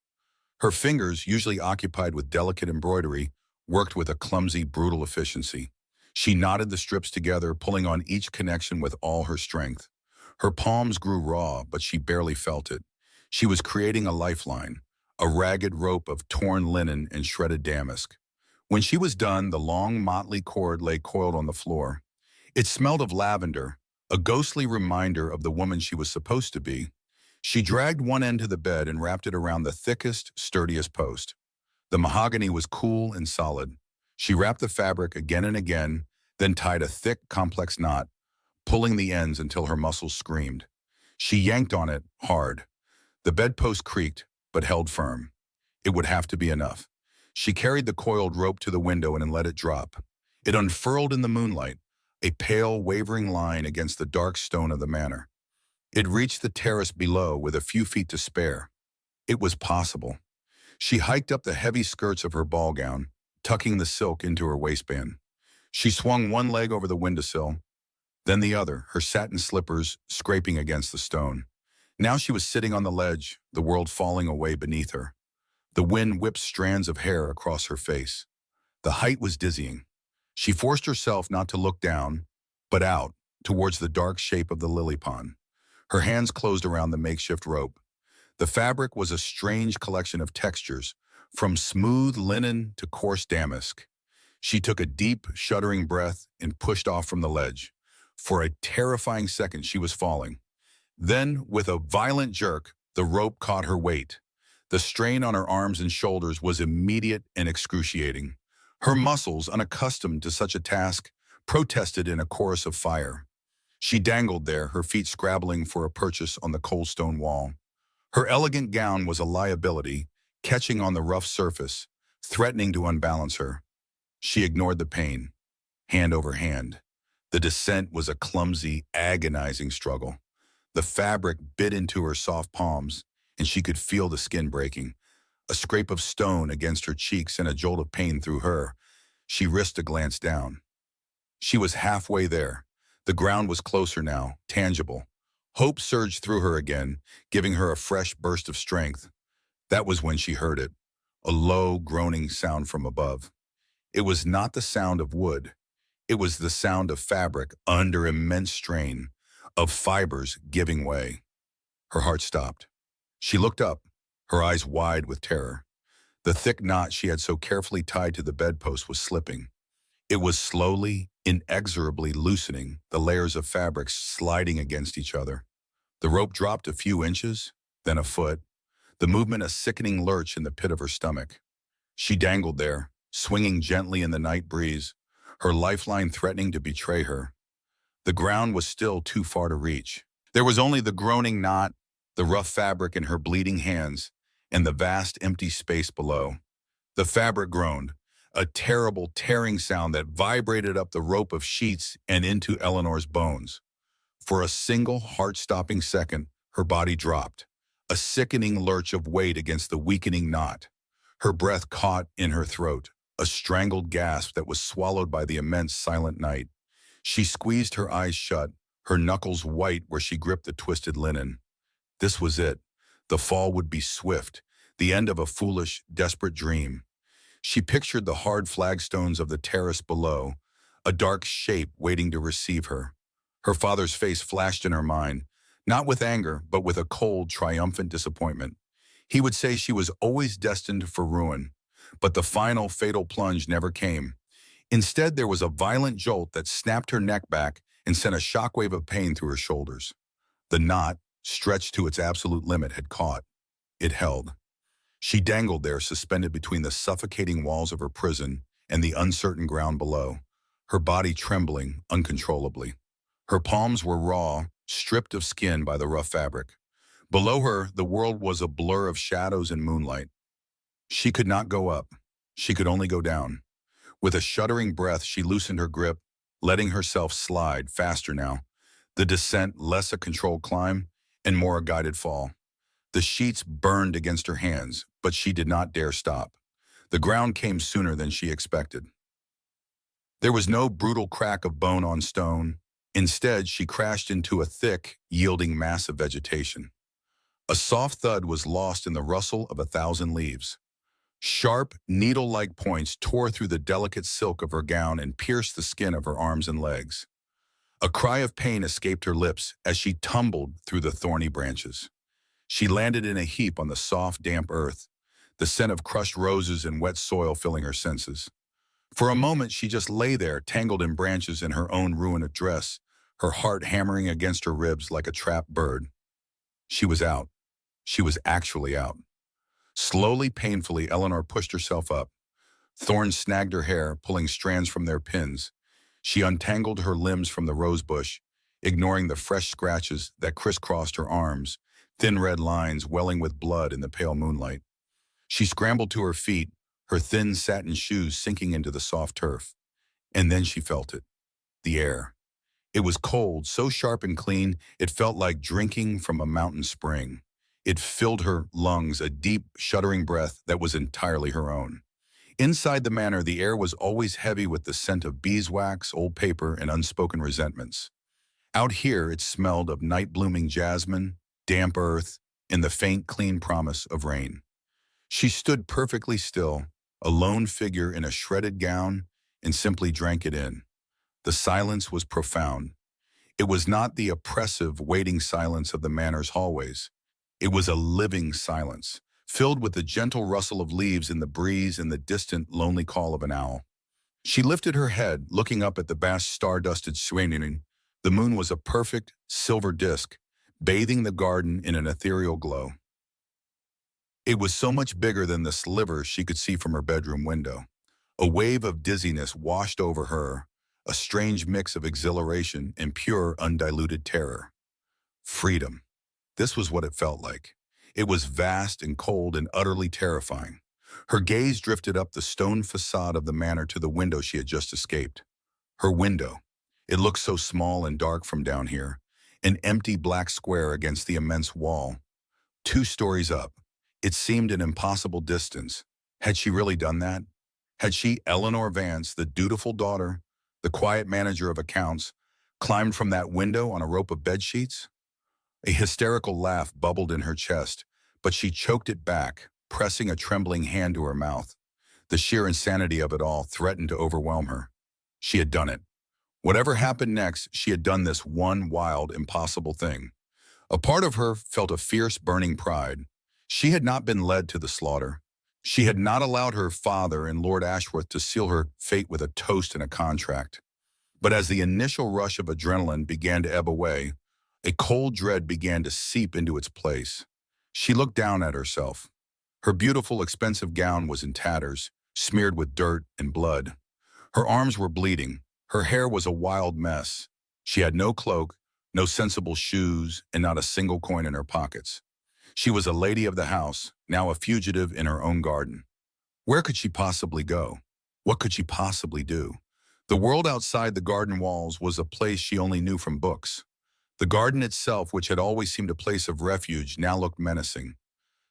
Her fingers, usually occupied with delicate embroidery, worked with a clumsy, brutal efficiency. She knotted the strips together, pulling on each connection with all her strength. Her palms grew raw, but she barely felt it. She was creating a lifeline, a ragged rope of torn linen and shredded damask. When she was done, the long, motley cord lay coiled on the floor. It smelled of lavender, a ghostly reminder of the woman she was supposed to be. She dragged one end to the bed and wrapped it around the thickest, sturdiest post. The mahogany was cool and solid. She wrapped the fabric again and again, then tied a thick, complex knot, pulling the ends until her muscles screamed. She yanked on it hard. The bedpost creaked, but held firm. It would have to be enough. She carried the coiled rope to the window and let it drop. It unfurled in the moonlight, a pale, wavering line against the dark stone of the manor. It reached the terrace below with a few feet to spare. It was possible. She hiked up the heavy skirts of her ball gown, tucking the silk into her waistband. She swung one leg over the windowsill, then the other, her satin slippers scraping against the stone. Now she was sitting on the ledge, the world falling away beneath her. The wind whipped strands of hair across her face. The height was dizzying. She forced herself not to look down, but out, towards the dark shape of the lily pond. Her hands closed around the makeshift rope. The fabric was a strange collection of textures, from smooth linen to coarse damask. She took a deep, shuddering breath and pushed off from the ledge. For a terrifying second, she was falling. Then, with a violent jerk, the rope caught her weight. The strain on her arms and shoulders was immediate and excruciating. Her muscles, unaccustomed to such a task, protested in a chorus of fire. She dangled there, her feet scrabbling for a purchase on the cold stone wall. Her elegant gown was a liability, catching on the rough surface, threatening to unbalance her. She ignored the pain, hand over hand. The descent was a clumsy, agonizing struggle. The fabric bit into her soft palms, and she could feel the skin breaking. A scrape of stone against her cheeks and a jolt of pain through her. She risked a glance down. She was halfway there. The ground was closer now, tangible. Hope surged through her again, giving her a fresh burst of strength. That was when she heard it, a low, groaning sound from above. It was not the sound of wood. It was the sound of fabric under immense strain, of fibers giving way. Her heart stopped. She looked up, her eyes wide with terror. The thick knot she had so carefully tied to the bedpost was slipping. It was slowly, inexorably loosening, the layers of fabric sliding against each other. The rope dropped a few inches, then a foot, the movement a sickening lurch in the pit of her stomach. She dangled there, swinging gently in the night breeze, her lifeline threatening to betray her. The ground was still too far to reach. There was only the groaning knot, the rough fabric in her bleeding hands, and the vast empty space below. The fabric groaned, a terrible tearing sound that vibrated up the rope of sheets and into Eleanor's bones. For a single heart-stopping second, her body dropped, a sickening lurch of weight against the weakening knot. Her breath caught in her throat, a strangled gasp that was swallowed by the immense silent night. She squeezed her eyes shut, her knuckles white where she gripped the twisted linen. This was it. The fall would be swift, the end of a foolish, desperate dream. She pictured the hard flagstones of the terrace below, a dark shape waiting to receive her. Her father's face flashed in her mind, not with anger, but with a cold, triumphant disappointment. He would say she was always destined for ruin, but the final, fatal plunge never came. Instead, there was a violent jolt that snapped her neck back and sent a shockwave of pain through her shoulders. The knot, stretched to its absolute limit, had caught. It held. She dangled there, suspended between the suffocating walls of her prison and the uncertain ground below, her body trembling uncontrollably. Her palms were raw, stripped of skin by the rough fabric. Below her, the world was a blur of shadows and moonlight. She could not go up. She could only go down. With a shuddering breath, she loosened her grip, letting herself slide faster now. The descent less a controlled climb and more a guided fall. The sheets burned against her hands, but she did not dare stop. The ground came sooner than she expected. There was no brutal crack of bone on stone. Instead, she crashed into a thick, yielding mass of vegetation. A soft thud was lost in the rustle of 1,000 leaves. Sharp, needle-like points tore through the delicate silk of her gown and pierced the skin of her arms and legs. A cry of pain escaped her lips as she tumbled through the thorny branches. She landed in a heap on the soft, damp earth, the scent of crushed roses and wet soil filling her senses. For a moment, she just lay there, tangled in branches in her own ruined dress, her heart hammering against her ribs like a trapped bird. She was out. She was actually out. Slowly, painfully, Eleanor pushed herself up. Thorns snagged her hair, pulling strands from their pins. She untangled her limbs from the rosebush, ignoring the fresh scratches that crisscrossed her arms, thin red lines welling with blood in the pale moonlight. She scrambled to her feet, her thin satin shoes sinking into the soft turf. And then she felt it. The air. It was cold, so sharp and clean, it felt like drinking from a mountain spring. It filled her lungs, a deep, shuddering breath that was entirely her own. Inside the manor, the air was always heavy with the scent of beeswax, old paper, and unspoken resentments. Out here, it smelled of night-blooming jasmine, damp earth, and the faint, clean promise of rain. She stood perfectly still, a lone figure in a shredded gown, and simply drank it in. The silence was profound. It was not the oppressive, waiting silence of the manor's hallways. It was a living silence, filled with the gentle rustle of leaves in the breeze and the distant, lonely call of an owl. She lifted her head, looking up at the vast star-dusted Schweinin. The moon was a perfect, silver disk, bathing the garden in an ethereal glow. It was so much bigger than the sliver she could see from her bedroom window. A wave of dizziness washed over her, a strange mix of exhilaration and pure, undiluted terror. Freedom. This was what it felt like. It was vast and cold and utterly terrifying. Her gaze drifted up the stone facade of the manor to the window she had just escaped. Her window. It looked so small and dark from down here, an empty black square against the immense wall. 2 stories up. It seemed an impossible distance. Had she really done that? Had she, Eleanor Vance, the dutiful daughter, the quiet manager of accounts, climbed from that window on a rope of bedsheets? A hysterical laugh bubbled in her chest, but she choked it back, pressing a trembling hand to her mouth. The sheer insanity of it all threatened to overwhelm her. She had done it. Whatever happened next, she had done this one wild, impossible thing. A part of her felt a fierce, burning pride. She had not been led to the slaughter. She had not allowed her father and Lord Ashworth to seal her fate with a toast and a contract. But as the initial rush of adrenaline began to ebb away, a cold dread began to seep into its place. She looked down at herself. Her beautiful, expensive gown was in tatters, smeared with dirt and blood. Her arms were bleeding. Her hair was a wild mess. She had no cloak, no sensible shoes, and not a single coin in her pockets. She was a lady of the house, now a fugitive in her own garden. Where could she possibly go? What could she possibly do? The world outside the garden walls was a place she only knew from books. The garden itself, which had always seemed a place of refuge, now looked menacing.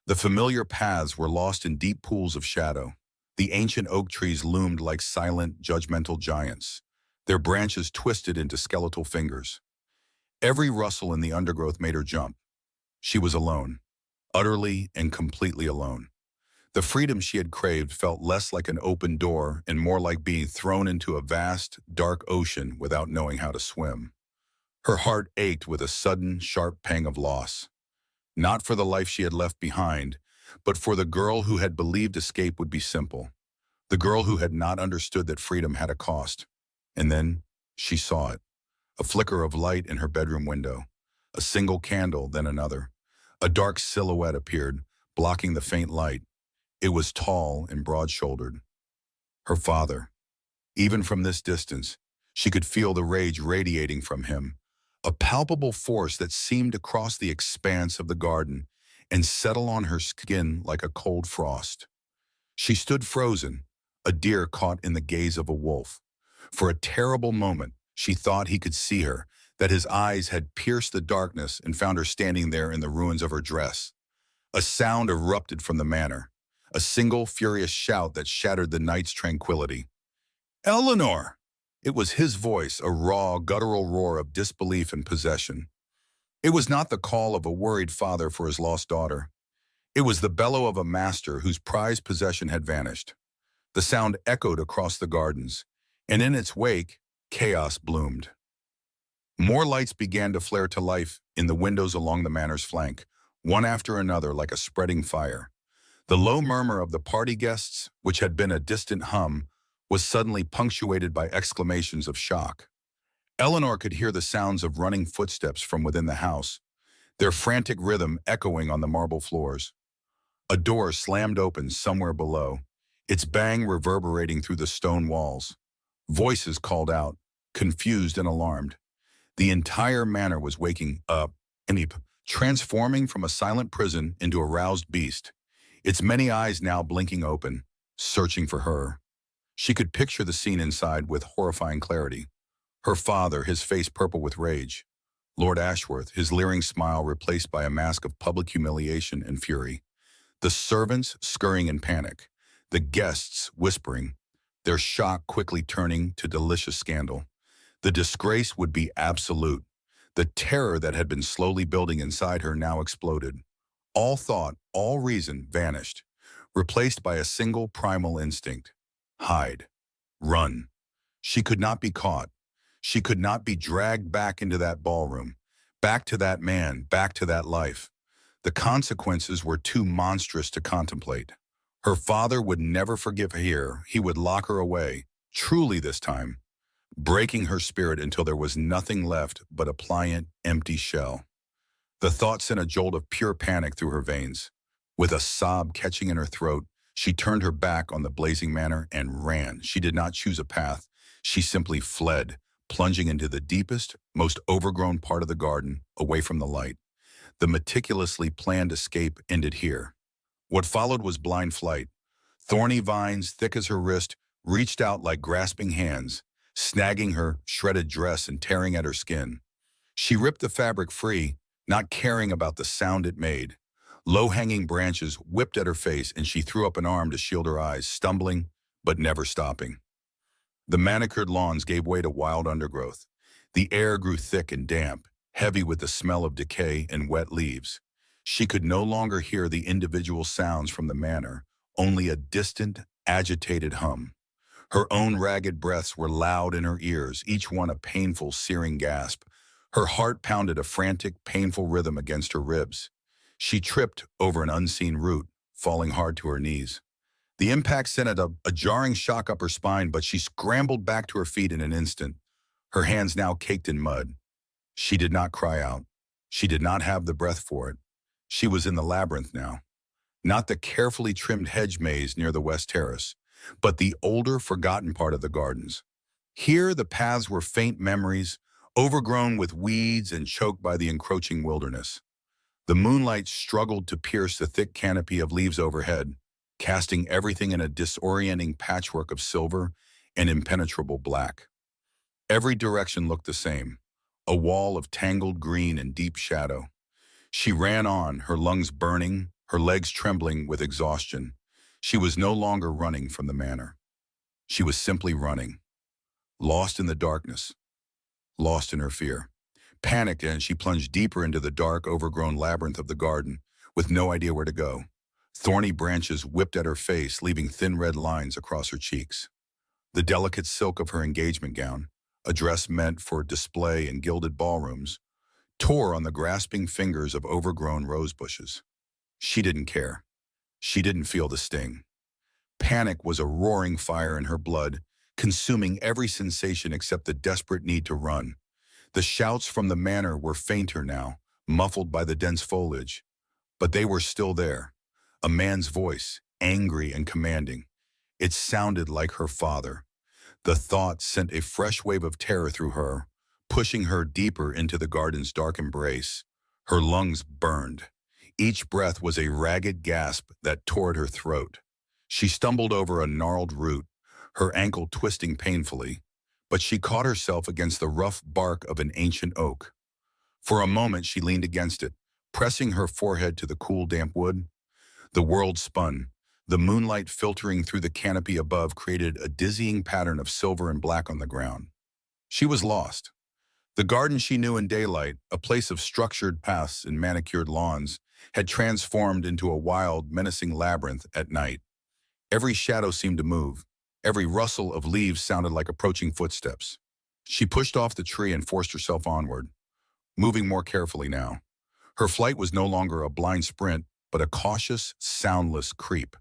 The familiar paths were lost in deep pools of shadow. The ancient oak trees loomed like silent, judgmental giants, their branches twisted into skeletal fingers. Every rustle in the undergrowth made her jump. She was alone, utterly and completely alone. The freedom she had craved felt less like an open door and more like being thrown into a vast, dark ocean without knowing how to swim. Her heart ached with a sudden, sharp pang of loss. Not for the life she had left behind, but for the girl who had believed escape would be simple. The girl who had not understood that freedom had a cost. And then she saw it. A flicker of light in her bedroom window. A single candle, then another. A dark silhouette appeared, blocking the faint light. It was tall and broad-shouldered. Her father. Even from this distance, she could feel the rage radiating from him, a palpable force that seemed to cross the expanse of the garden and settle on her skin like a cold frost. She stood frozen, a deer caught in the gaze of a wolf. For a terrible moment, she thought he could see her, that his eyes had pierced the darkness and found her standing there in the ruins of her dress. A sound erupted from the manor, a single furious shout that shattered the night's tranquility. "Eleanor!" It was his voice, a raw, guttural roar of disbelief and possession. It was not the call of a worried father for his lost daughter. It was the bellow of a master whose prized possession had vanished. The sound echoed across the gardens, and in its wake, chaos bloomed. More lights began to flare to life in the windows along the manor's flank, one after another like a spreading fire. The low murmur of the party guests, which had been a distant hum, was suddenly punctuated by exclamations of shock. Eleanor could hear the sounds of running footsteps from within the house, their frantic rhythm echoing on the marble floors. A door slammed open somewhere below, its bang reverberating through the stone walls. Voices called out, confused and alarmed. The entire manor was waking up, transforming from a silent prison into a roused beast, its many eyes now blinking open, searching for her. She could picture the scene inside with horrifying clarity. Her father, his face purple with rage. Lord Ashworth, his leering smile replaced by a mask of public humiliation and fury. The servants scurrying in panic. The guests whispering, their shock quickly turning to delicious scandal. The disgrace would be absolute. The terror that had been slowly building inside her now exploded. All thought, all reason vanished, replaced by a single primal instinct. Hide. Run. She could not be caught. She could not be dragged back into that ballroom, back to that man, back to that life. The consequences were too monstrous to contemplate. Her father would never forgive her. He would lock her away, truly this time, breaking her spirit until there was nothing left but a pliant, empty shell. The thought sent a jolt of pure panic through her veins. With a sob catching in her throat, she turned her back on the blazing manor and ran. She did not choose a path. She simply fled, plunging into the deepest, most overgrown part of the garden, away from the light. The meticulously planned escape ended here. What followed was blind flight. Thorny vines, thick as her wrist, reached out like grasping hands, snagging her shredded dress and tearing at her skin. She ripped the fabric free, not caring about the sound it made. Low-hanging branches whipped at her face and she threw up an arm to shield her eyes, stumbling, but never stopping. The manicured lawns gave way to wild undergrowth. The air grew thick and damp, heavy with the smell of decay and wet leaves. She could no longer hear the individual sounds from the manor, only a distant, agitated hum. Her own ragged breaths were loud in her ears, each one a painful, searing gasp. Her heart pounded a frantic, painful rhythm against her ribs. She tripped over an unseen root, falling hard to her knees. The impact sent a jarring shock up her spine, but she scrambled back to her feet in an instant, her hands now caked in mud. She did not cry out. She did not have the breath for it. She was in the labyrinth now. Not the carefully trimmed hedge maze near the West Terrace, but the older, forgotten part of the gardens. Here, the paths were faint memories, overgrown with weeds and choked by the encroaching wilderness. The moonlight struggled to pierce the thick canopy of leaves overhead, casting everything in a disorienting patchwork of silver and impenetrable black. Every direction looked the same, a wall of tangled green and deep shadow. She ran on, her lungs burning, her legs trembling with exhaustion. She was no longer running from the manor. She was simply running, lost in the darkness, lost in her fear. Panicked, and she plunged deeper into the dark, overgrown labyrinth of the garden, with no idea where to go. Thorny branches whipped at her face, leaving thin red lines across her cheeks. The delicate silk of her engagement gown, a dress meant for display in gilded ballrooms, tore on the grasping fingers of overgrown rose bushes. She didn't care. She didn't feel the sting. Panic was a roaring fire in her blood, consuming every sensation except the desperate need to run. The shouts from the manor were fainter now, muffled by the dense foliage. But they were still there. A man's voice, angry and commanding. It sounded like her father. The thought sent a fresh wave of terror through her, pushing her deeper into the garden's dark embrace. Her lungs burned. Each breath was a ragged gasp that tore at her throat. She stumbled over a gnarled root, her ankle twisting painfully, but she caught herself against the rough bark of an ancient oak. For a moment she leaned against it, pressing her forehead to the cool, damp wood. The world spun. The moonlight filtering through the canopy above created a dizzying pattern of silver and black on the ground. She was lost. The garden she knew in daylight, a place of structured paths and manicured lawns, had transformed into a wild, menacing labyrinth at night. Every shadow seemed to move. Every rustle of leaves sounded like approaching footsteps. She pushed off the tree and forced herself onward, moving more carefully now. Her flight was no longer a blind sprint, but a cautious, soundless creep.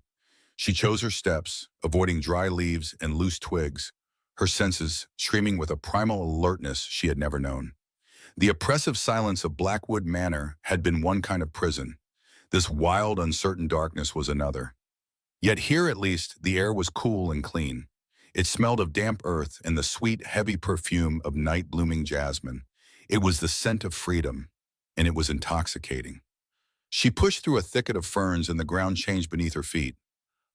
She chose her steps, avoiding dry leaves and loose twigs, her senses streaming with a primal alertness she had never known. The oppressive silence of Blackwood Manor had been one kind of prison. This wild, uncertain darkness was another. Yet here, at least, the air was cool and clean. It smelled of damp earth and the sweet, heavy perfume of night-blooming jasmine. It was the scent of freedom, and it was intoxicating. She pushed through a thicket of ferns and the ground changed beneath her feet.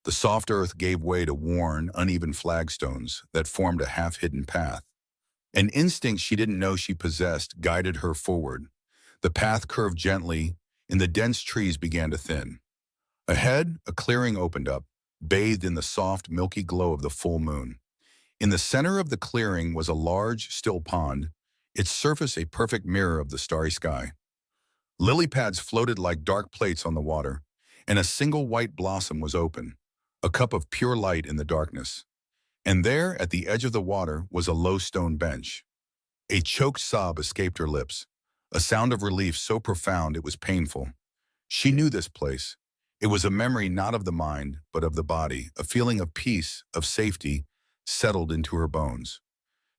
The soft earth gave way to worn, uneven flagstones that formed a half-hidden path. An instinct she didn't know she possessed guided her forward. The path curved gently, and the dense trees began to thin. Ahead, a clearing opened up, bathed in the soft, milky glow of the full moon. In the center of the clearing was a large, still pond, its surface a perfect mirror of the starry sky. Lily pads floated like dark plates on the water, and a single white blossom was open, a cup of pure light in the darkness. And there, at the edge of the water, was a low stone bench. A choked sob escaped her lips, a sound of relief so profound it was painful. She knew this place. It was a memory not of the mind, but of the body, a feeling of peace, of safety, settled into her bones.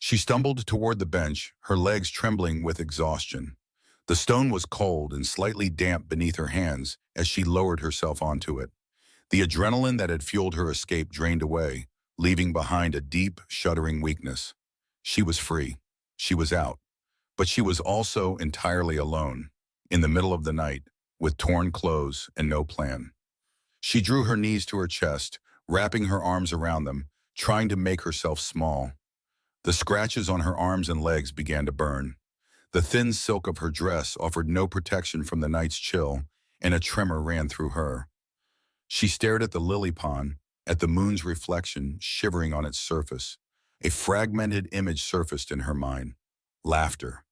She stumbled toward the bench, her legs trembling with exhaustion. The stone was cold and slightly damp beneath her hands as she lowered herself onto it. The adrenaline that had fueled her escape drained away, leaving behind a deep, shuddering weakness. She was free. She was out. But she was also entirely alone, in the middle of the night, with torn clothes and no plan. She drew her knees to her chest, wrapping her arms around them, trying to make herself small. The scratches on her arms and legs began to burn. The thin silk of her dress offered no protection from the night's chill, and a tremor ran through her. She stared at the lily pond, at the moon's reflection shivering on its surface. A fragmented image surfaced in her mind. Laughter.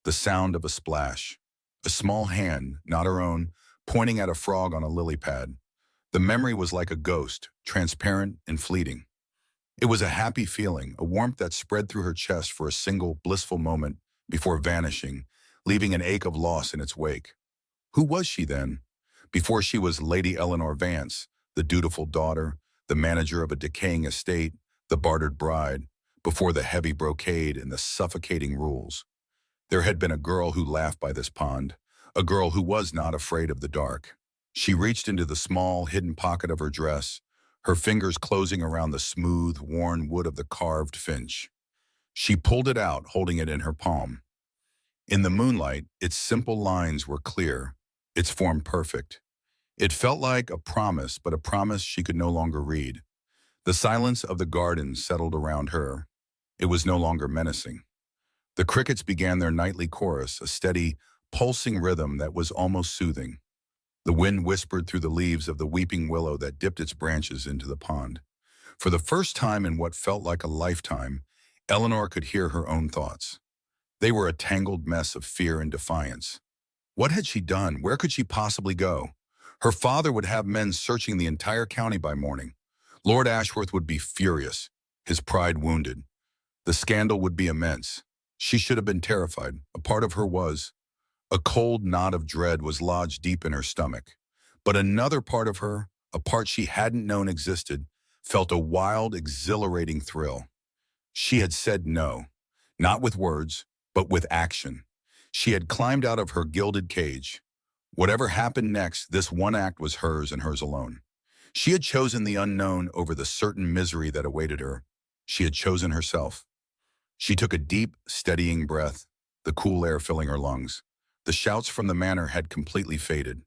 The sound of a splash. A small hand, not her own, pointing at a frog on a lily pad. The memory was like a ghost, transparent and fleeting. It was a happy feeling, a warmth that spread through her chest for a single, blissful moment before vanishing, leaving an ache of loss in its wake. Who was she then? Before she was Lady Eleanor Vance, the dutiful daughter, the manager of a decaying estate, the bartered bride, before the heavy brocade and the suffocating rules. There had been a girl who laughed by this pond, a girl who was not afraid of the dark. She reached into the small, hidden pocket of her dress, her fingers closing around the smooth, worn wood of the carved finch. She pulled it out, holding it in her palm. In the moonlight, its simple lines were clear, its form perfect. It felt like a promise, but a promise she could no longer read. The silence of the garden settled around her. It was no longer menacing. The crickets began their nightly chorus, a steady, pulsing rhythm that was almost soothing. The wind whispered through the leaves of the weeping willow that dipped its branches into the pond. For the first time in what felt like a lifetime, Eleanor could hear her own thoughts. They were a tangled mess of fear and defiance. What had she done? Where could she possibly go? Her father would have men searching the entire county by morning. Lord Ashworth would be furious, his pride wounded. The scandal would be immense. She should have been terrified. A part of her was. A cold knot of dread was lodged deep in her stomach. But another part of her, a part she hadn't known existed, felt a wild, exhilarating thrill. She had said no, not with words, but with action. She had climbed out of her gilded cage. Whatever happened next, this one act was hers and hers alone. She had chosen the unknown over the certain misery that awaited her. She had chosen herself. She took a deep, steadying breath, the cool air filling her lungs. The shouts from the manor had completely faded.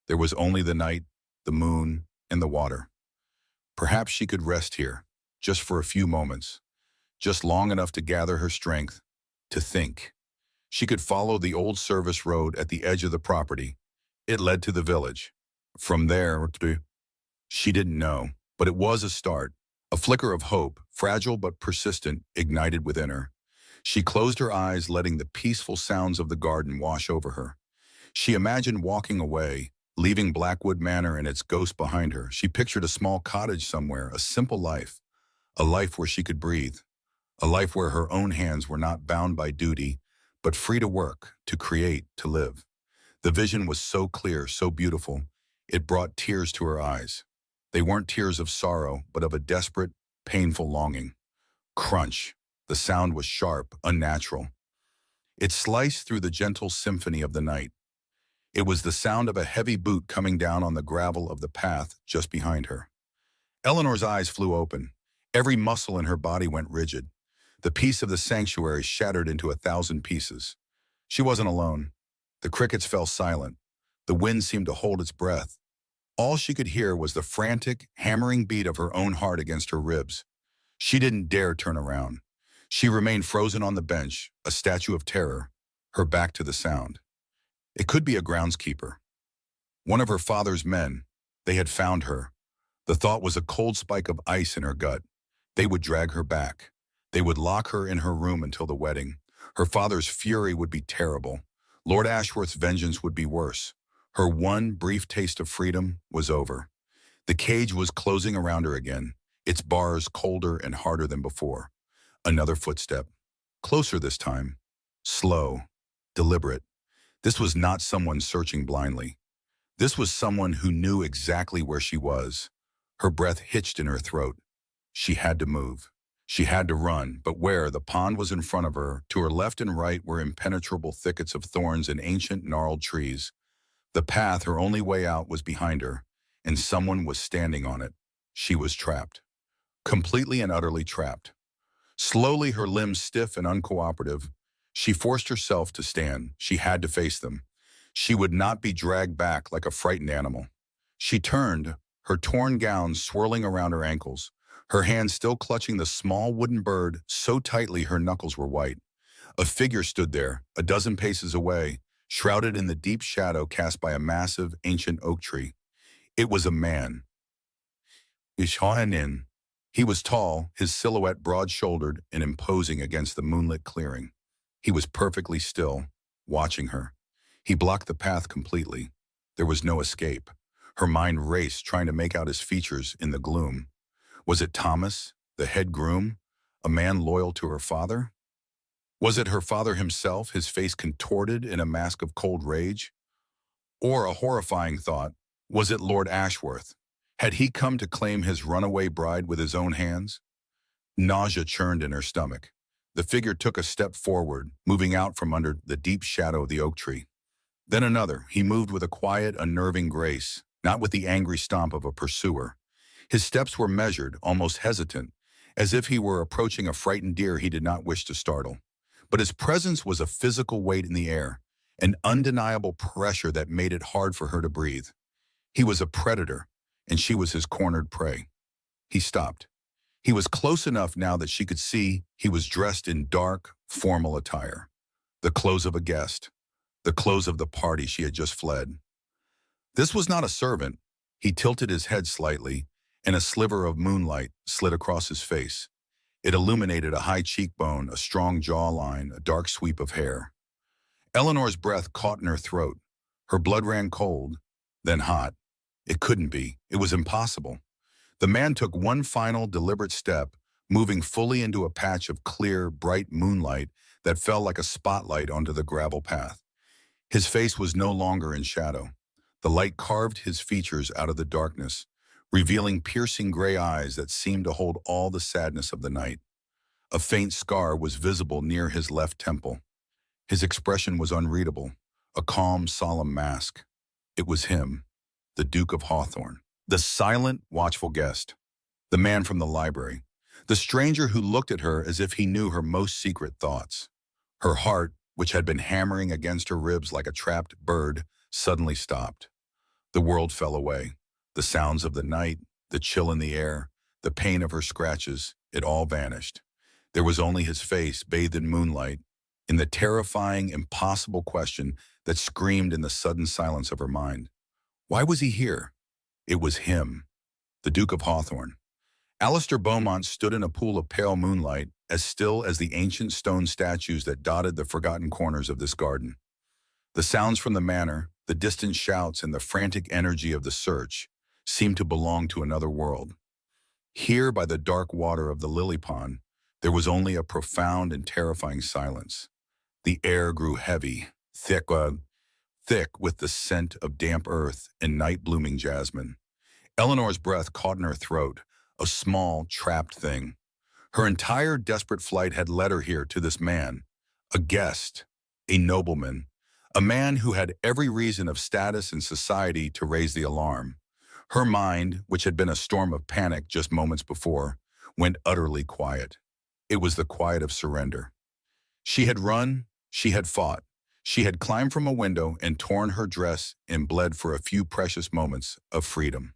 There was only the night, the moon, and the water. Perhaps she could rest here, just for a few moments, just long enough to gather her strength, to think. She could follow the old service road at the edge of the property. It led to the village. From there, she didn't know, but it was a start. A flicker of hope, fragile but persistent, ignited within her. She closed her eyes, letting the peaceful sounds of the garden wash over her. She imagined walking away, leaving Blackwood Manor and its ghost behind her. She pictured a small cottage somewhere, a simple life, a life where she could breathe, a life where her own hands were not bound by duty, but free to work, to create, to live. The vision was so clear, so beautiful, it brought tears to her eyes. They weren't tears of sorrow, but of a desperate, painful longing. Crunch. The sound was sharp, unnatural. It sliced through the gentle symphony of the night. It was the sound of a heavy boot coming down on the gravel of the path just behind her. Eleanor's eyes flew open. Every muscle in her body went rigid. The peace of the sanctuary shattered into 1,000 pieces. She wasn't alone. The crickets fell silent. The wind seemed to hold its breath. All she could hear was the frantic, hammering beat of her own heart against her ribs. She didn't dare turn around. She remained frozen on the bench, a statue of terror, her back to the sound. It could be a groundskeeper. One of her father's men. They had found her. The thought was a cold spike of ice in her gut. They would drag her back. They would lock her in her room until the wedding. Her father's fury would be terrible. Lord Ashworth's vengeance would be worse. Her one brief taste of freedom was over. The cage was closing around her again, its bars colder and harder than before. Another footstep. Closer this time. Slow. Deliberate. This was not someone searching blindly. This was someone who knew exactly where she was. Her breath hitched in her throat. She had to move. She had to run, but where? The pond was in front of her. To her left and right were impenetrable thickets of thorns and ancient gnarled trees. The path, her only way out, was behind her, and someone was standing on it. She was trapped. Completely and utterly trapped. Slowly, her limbs stiff and uncooperative, she forced herself to stand. She had to face them. She would not be dragged back like a frightened animal. She turned, her torn gown swirling around her ankles, her hand still clutching the small wooden bird so tightly her knuckles were white. A figure stood there, a dozen paces away, shrouded in the deep shadow cast by a massive, ancient oak tree. It was a man. Ishanin. He was tall, his silhouette broad-shouldered and imposing against the moonlit clearing. He was perfectly still, watching her. He blocked the path completely. There was no escape. Her mind raced, trying to make out his features in the gloom. Was it Thomas, the head groom, a man loyal to her father? Was it her father himself, his face contorted in a mask of cold rage? Or a horrifying thought, was it Lord Ashworth? Had he come to claim his runaway bride with his own hands? Nausea churned in her stomach. The figure took a step forward, moving out from under the deep shadow of the oak tree. Then another. He moved with a quiet, unnerving grace, not with the angry stomp of a pursuer. His steps were measured, almost hesitant, as if he were approaching a frightened deer he did not wish to startle. But his presence was a physical weight in the air, an undeniable pressure that made it hard for her to breathe. He was a predator, and she was his cornered prey. He stopped. He was close enough now that she could see he was dressed in dark, formal attire. The clothes of a guest. The clothes of the party she had just fled. This was not a servant. He tilted his head slightly, and a sliver of moonlight slid across his face. It illuminated a high cheekbone, a strong jawline, a dark sweep of hair. Eleanor's breath caught in her throat. Her blood ran cold, then hot. It couldn't be. It was impossible. The man took one final, deliberate step, moving fully into a patch of clear, bright moonlight that fell like a spotlight onto the gravel path. His face was no longer in shadow. The light carved his features out of the darkness, revealing piercing gray eyes that seemed to hold all the sadness of the night. A faint scar was visible near his left temple. His expression was unreadable, a calm, solemn mask. It was him, the Duke of Hawthorne, the silent, watchful guest, the man from the library, the stranger who looked at her as if he knew her most secret thoughts. Her heart, which had been hammering against her ribs like a trapped bird, suddenly stopped. The world fell away. The sounds of the night, the chill in the air, the pain of her scratches, it all vanished. There was only his face bathed in moonlight, in the terrifying, impossible question that screamed in the sudden silence of her mind. Why was he here? It was him, the Duke of Hawthorne. Alistair Beaumont stood in a pool of pale moonlight, as still as the ancient stone statues that dotted the forgotten corners of this garden. The sounds from the manor, the distant shouts and the frantic energy of the search seemed to belong to another world. Here, by the dark water of the lily pond, there was only a profound and terrifying silence. The air grew heavy, thick with the scent of damp earth and night-blooming jasmine. Eleanor's breath caught in her throat, a small, trapped thing. Her entire desperate flight had led her here to this man, a guest, a nobleman, a man who had every reason of status and society to raise the alarm. Her mind, which had been a storm of panic just moments before, went utterly quiet. It was the quiet of surrender. She had run, she had fought, she had climbed from a window and torn her dress and bled for a few precious moments of freedom.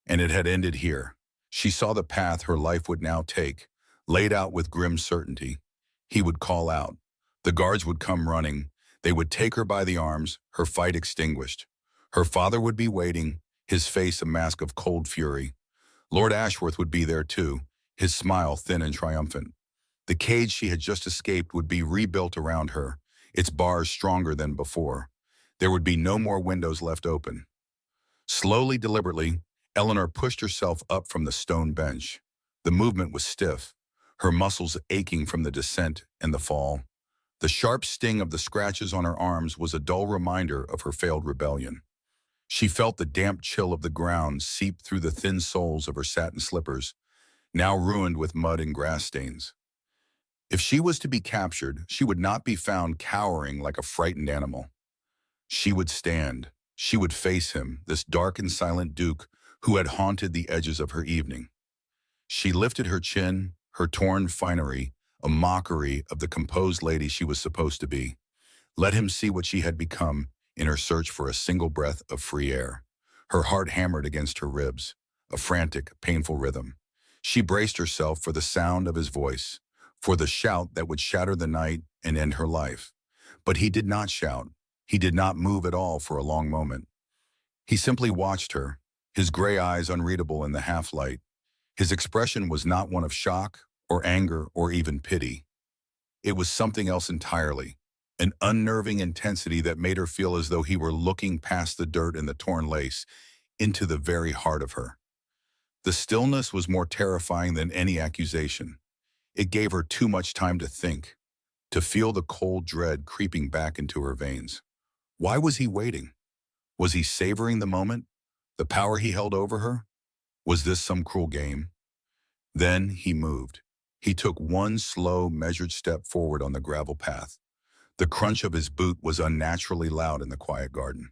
And it had ended here. She saw the path her life would now take, laid out with grim certainty. He would call out. The guards would come running. They would take her by the arms, her fight extinguished. Her father would be waiting, his face a mask of cold fury. Lord Ashworth would be there too, his smile thin and triumphant. The cage she had just escaped would be rebuilt around her, its bars stronger than before. There would be no more windows left open. Slowly, deliberately, Eleanor pushed herself up from the stone bench. The movement was stiff, her muscles aching from the descent and the fall. The sharp sting of the scratches on her arms was a dull reminder of her failed rebellion. She felt the damp chill of the ground seep through the thin soles of her satin slippers, now ruined with mud and grass stains. If she was to be captured, she would not be found cowering like a frightened animal. She would stand. She would face him, this dark and silent duke who had haunted the edges of her evening. She lifted her chin, her torn finery, a mockery of the composed lady she was supposed to be. Let him see what she had become in her search for a single breath of free air. Her heart hammered against her ribs, a frantic, painful rhythm. She braced herself for the sound of his voice, for the shout that would shatter the night and end her life. But he did not shout. He did not move at all for a long moment. He simply watched her, his gray eyes unreadable in the half-light. His expression was not one of shock or anger or even pity. It was something else entirely, an unnerving intensity that made her feel as though he were looking past the dirt and the torn lace into the very heart of her. The stillness was more terrifying than any accusation. It gave her too much time to think, to feel the cold dread creeping back into her veins. Why was he waiting? Was he savoring the moment? The power he held over her? Was this some cruel game? Then he moved. He took one slow, measured step forward on the gravel path. The crunch of his boot was unnaturally loud in the quiet garden.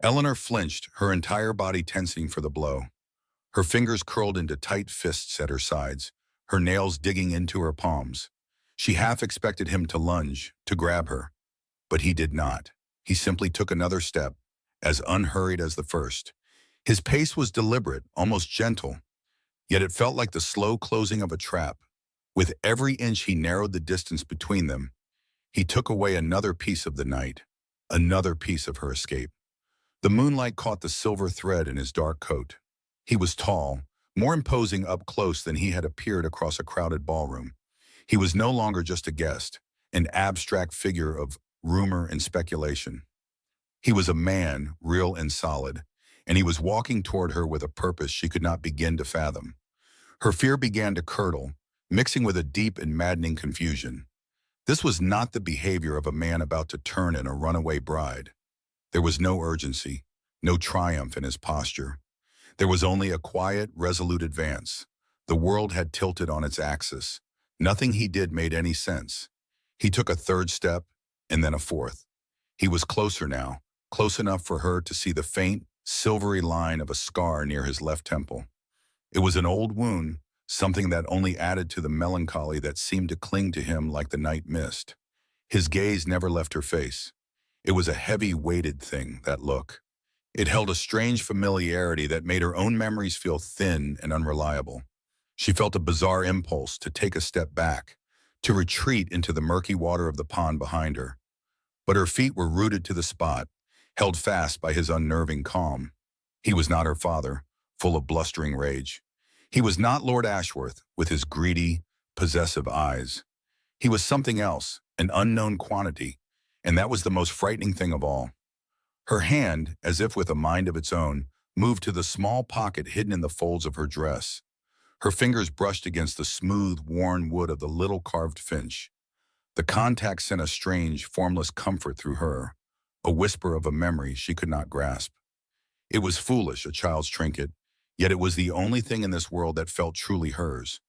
Eleanor flinched, her entire body tensing for the blow. Her fingers curled into tight fists at her sides, her nails digging into her palms. She half expected him to lunge, to grab her. But he did not. He simply took another step, as unhurried as the first. His pace was deliberate, almost gentle, yet it felt like the slow closing of a trap. With every inch he narrowed the distance between them. He took away another piece of the night, another piece of her escape. The moonlight caught the silver thread in his dark coat. He was tall, more imposing up close than he had appeared across a crowded ballroom. He was no longer just a guest, an abstract figure of rumor and speculation. He was a man, real and solid, and he was walking toward her with a purpose she could not begin to fathom. Her fear began to curdle, mixing with a deep and maddening confusion. This was not the behavior of a man about to turn in a runaway bride. There was no urgency, no triumph in his posture. There was only a quiet, resolute advance. The world had tilted on its axis. Nothing he did made any sense. He took a third step, and then a fourth. He was closer now, close enough for her to see the faint, silvery line of a scar near his left temple. It was an old wound, something that only added to the melancholy that seemed to cling to him like the night mist. His gaze never left her face. It was a heavy, weighted thing, that look. It held a strange familiarity that made her own memories feel thin and unreliable. She felt a bizarre impulse to take a step back, to retreat into the murky water of the pond behind her. But her feet were rooted to the spot, held fast by his unnerving calm. He was not her father, full of blustering rage. He was not Lord Ashworth, with his greedy, possessive eyes. He was something else, an unknown quantity, and that was the most frightening thing of all. Her hand, as if with a mind of its own, moved to the small pocket hidden in the folds of her dress. Her fingers brushed against the smooth, worn wood of the little carved finch. The contact sent a strange, formless comfort through her, a whisper of a memory she could not grasp. It was foolish, a child's trinket, yet it was the only thing in this world that felt truly hers.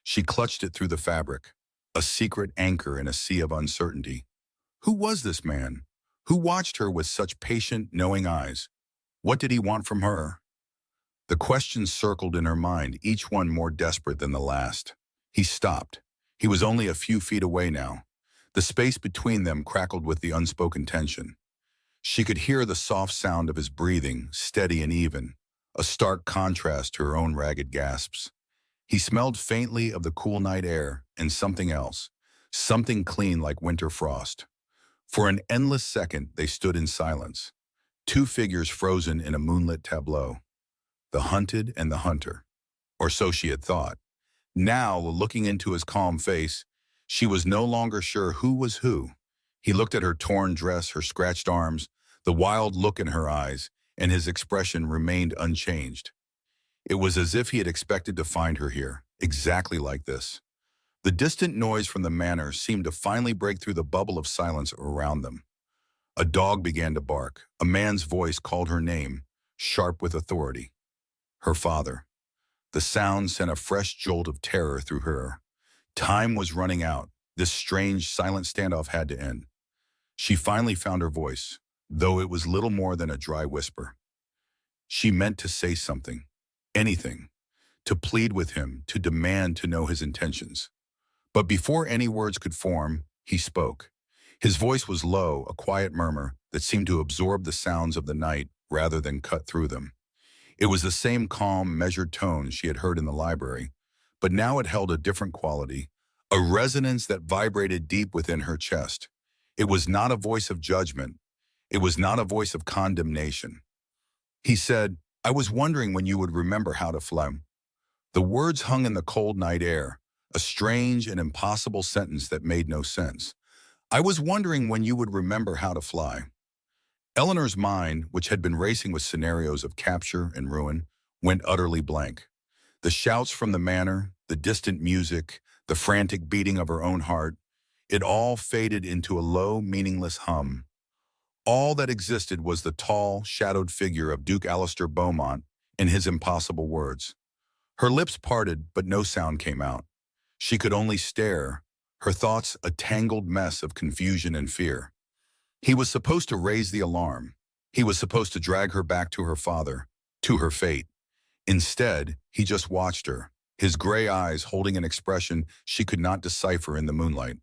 She clutched it through the fabric, a secret anchor in a sea of uncertainty. Who was this man? Who watched her with such patient, knowing eyes? What did he want from her? The questions circled in her mind, each one more desperate than the last. He stopped. He was only a few feet away now. The space between them crackled with the unspoken tension. She could hear the soft sound of his breathing, steady and even, a stark contrast to her own ragged gasps. He smelled faintly of the cool night air and something else, something clean like winter frost. For an endless second, they stood in silence, two figures frozen in a moonlit tableau. The hunted and the hunter, or so she had thought. Now, looking into his calm face, she was no longer sure who was who. He looked at her torn dress, her scratched arms, the wild look in her eyes, and his expression remained unchanged. It was as if he had expected to find her here, exactly like this. The distant noise from the manor seemed to finally break through the bubble of silence around them. A dog began to bark. A man's voice called her name, sharp with authority. Her father. The sound sent a fresh jolt of terror through her. Time was running out. This strange, silent standoff had to end. She finally found her voice, though it was little more than a dry whisper. She meant to say something, anything, to plead with him, to demand to know his intentions. But before any words could form, he spoke. His voice was low, a quiet murmur that seemed to absorb the sounds of the night rather than cut through them. It was the same calm, measured tone she had heard in the library, but now it held a different quality, a resonance that vibrated deep within her chest. It was not a voice of judgment. It was not a voice of condemnation. He said, "I was wondering when you would remember how to fly." The words hung in the cold night air, a strange and impossible sentence that made no sense. "I was wondering when you would remember how to fly." Eleanor's mind, which had been racing with scenarios of capture and ruin, went utterly blank. The shouts from the manor, the distant music, the frantic beating of her own heart, it all faded into a low, meaningless hum. All that existed was the tall, shadowed figure of Duke Alistair Beaumont and his impossible words. Her lips parted, but no sound came out. She could only stare, her thoughts a tangled mess of confusion and fear. He was supposed to raise the alarm. He was supposed to drag her back to her father, to her fate. Instead, he just watched her, his gray eyes holding an expression she could not decipher in the moonlight.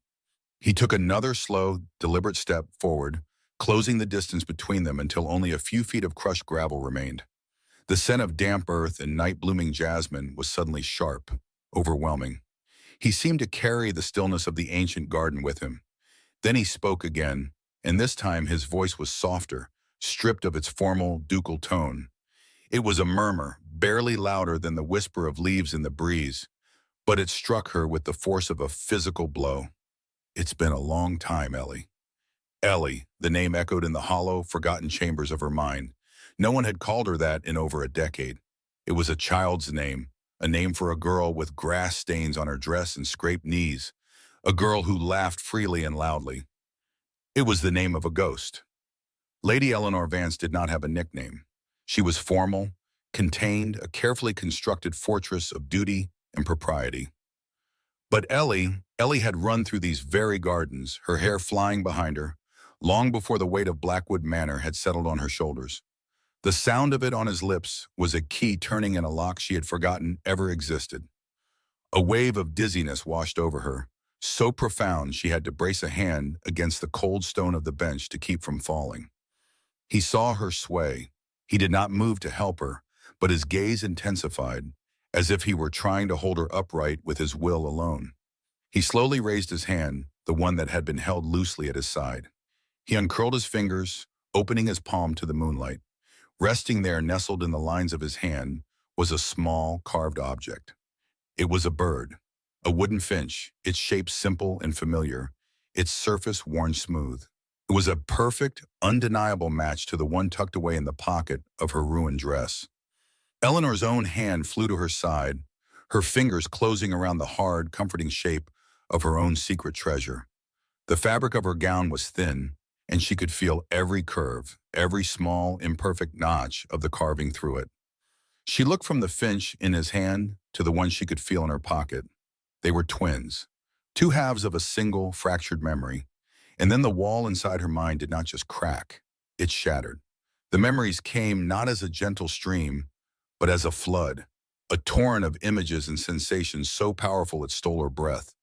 He took another slow, deliberate step forward, closing the distance between them until only a few feet of crushed gravel remained. The scent of damp earth and night-blooming jasmine was suddenly sharp, overwhelming. He seemed to carry the stillness of the ancient garden with him. Then he spoke again, and this time his voice was softer, stripped of its formal, ducal tone. It was a murmur, barely louder than the whisper of leaves in the breeze, but it struck her with the force of a physical blow. "It's been a long time, Ellie." Ellie, the name echoed in the hollow, forgotten chambers of her mind. No one had called her that in over a decade. It was a child's name, a name for a girl with grass stains on her dress and scraped knees, a girl who laughed freely and loudly. It was the name of a ghost. Lady Eleanor Vance did not have a nickname. She was formal, contained, a carefully constructed fortress of duty and propriety. But Ellie had run through these very gardens, her hair flying behind her, long before the weight of Blackwood Manor had settled on her shoulders. The sound of it on his lips was a key turning in a lock she had forgotten ever existed. A wave of dizziness washed over her, so profound she had to brace a hand against the cold stone of the bench to keep from falling. He saw her sway. He did not move to help her, but his gaze intensified, as if he were trying to hold her upright with his will alone. He slowly raised his hand, the one that had been held loosely at his side. He uncurled his fingers, opening his palm to the moonlight. Resting there, nestled in the lines of his hand, was a small, carved object. It was a bird, a wooden finch, its shape simple and familiar, its surface worn smooth. It was a perfect, undeniable match to the one tucked away in the pocket of her ruined dress. Eleanor's own hand flew to her side, her fingers closing around the hard, comforting shape of her own secret treasure. The fabric of her gown was thin, and she could feel every curve, every small, imperfect notch of the carving through it. She looked from the finch in his hand to the one she could feel in her pocket. They were twins, two halves of a single, fractured memory. And then the wall inside her mind did not just crack, it shattered. The memories came not as a gentle stream, but as a flood, a torrent of images and sensations so powerful it stole her breath.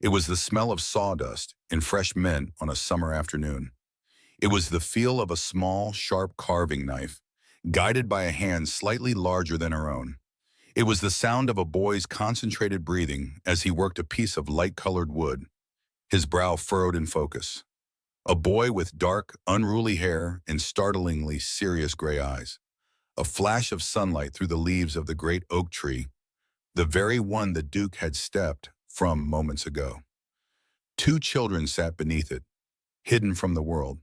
It was the smell of sawdust and fresh mint on a summer afternoon. It was the feel of a small, sharp carving knife, guided by a hand slightly larger than her own. It was the sound of a boy's concentrated breathing as he worked a piece of light-colored wood, his brow furrowed in focus. A boy with dark, unruly hair and startlingly serious gray eyes. A flash of sunlight through the leaves of the great oak tree, the very one the Duke had stepped from moments ago. Two children sat beneath it, hidden from the world.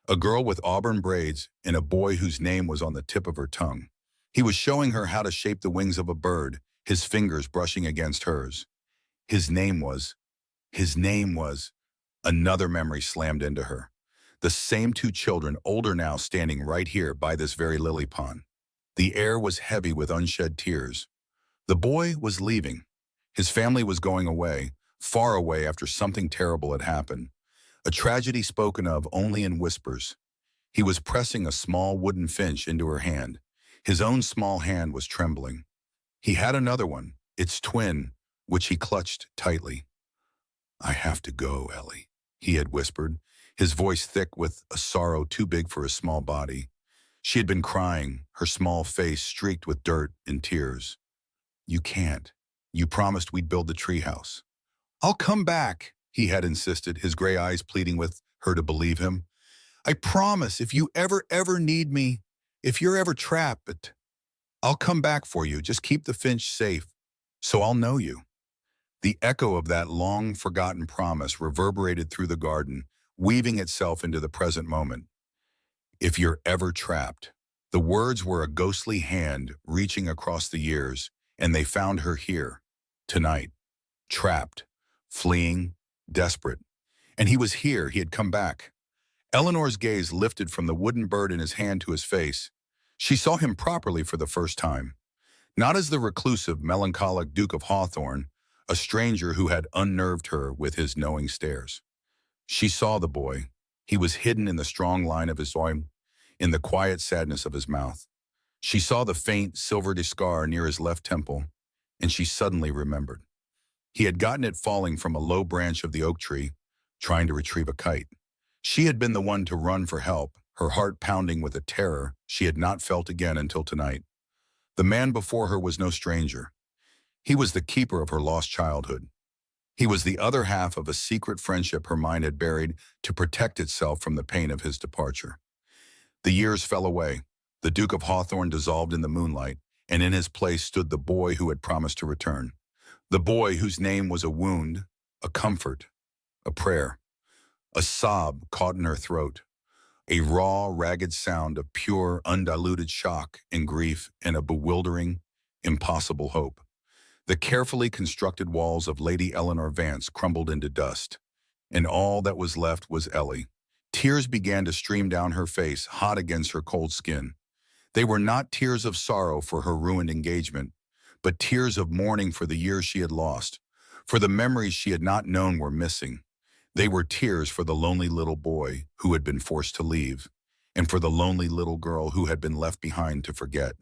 A girl with auburn braids and a boy whose name was on the tip of her tongue. He was showing her how to shape the wings of a bird, his fingers brushing against hers. His name was, another memory slammed into her. The same two children, older now, standing right here by this very lily pond. The air was heavy with unshed tears. The boy was leaving. His family was going away, far away after something terrible had happened. A tragedy spoken of only in whispers. He was pressing a small wooden finch into her hand. His own small hand was trembling. He had another one, its twin, which he clutched tightly. "I have to go, Ellie," he had whispered, his voice thick with a sorrow too big for his small body. She had been crying, her small face streaked with dirt and tears. "You can't. You promised we'd build the treehouse." "I'll come back," he had insisted, his gray eyes pleading with her to believe him. "I promise, if you ever need me, if you're ever trapped, I'll come back for you. Just keep the finch safe, so I'll know you." The echo of that long-forgotten promise reverberated through the garden, weaving itself into the present moment. "If you're ever trapped." The words were a ghostly hand reaching across the years, and they found her here, tonight, trapped, fleeing, desperate. And he was here, he had come back. Eleanor's gaze lifted from the wooden bird in his hand to his face. She saw him properly for the first time. Not as the reclusive, melancholic Duke of Hawthorne, a stranger who had unnerved her with his knowing stares. She saw the boy. He was hidden in the strong line of his arm, in the quiet sadness of his mouth. She saw the faint, silvery scar near his left temple, and she suddenly remembered. He had gotten it falling from a low branch of the oak tree, trying to retrieve a kite. She had been the one to run for help, her heart pounding with a terror she had not felt again until tonight. The man before her was no stranger. He was the keeper of her lost childhood. He was the other half of a secret friendship her mind had buried to protect itself from the pain of his departure. The years fell away. The Duke of Hawthorne dissolved in the moonlight, and in his place stood the boy who had promised to return. The boy whose name was a wound, a comfort, a prayer. A sob caught in her throat, a raw, ragged sound of pure, undiluted shock and grief and a bewildering, impossible hope. The carefully constructed walls of Lady Eleanor Vance crumbled into dust, and all that was left was Ellie. Tears began to stream down her face, hot against her cold skin. They were not tears of sorrow for her ruined engagement, but tears of mourning for the years she had lost, for the memories she had not known were missing. They were tears for the lonely little boy who had been forced to leave, and for the lonely little girl who had been left behind to forget.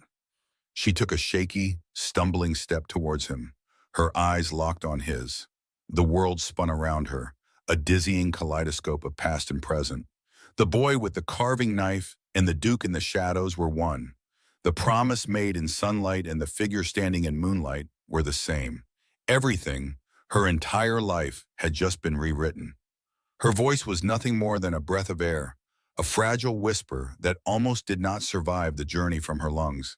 She took a shaky, stumbling step towards him, her eyes locked on his. The world spun around her, a dizzying kaleidoscope of past and present. The boy with the carving knife and the duke in the shadows were one. The promise made in sunlight and the figure standing in moonlight were the same. Everything, her entire life, had just been rewritten. Her voice was nothing more than a breath of air, a fragile whisper that almost did not survive the journey from her lungs.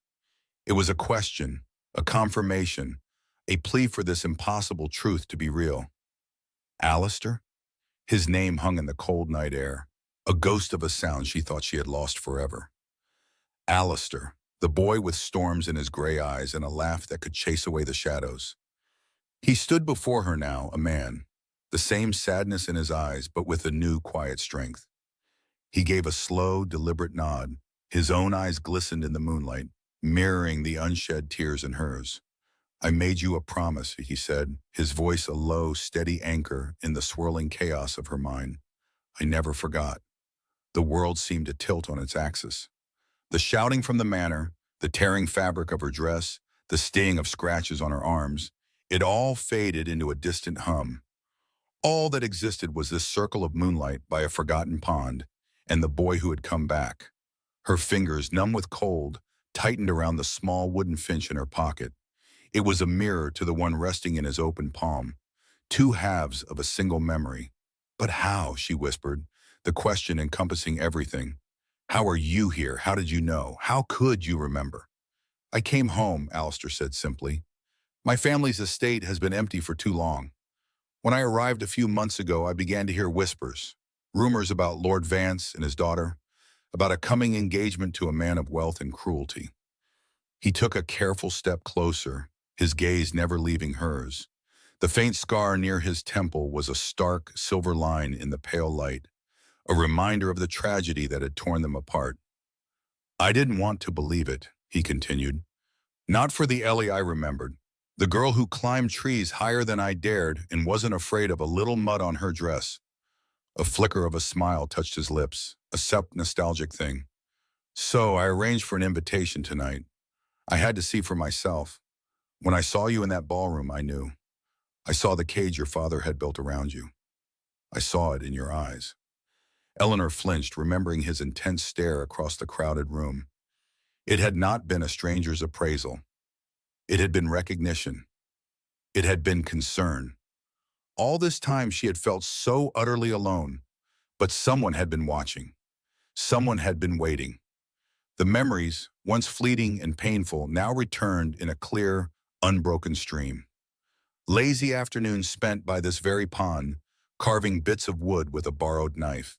It was a question, a confirmation, a plea for this impossible truth to be real. Alistair? His name hung in the cold night air, a ghost of a sound she thought she had lost forever. Alistair, the boy with storms in his gray eyes and a laugh that could chase away the shadows. He stood before her now, a man, the same sadness in his eyes, but with a new quiet strength. He gave a slow, deliberate nod. His own eyes glistened in the moonlight, mirroring the unshed tears in hers. "I made you a promise," he said, his voice a low, steady anchor in the swirling chaos of her mind. "I never forgot." The world seemed to tilt on its axis. The shouting from the manor, the tearing fabric of her dress, the sting of scratches on her arms, it all faded into a distant hum. All that existed was this circle of moonlight by a forgotten pond, and the boy who had come back. Her fingers, numb with cold, tightened around the small wooden finch in her pocket. It was a mirror to the one resting in his open palm, two halves of a single memory. "But how?" she whispered, the question encompassing everything. "How are you here? How did you know? How could you remember?" "I came home," Alistair said simply. "My family's estate has been empty for too long. When I arrived a few months ago, I began to hear whispers, rumors about Lord Vance and his daughter, about a coming engagement to a man of wealth and cruelty." He took a careful step closer, his gaze never leaving hers. The faint scar near his temple was a stark silver line in the pale light, a reminder of the tragedy that had torn them apart. "I didn't want to believe it," he continued. "Not for the Ellie I remembered, the girl who climbed trees higher than I dared and wasn't afraid of a little mud on her dress." A flicker of a smile touched his lips, a nostalgic thing. "So I arranged for an invitation tonight. I had to see for myself. When I saw you in that ballroom, I knew. I saw the cage your father had built around you. I saw it in your eyes." Eleanor flinched, remembering his intense stare across the crowded room. It had not been a stranger's appraisal. It had been recognition. It had been concern. All this time she had felt so utterly alone, but someone had been watching. Someone had been waiting. The memories, once fleeting and painful, now returned in a clear, unbroken stream. Lazy afternoons spent by this very pond, carving bits of wood with a borrowed knife.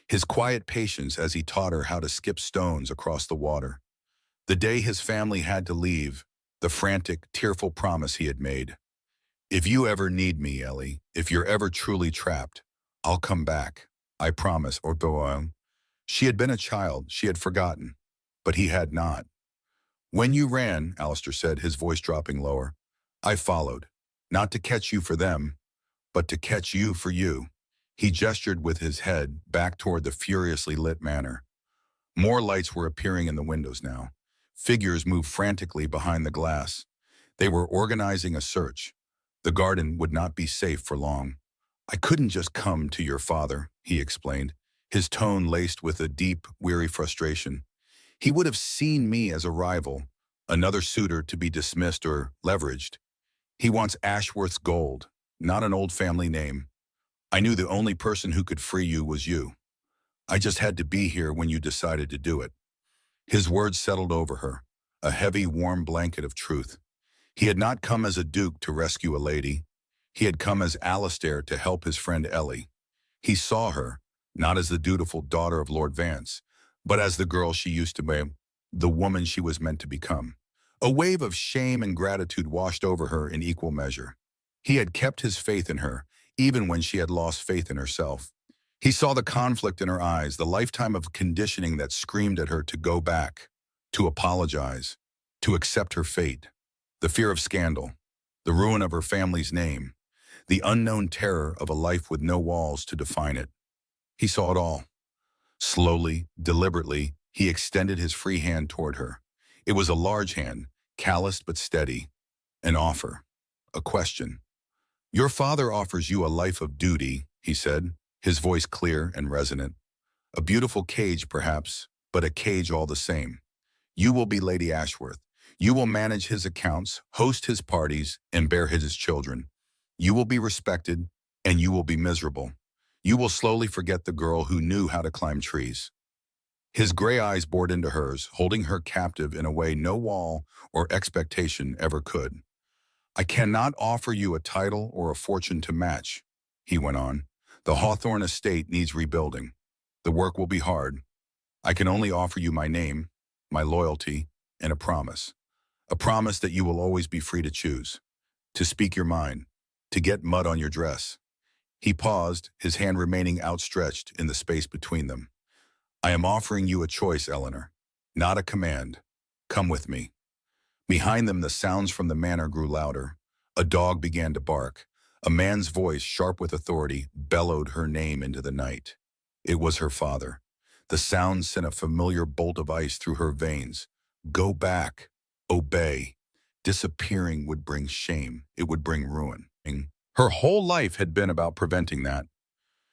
His quiet patience as he taught her how to skip stones across the water. The day his family had to leave, the frantic, tearful promise he had made. "If you ever need me, Ellie, if you're ever truly trapped, I'll come back. I promise." She had been a child, she had forgotten, but he had not. "When you ran," Alistair said, his voice dropping lower, "I followed, not to catch you for them, but to catch you for you." He gestured with his head back toward the furiously lit manor. More lights were appearing in the windows now. Figures moved frantically behind the glass. They were organizing a search. The garden would not be safe for long. "I couldn't just come to your father," he explained, his tone laced with a deep, weary frustration. "He would have seen me as a rival, another suitor to be dismissed or leveraged. He wants Ashworth's gold, not an old family name. I knew the only person who could free you was you. I just had to be here when you decided to do it." His words settled over her, a heavy, warm blanket of truth. He had not come as a duke to rescue a lady. He had come as Alistair to help his friend Ellie. He saw her, not as the dutiful daughter of Lord Vance, but as the girl she used to be, the woman she was meant to become. A wave of shame and gratitude washed over her in equal measure. He had kept his faith in her, even when she had lost faith in herself. He saw the conflict in her eyes, the lifetime of conditioning that screamed at her to go back, to apologize, to accept her fate, the fear of scandal, the ruin of her family's name. the unknown terror of a life with no walls to define it. He saw it all. Slowly, deliberately, he extended his free hand toward her. It was a large hand, calloused but steady. An offer. A question. "Your father offers you a life of duty," he said, his voice clear and resonant. "A beautiful cage, perhaps, but a cage all the same. You will be Lady Ashworth. You will manage his accounts, host his parties, and bear his children. You will be respected, and you will be miserable. You will slowly forget the girl who knew how to climb trees." His gray eyes bored into hers, holding her captive in a way no wall or expectation ever could. "I cannot offer you a title or a fortune to match," he went on. "The Hawthorne estate needs rebuilding. The work will be hard. I can only offer you my name, my loyalty, and a promise. A promise that you will always be free to choose, to speak your mind, to get mud on your dress." He paused, his hand remaining outstretched in the space between them. "I am offering you a choice, Eleanor, not a command. Come with me." Behind them, the sounds from the manor grew louder. A dog began to bark. A man's voice, sharp with authority, bellowed her name into the night. It was her father. The sound sent a familiar bolt of ice through her veins. Go back. Obey. Disappearing would bring shame. It would bring ruin. Her whole life had been about preventing that.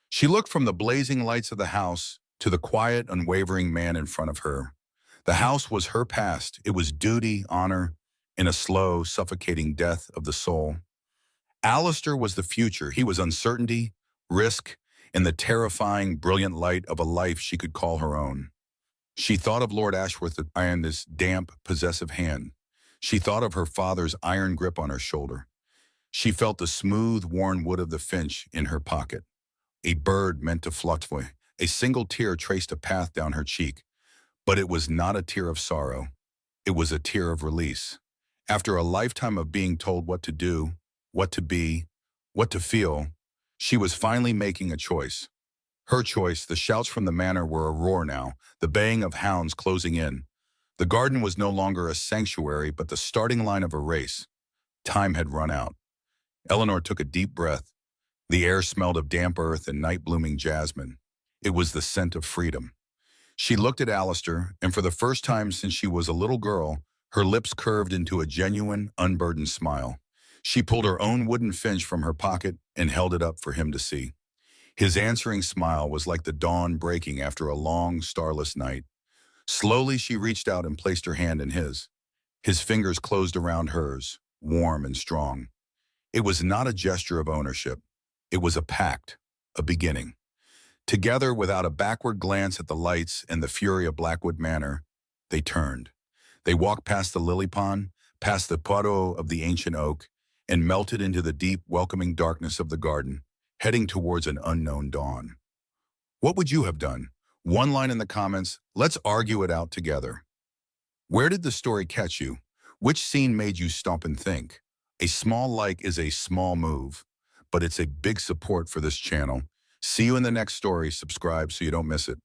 She looked from the blazing lights of the house to the quiet, unwavering man in front of her. The house was her past. It was duty, honor, and a slow, suffocating death of the soul. Alistair was the future. He was uncertainty, risk, and the terrifying, brilliant light of a life she could call her own. She thought of Lord Ashworth and his damp, possessive hand. She thought of her father's iron grip on her shoulder. She felt the smooth, worn wood of the finch in her pocket. A bird meant to fluctuate. A single tear traced a path down her cheek. But it was not a tear of sorrow. It was a tear of release. After a lifetime of being told what to do, what to be, what to feel, she was finally making a choice. Her choice. The shouts from the manor were a roar now, the baying of hounds closing in. The garden was no longer a sanctuary, but the starting line of a race. Time had run out. Eleanor took a deep breath. The air smelled of damp earth and night-blooming jasmine. It was the scent of freedom. She looked at Alistair, and for the first time since she was a little girl, her lips curved into a genuine, unburdened smile. She pulled her own wooden finch from her pocket and held it up for him to see. His answering smile was like the dawn breaking after a long, starless night. Slowly she reached out and placed her hand in his. His fingers closed around hers, warm and strong. It was not a gesture of ownership. It was a pact, a beginning. Together, without a backward glance at the lights and the fury of Blackwood Manor, they turned. They walked past the lily pond, past the poireaux of the ancient oak, and melted into the deep, welcoming darkness of the garden, heading towards an unknown dawn. What would you have done? One line in the comments. Let's argue it out together. Where did the story catch you? Which scene made you stop and think? A small like is a small move, but it's a big support for this channel. See you in the next story. Subscribe so you don't miss it.